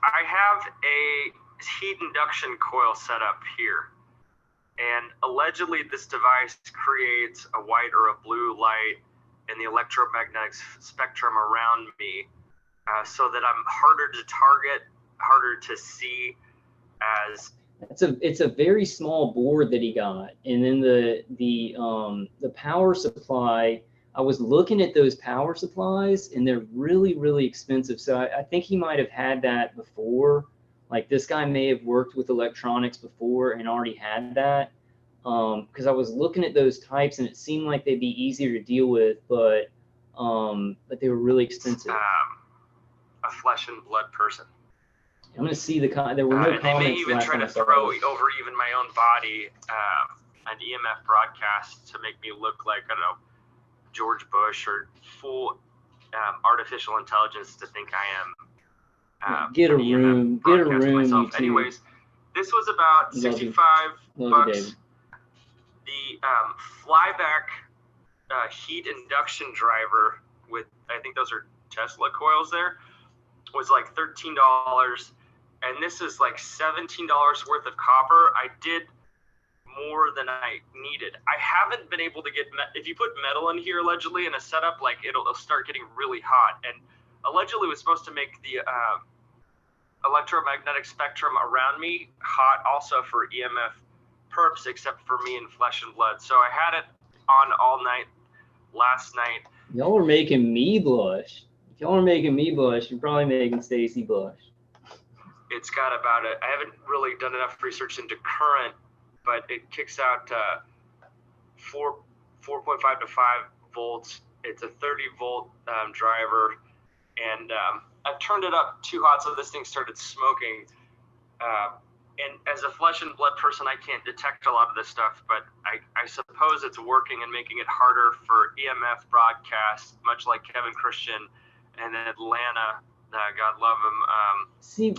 I have a heat induction coil set up here. And allegedly this device creates a white or a blue light in the electromagnetic spectrum around me, so that I'm harder to target, harder to see as. It's a very small board that he got, and then the power supply. I was looking at those power supplies, and they're really, really expensive. So I think he might have had that before. Like this guy may have worked with electronics before and already had that. Because I was looking at those types, and it seemed like they'd be easier to deal with, but they were really expensive. A flesh and blood person. I'm gonna see there were no comments. They may even try to throw over even my own body an EMF broadcast to make me look like, I don't know, George Bush or full artificial intelligence to think I am. Get a room. Get a room. Anyways, this was about $65 bucks. The flyback heat induction driver with, I think those are Tesla coils there, was like $13. And this is like $17 worth of copper. I did more than I needed. I haven't been able to get, if you put metal in here allegedly in a setup, like it'll start getting really hot. And allegedly it was supposed to make the electromagnetic spectrum around me hot also for EMF perps, except for me in flesh and blood. So I had it on all night last night. Y'all are making me blush. If y'all are making me blush, you're probably making Stacy blush. It's got about I haven't really done enough research into current, but it kicks out 4.5 to 5 volts. It's a 30 volt driver, and I turned it up too hot, so this thing started smoking. And as a flesh and blood person, I can't detect a lot of this stuff, but I suppose it's working and making it harder for EMF broadcasts, much like Kevin Christian and Atlanta, God love him. See,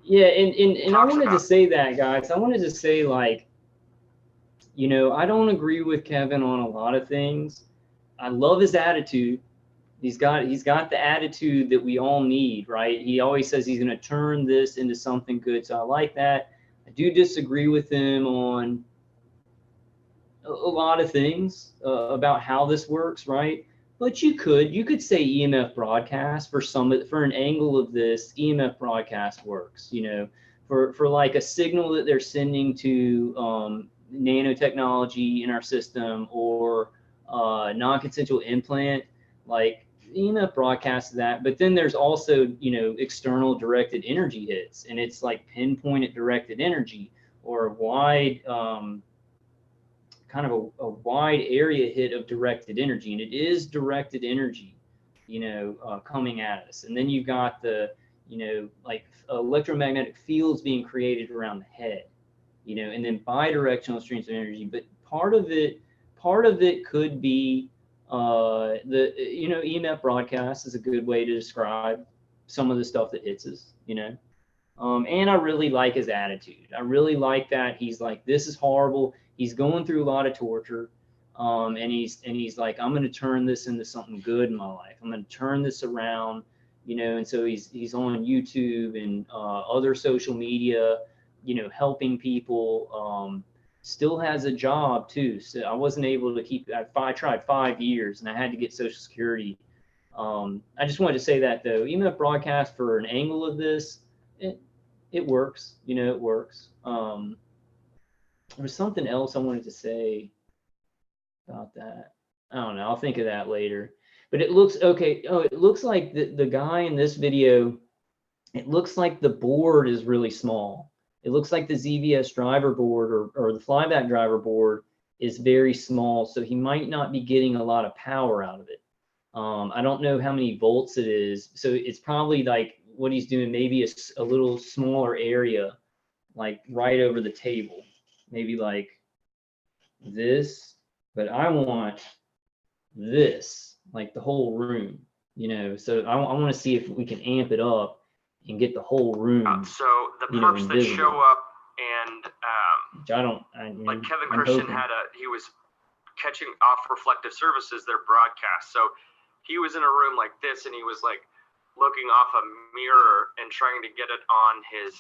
yeah, and I wanted to say that, guys. I wanted to say, like, you know, I don't agree with Kevin on a lot of things. I love his attitude. He's got the attitude that we all need, right? He always says he's going to turn this into something good. So I like that. I do disagree with him on a lot of things about how this works, right? But you could say EMF broadcast for an angle of this. EMF broadcast works, you know, for like a signal that they're sending to nanotechnology in our system, or non-consensual implant, like EMF broadcasts that. But then there's also, you know, external directed energy hits, and it's like pinpointed directed energy, or wide kind of a wide area hit of directed energy, and it is directed energy, you know, coming at us. And then you've got the, you know, like electromagnetic fields being created around the head, you know, and then bidirectional streams of energy. But part of it could be the, you know, EMF broadcast is a good way to describe some of the stuff that hits us, you know. And I really like his attitude. I really like that he's like, this is horrible. He's going through a lot of torture, and he's like, I'm going to turn this into something good in my life. I'm going to turn this around, you know. And so he's on YouTube and other social media, you know, helping people. Still has a job too. So I wasn't able to keep. I tried 5 years, and I had to get Social Security. I just wanted to say that though, even a broadcast for an angle of this, it works. You know, it works. There was something else I wanted to say about that. I don't know. I'll think of that later. But it looks okay. Oh, it looks like the guy in this video, it looks like the board is really small. It looks like the ZVS driver board or the flyback driver board is very small. So he might not be getting a lot of power out of it. I don't know how many volts it is. So it's probably like what he's doing, maybe a little smaller area, like right over the table. Maybe like this, but I want this, like the whole room, you know. So I want to see if we can amp it up and get the whole room. So the perps that show up, and which like Kevin Christian he was catching off reflective surfaces, their broadcast. So he was in a room like this, and he was like looking off a mirror and trying to get it on his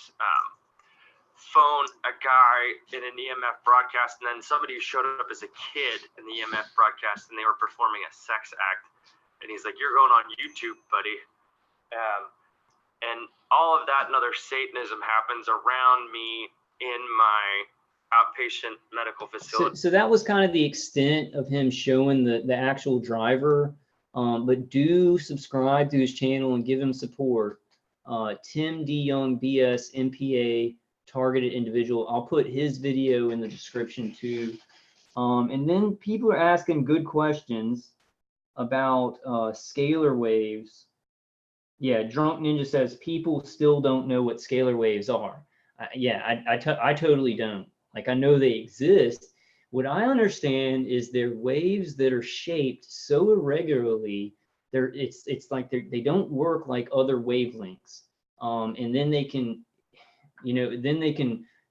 phone, a guy in an EMF broadcast, and then somebody who showed up as a kid in the EMF broadcast, and they were performing a sex act, and he's like, you're going on YouTube, buddy. And all of that and other Satanism happens around me in my outpatient medical facility. So that was kind of the extent of him showing the actual driver. But do subscribe to his channel and give him support. Tim D. Young, BS, MPA, targeted individual. I'll put his video in the description too. And then people are asking good questions about scalar waves. Yeah, Drunk Ninja says people still don't know what scalar waves are. I totally don't. Like, I know they exist. What I understand is they're waves that are shaped so irregularly. It's like they don't work like other wavelengths. And then they can, you know,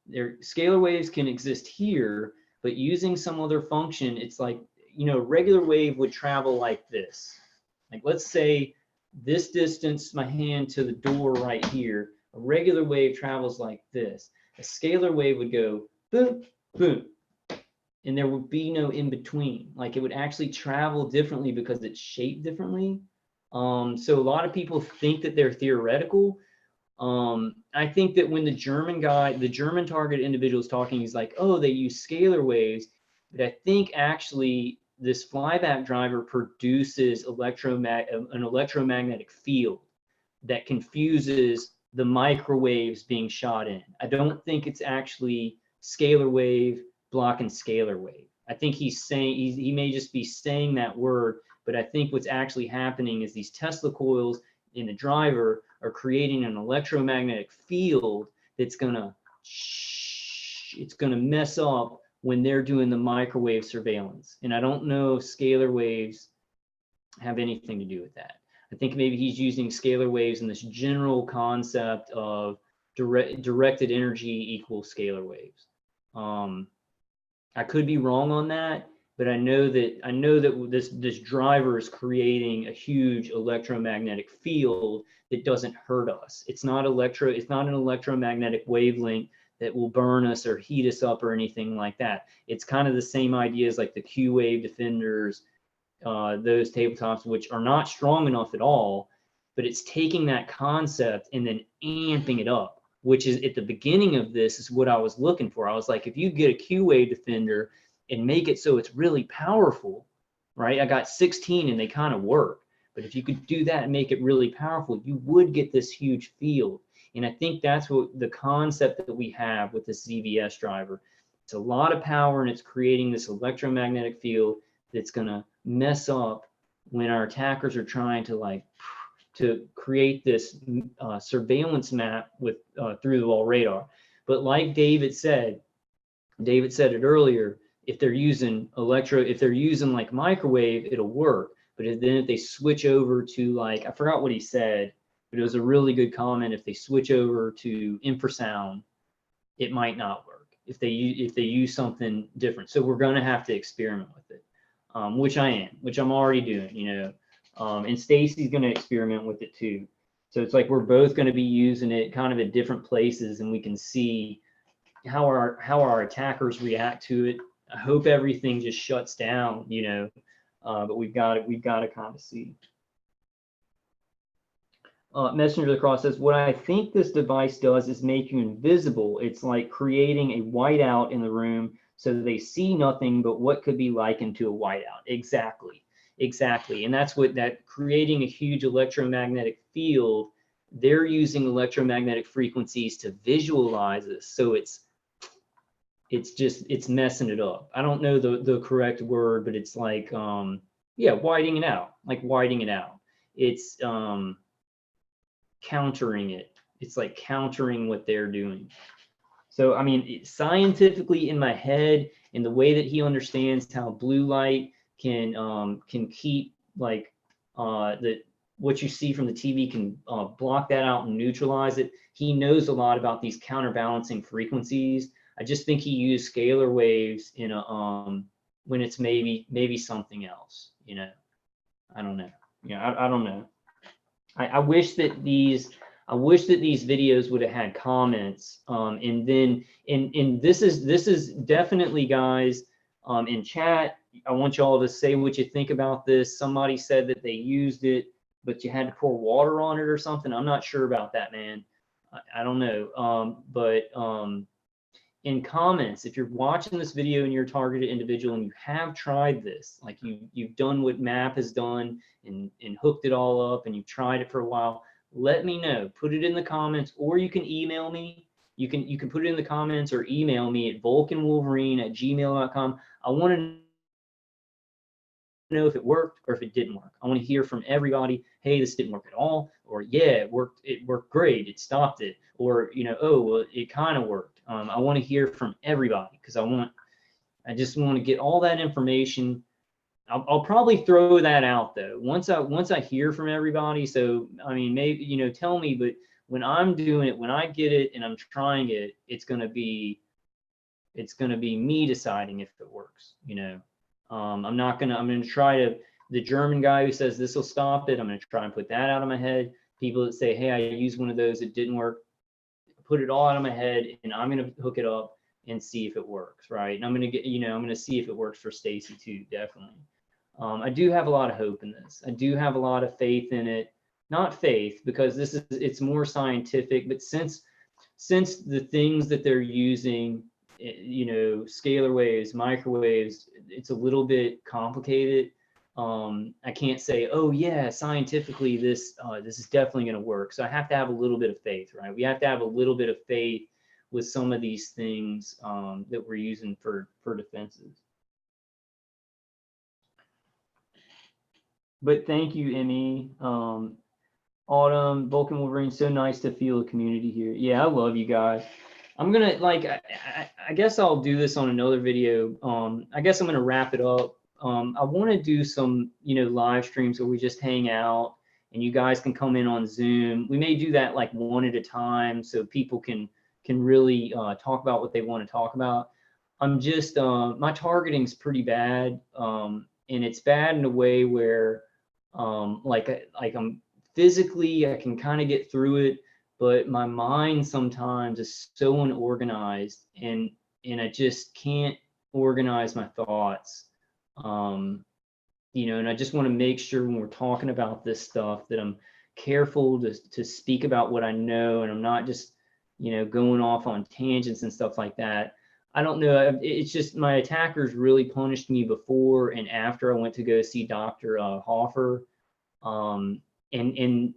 their scalar waves can exist here, but using some other function, it's like, you know, regular wave would travel like this. Like, let's say this distance, my hand to the door right here, a regular wave travels like this. A scalar wave would go boom, boom, and there would be no in between. Like, it would actually travel differently because it's shaped differently. So a lot of people think that they're theoretical. I think that when the German target individual is talking, he's like, oh, they use scalar waves. But I think actually this flyback driver produces an electromagnetic field that confuses the microwaves being shot in. I don't think it's actually scalar wave blocking scalar wave. I think he's saying, he may just be saying that word, but I think what's actually happening is these Tesla coils in the driver are creating an electromagnetic field that's gonna mess up when they're doing the microwave surveillance. And I don't know if scalar waves have anything to do with that. I think maybe he's using scalar waves in this general concept of directed energy equals scalar waves. I could be wrong on that, but I know that this driver is creating a huge electromagnetic field that doesn't hurt us. It's not an electromagnetic wavelength that will burn us or heat us up or anything like that. It's kind of the same ideas like the Q wave defenders, those tabletops, which are not strong enough at all, but it's taking that concept and then amping it up, which is at the beginning of this is what I was looking for. I was like, if you get a Q wave defender and make it so it's really powerful, right? I got 16 and they kind of work, but if you could do that and make it really powerful, you would get this huge field. And I think that's what the concept that we have with this ZVS driver. It's a lot of power and it's creating this electromagnetic field that's gonna mess up when our attackers are trying to create this surveillance map with through the wall radar. But like David said it earlier, if they're using like microwave, it'll work. But then if they switch over to like, I forgot what he said, but it was a really good comment. If they switch over to infrasound, it might not work if they use something different. So we're going to have to experiment with it, which I'm already doing, you know. And Stacy's going to experiment with it too. So it's like we're both going to be using it kind of at different places, and we can see how our attackers react to it. I hope everything just shuts down, you know. But we've got to kind of see. Messenger of the Cross says, what I think this device does is make you invisible. It's like creating a whiteout in the room so they see nothing but what could be likened to a whiteout. Exactly. And that's what that creating a huge electromagnetic field, they're using electromagnetic frequencies to visualize this. So it's messing it up. I don't know the correct word, but it's like, yeah, whiting it out, It's countering it. It's like countering what they're doing. So, I mean, scientifically in my head, in the way that he understands how blue light can keep like what you see from the TV can block that out and neutralize it. He knows a lot about these counterbalancing frequencies. I just think he used scalar waves in a when it's maybe something else, you know. I don't know. Yeah, I don't know. I wish that these videos would have had comments, and then and this is definitely, guys, in chat. I want y'all to say what you think about this. Somebody said that they used it, but you had to pour water on it or something. I'm not sure about that, man. I don't know. But in comments, if you're watching this video and you're a targeted individual and you have tried this, like you've done what MAP has done and hooked it all up and you've tried it for a while, let me know. Put it in the comments, or you can email me. You can put it in the comments or email me at vulcanwolverine@gmail.com. I want to know if it worked or if it didn't work. I want to hear from everybody. Hey, this didn't work at all, or yeah, it worked great, it stopped it, or you know, oh well, it kind of worked. I want to hear from everybody because I just want to get all that information. I'll probably throw that out though once I hear from everybody. So I mean, maybe, you know, tell me, but when I'm doing it, when I get it and I'm trying it, it's gonna be me deciding if it works, you know. I'm gonna try to, the German guy who says this will stop it, I'm gonna try and put that out of my head. People that say, hey, I used one of those, it didn't work, put it all out of my head, and I'm gonna hook it up and see if it works, right? And I'm gonna see if it works for Stacy too, definitely. I do have a lot of hope in this. I do have a lot of faith in it. Not faith, because it's more scientific, but since the things that they're using you know, scalar waves, microwaves, it's a little bit complicated. I can't say, oh yeah, scientifically this is definitely going to work. So I have to have a little bit of faith, right? We have to have a little bit of faith with some of these things that we're using for defenses. But thank you, Emmy. Autumn, Vulcan Wolverine, so nice to feel a community here. Yeah, I love you guys. I'm gonna I guess I'll do this on another video. I guess I'm gonna wrap it up. I want to do some, you know, live streams where we just hang out and you guys can come in on Zoom. We may do that like one at a time so people can really talk about what they want to talk about. I'm just my targeting's pretty bad, and it's bad in a way where like I'm physically I can kind of get through it, but my mind sometimes is so unorganized, and I just can't organize my thoughts. You know, and I just want to make sure when we're talking about this stuff that I'm careful to speak about what I know, and I'm not just, you know, going off on tangents and stuff like that. I don't know. It's just my attackers really punished me before and after I went to go see Dr. Hoffer. And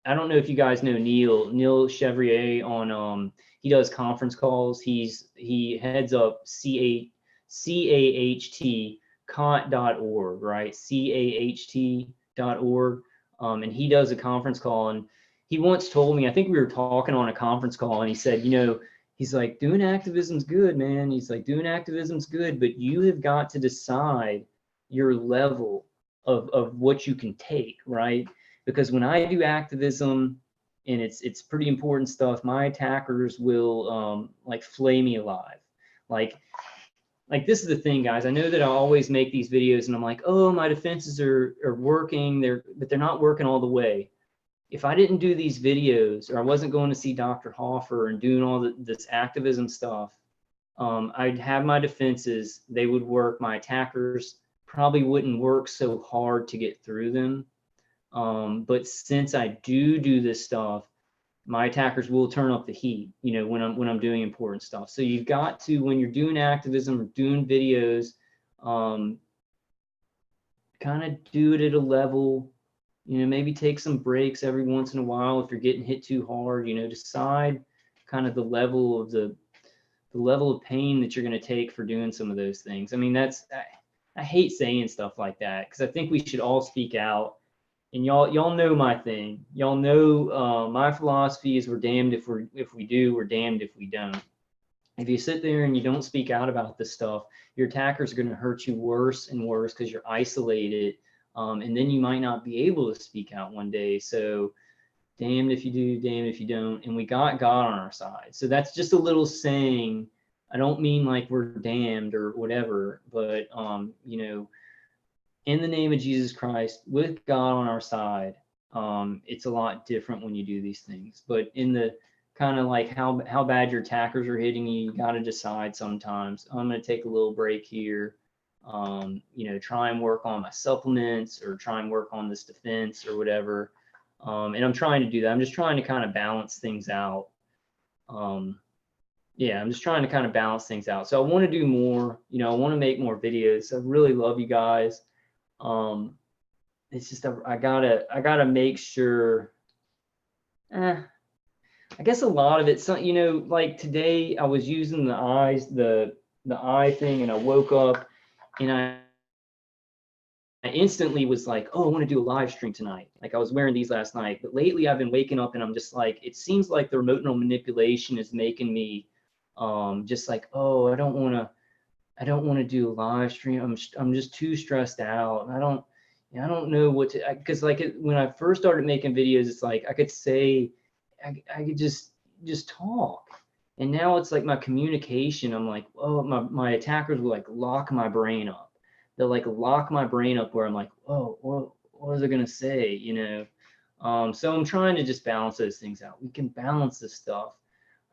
I don't know if you guys know Neil Chevrier on he does conference calls. He heads up CAHT CAHT.org, right? CAHT.org. And he does a conference call, and he once told me, I think we were talking on a conference call, and he said, you know, he's like, doing activism's good, man. He's like, doing activism's good, but you have got to decide your level of what you can take, right? Because when I do activism, and it's pretty important stuff, my attackers will like flay me alive. Like this is the thing, guys. I know that I always make these videos and I'm like, oh, my defenses are working, but they're not working all the way. If I didn't do these videos, or I wasn't going to see Dr. Hoffer and doing all this activism stuff, I'd have my defenses, they would work. My attackers probably wouldn't work so hard to get through them. But since I do this stuff, my attackers will turn up the heat, you know, when I'm doing important stuff. So you've got to, when you're doing activism or doing videos, kind of do it at a level, you know, maybe take some breaks every once in a while if you're getting hit too hard, you know, decide kind of the level of the level of pain that you're going to take for doing some of those things. I mean, I hate saying stuff like that because I think we should all speak out. And y'all know my thing. Y'all know my philosophy is we're damned if we do, we're damned if we don't. If you sit there and you don't speak out about this stuff, your attackers are going to hurt you worse and worse because you're isolated, and then you might not be able to speak out one day. So damned if you do, damned if you don't. And we got God on our side. So that's just a little saying. I don't mean like we're damned or whatever, but you know, in the name of Jesus Christ, with God on our side, it's a lot different when you do these things. But in the kind of like how bad your attackers are hitting you, you got to decide sometimes. I'm going to take a little break here, you know, try and work on my supplements or try and work on this defense or whatever. And I'm trying to do that. I'm just trying to kind of balance things out. Yeah, I'm just trying to kind of balance things out. So I want to do more, you know, I want to make more videos. I really love you guys. It's just I gotta make sure. I guess a lot of it's, you know, like today I was using the eyes, the eye thing, and I woke up and I instantly was like, oh, I want to do a live stream tonight. Like I was wearing these last night, but lately I've been waking up and I'm just like, it seems like the remote neural manipulation is making me just like, oh, I don't want to do a live stream. I'm just too stressed out. I don't know what to, because like when I first started making videos, it's like I could say, I could just talk. And now it's like my communication, I'm like, oh, my attackers will like lock my brain up. They'll like lock my brain up where I'm like, oh, what was I gonna say, you know? So I'm trying to just balance those things out. We can balance this stuff.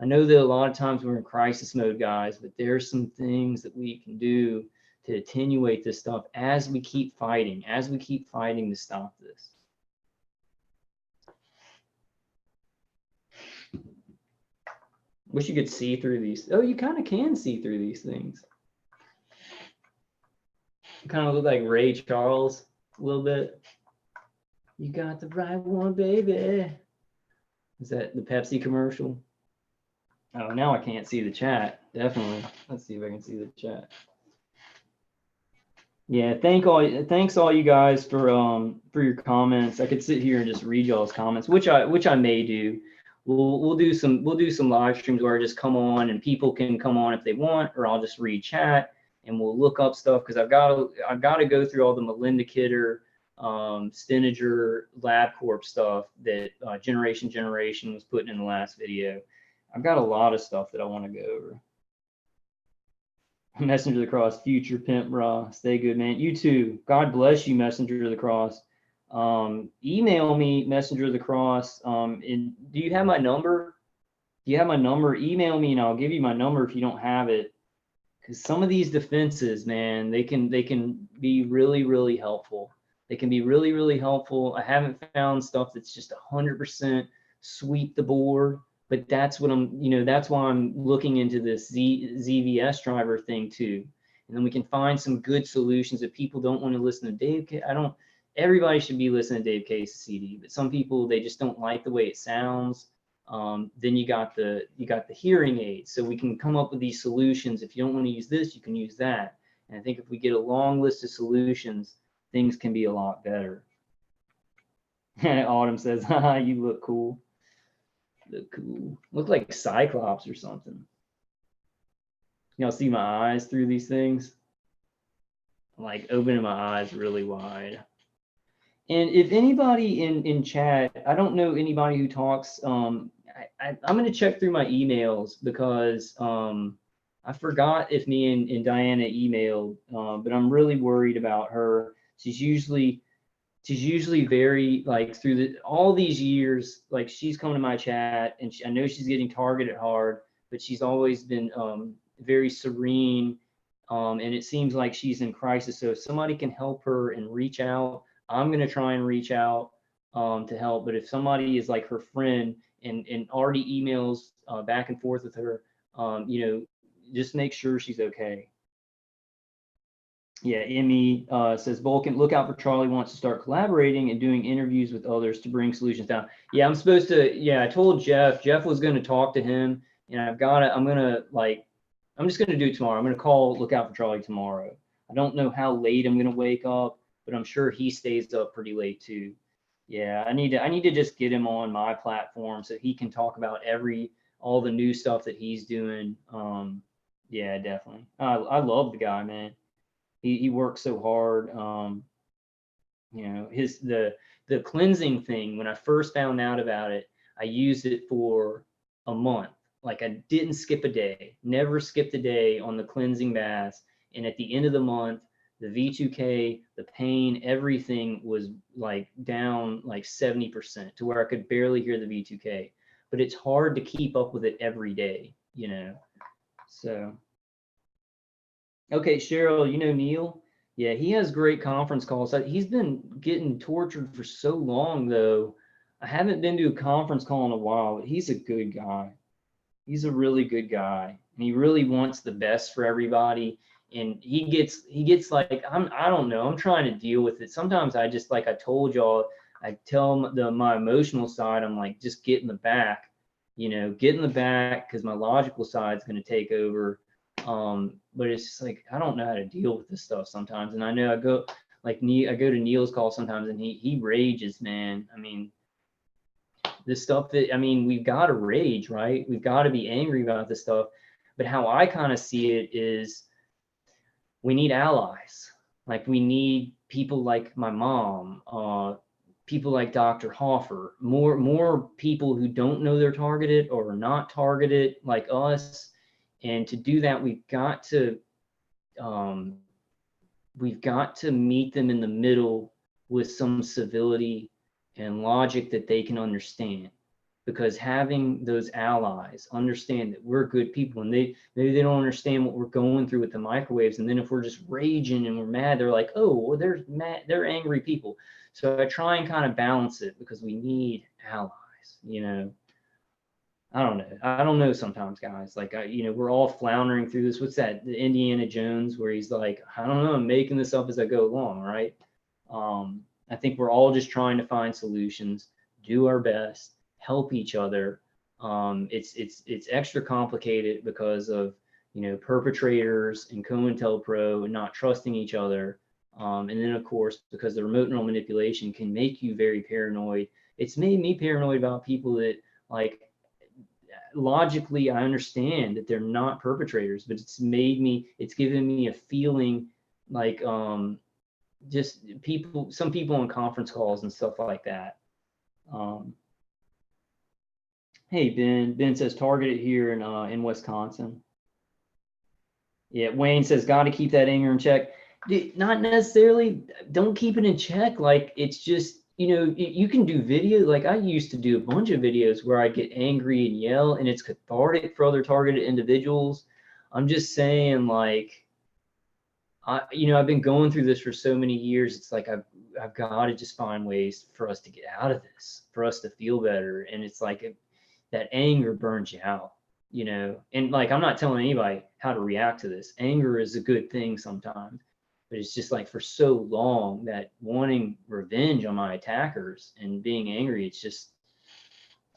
I know that a lot of times we're in crisis mode, guys, but there's some things that we can do to attenuate this stuff as we keep fighting to stop this. Wish you could see through these. Oh, you kind of can see through these things. You kind of look like Ray Charles a little bit. You got the right one, baby. Is that the Pepsi commercial? Oh, now I can't see the chat. Definitely. Let's see if I can see the chat. Yeah, thanks all you guys for your comments. I could sit here and just read y'all's comments, which I may do. We'll do some live streams where I just come on and people can come on if they want, or I'll just read chat and we'll look up stuff, because I've got to go through all the Melinda Kidder, Steniger, LabCorp stuff that Generation was putting in the last video. I've got a lot of stuff that I want to go over. Messenger of the Cross, future pimp, bra. Stay good, man. You too. God bless you, Messenger of the Cross. Email me, Messenger of the Cross. And do you have my number? Do you have my number? Email me and I'll give you my number if you don't have it. Because some of these defenses, man, they can be really, really helpful. They can be really, really helpful. I haven't found stuff that's just 100% sweep the board. But that's what that's why I'm looking into this ZVS driver thing too. And then we can find some good solutions. If people don't want to listen to Dave, everybody should be listening to Dave Case's CD, but some people, they just don't like the way it sounds. Then you got the hearing aids. So we can come up with these solutions. If you don't want to use this, you can use that. And I think if we get a long list of solutions, things can be a lot better. Autumn says, haha, you look cool. Look like Cyclops or something. Y'all see my eyes through these things? I'm like opening my eyes really wide. And if anybody in chat, I don't know anybody who talks, I'm going to check through my emails, because I forgot if me and Diana emailed, but I'm really worried about her. She's usually very, like, through all these years, like, she's come to my chat and I know she's getting targeted hard, but she's always been very serene, and it seems like she's in crisis. So if somebody can help her and reach out, I'm going to try and reach out to help. But if somebody is like her friend and already emails back and forth with her, just make sure she's okay. Yeah, Emmy says, Vulcan, look out for Charlie wants to start collaborating and doing interviews with others to bring solutions down. Yeah, I'm supposed to, I told Jeff was going to talk to him, and I'm just going to do it tomorrow. I'm going to call Look Out for Charlie tomorrow. I don't know how late I'm going to wake up, but I'm sure he stays up pretty late too. Yeah, I need to just get him on my platform so he can talk about all the new stuff that he's doing. Yeah, definitely. I love the guy, man. He works so hard. The cleansing thing, when I first found out about it, I used it for a month. Like, I didn't skip a day, never skipped a day on the cleansing baths. And at the end of the month, the V2K, the pain, everything was like down like 70% to where I could barely hear the V2K. But it's hard to keep up with it every day, So. Okay, Cheryl, you know Neil? Yeah, he has great conference calls. He's been getting tortured for so long, though. I haven't been to a conference call in a while, but he's a good guy. He's a really good guy, and he really wants the best for everybody. And he gets like, I don't know, I'm trying to deal with it. Sometimes I just, like I told y'all, I tell my emotional side, I'm like, just get in the back, get in the back, because my logical side's going to take over. But it's just like, I don't know how to deal with this stuff sometimes. And I know I go to Neil's call sometimes, and he rages, man. I mean, this stuff we've got to rage, right? We've got to be angry about this stuff. But how I kind of see it is, we need allies. Like, we need people like my mom, people like Dr. Hoffer, more people who don't know they're targeted or are not targeted like us. And to do that, we've got to meet them in the middle with some civility and logic that they can understand. Because having those allies understand that we're good people, and maybe they don't understand what we're going through with the microwaves. And then if we're just raging and we're mad, they're like, oh, well, they're mad, they're angry people. So I try and kind of balance it, because we need allies, I don't know. I don't know sometimes, guys. Like, you know, we're all floundering through this. What's that? The Indiana Jones, where he's like, I don't know, I'm making this up as I go along, right? I think we're all just trying to find solutions, do our best, help each other. It's extra complicated because of, you know, perpetrators and COINTELPRO and not trusting each other. And then, of course, because the remote neural manipulation can make you very paranoid. It's made me paranoid about people that, like, logically I understand that they're not perpetrators, but it's given me a feeling like just some people on conference calls and stuff like that. Hey, Ben says targeted here in Wisconsin. Yeah, Wayne says got to keep that anger in check. Not necessarily, don't keep it in check. Like, it's just, you know, you can do video. Like, I used to do a bunch of videos where I get angry and yell, and it's cathartic for other targeted individuals. I'm just saying, like, you know, I've been going through this for so many years. It's like I've got to just find ways for us to get out of this, for us to feel better. And it's like that anger burns you out, you know. And like, I'm not telling anybody how to react to this. Anger is a good thing sometimes. But it's just like, for so long, that wanting revenge on my attackers and being angry, it's just,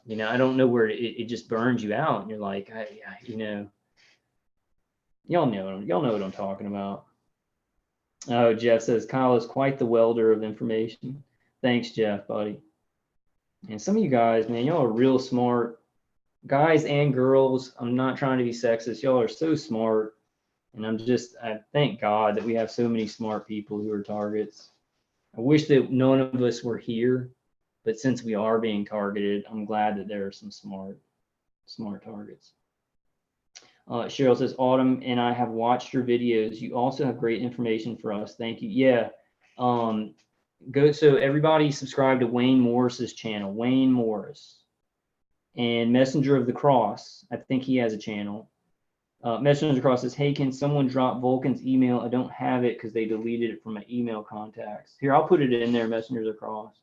you know, I don't know where it just burns you out. And you're like, you know, y'all know what I'm talking about. Oh, Jeff says, Kyle is quite the welder of information. Thanks, Jeff, buddy. And some of you guys, man, y'all are real smart. Guys and girls, I'm not trying to be sexist. Y'all are so smart. And I thank God that we have so many smart people who are targets. I wish that none of us were here, but since we are being targeted, I'm glad that there are some smart targets. Cheryl says, Autumn and I have watched your videos. You also have great information for us. Thank you. Yeah. So everybody subscribe to Wayne Morris's channel, Wayne Morris. And Messenger of the Cross, I think he has a channel. Messenger of the Cross says, hey, can someone drop Vulcan's email? I don't have it because they deleted it from my email contacts. Here, I'll put it in there, Messenger of the Cross.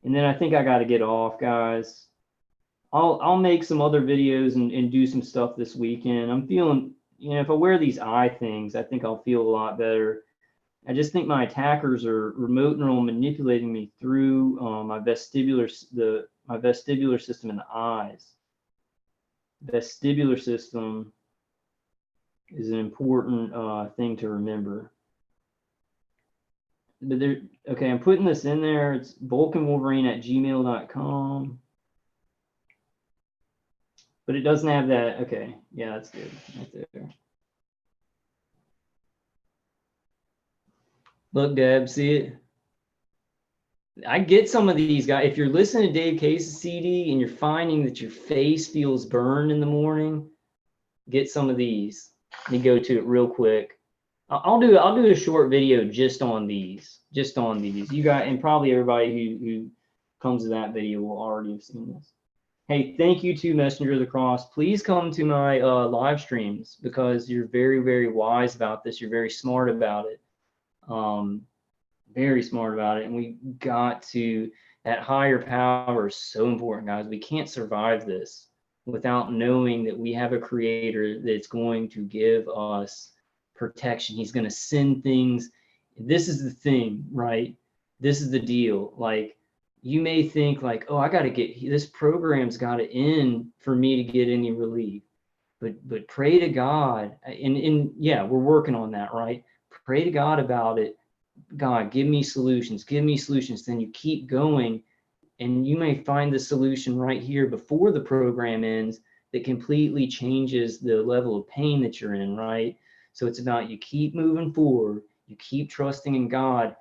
And then I think I got to get off, guys. I'll make some other videos and do some stuff this weekend. I'm feeling, you know, if I wear these eye things, I think I'll feel a lot better. I just think my attackers are remote neural manipulating me through my vestibular system in the eyes. Vestibular system is an important thing to remember. But okay, I'm putting this in there. It's vulcanwolverine@gmail.com. But it doesn't have that. Okay, yeah, that's good. Right there. Look, Deb, see it? I get some of these guys. If you're listening to Dave Case's CD and you're finding that your face feels burned in the morning, get some of these. Let me go to it real quick. I'll do a short video just on these. You guys, and probably everybody who comes to that video will already have seen this. Hey, thank you to Messenger of the Cross. Please come to my live streams because you're very, very wise about this. You're very smart about it. Very smart about it. And we got to, that higher power is so important, guys. We can't survive this without knowing that we have a creator that's going to give us protection. He's going to send things. This is the thing, right? This is the deal. Like, you may think like, oh, I got to get, this program's got to end for me to get any relief. But pray to God. And yeah, we're working on that, right? Pray to God about it. God, give me solutions. Then you keep going, and you may find the solution right here before the program ends that completely changes the level of pain that you're in, right? So it's about, you keep moving forward, you keep trusting in God,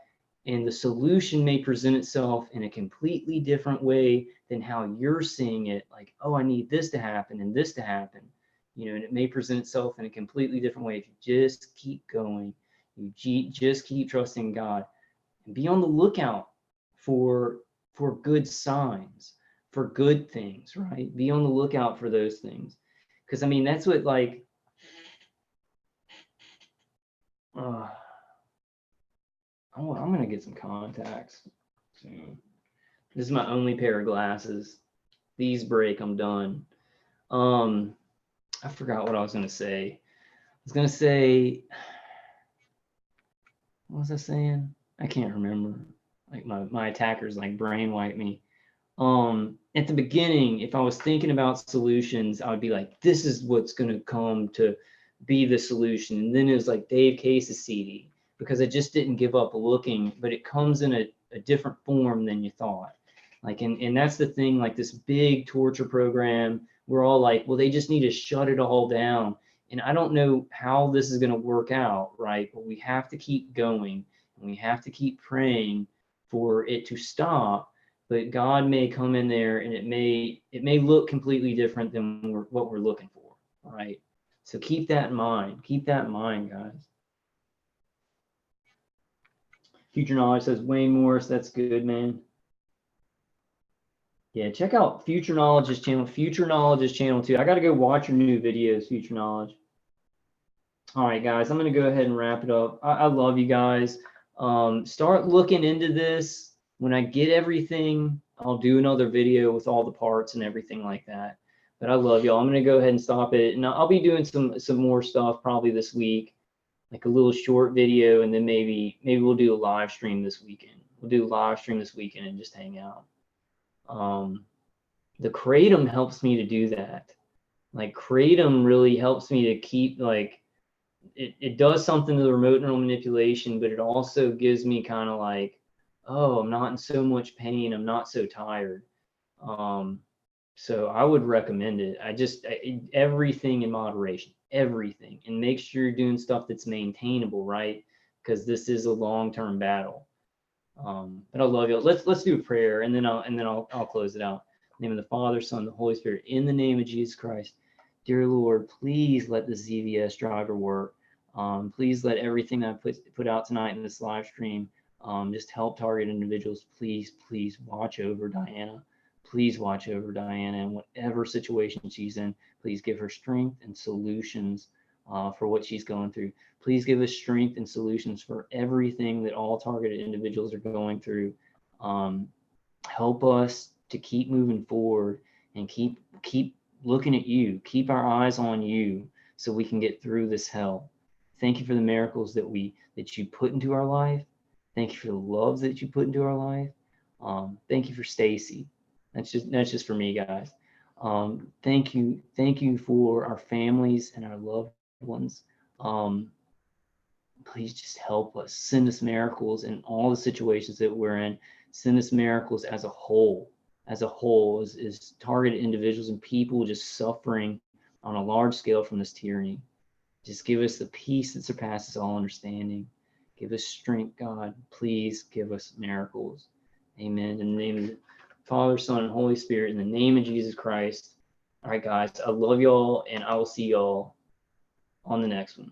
and the solution may present itself in a completely different way than how you're seeing it. Like, oh, I need this to happen and this to happen, you know, and it may present itself in a completely different way if you just keep going. You just keep trusting God, and be on the lookout for good signs, for good things, right? Be on the lookout for those things. Because I mean, that's what, like, I'm gonna get some contacts soon. This is my only pair of glasses. These break, I'm done. I forgot what I was gonna say. I was gonna say, what was I saying? I can't remember. Like my attackers like brain wipe me. At the beginning, if I was thinking about solutions, I would be like, this is what's gonna come to be the solution. And then it was like Dave Case's CD, because I just didn't give up looking, but it comes in a different form than you thought. Like, and that's the thing, like this big torture program, we're all like, well, they just need to shut it all down. And I don't know how this is going to work out, right? But we have to keep going, and we have to keep praying for it to stop. But God may come in there, and it may look completely different than what we're looking for, right? So keep that in mind. Keep that in mind, guys. Future Knowledge says Wayne Morris. That's good, man. Yeah, check out Future Knowledge's channel. Future Knowledge's channel too. I got to go watch your new videos, Future Knowledge. All right, guys, I'm going to go ahead and wrap it up. I love you guys. Start looking into this. When I get everything, I'll do another video with all the parts and everything like that. But I love y'all. I'm going to go ahead and stop it. And I'll be doing some more stuff probably this week, like a little short video, and then maybe we'll do a live stream this weekend. We'll do a live stream this weekend and just hang out. The Kratom helps me to do that. Like Kratom really helps me to keep, like, it does something to the remote neural manipulation, but it also gives me kind of like, oh, I'm not in so much pain, I'm not so tired. So I would recommend it. Everything in moderation, everything, and make sure you're doing stuff that's maintainable, right? Because this is a long-term battle. But I love you. Let's do a prayer, and then I'll close it out. In the name of the Father, Son, the Holy Spirit. In the name of Jesus Christ, dear Lord, please let the ZVS driver work. Please let everything that I put out tonight in this live stream just help target individuals. Please watch over Diana. Please watch over Diana in whatever situation she's in. Please give her strength and solutions for what she's going through. Please give us strength and solutions for everything that all targeted individuals are going through. Help us to keep moving forward and keep looking at you. Keep our eyes on you so we can get through this hell. Thank you for the miracles that you put into our life. Thank you for the love that you put into our life. Thank you for Stacy. That's just for me, guys. Thank you for our families and our loved ones. Please just help us. Send us miracles in all the situations that we're in. Send us miracles as a whole, as targeted individuals and people just suffering on a large scale from this tyranny. Just give us the peace that surpasses all understanding. Give us strength, God. Please give us miracles. Amen. In the name of the Father, Son, and Holy Spirit, in the name of Jesus Christ. All right, guys, I love y'all, and I will see y'all on the next one.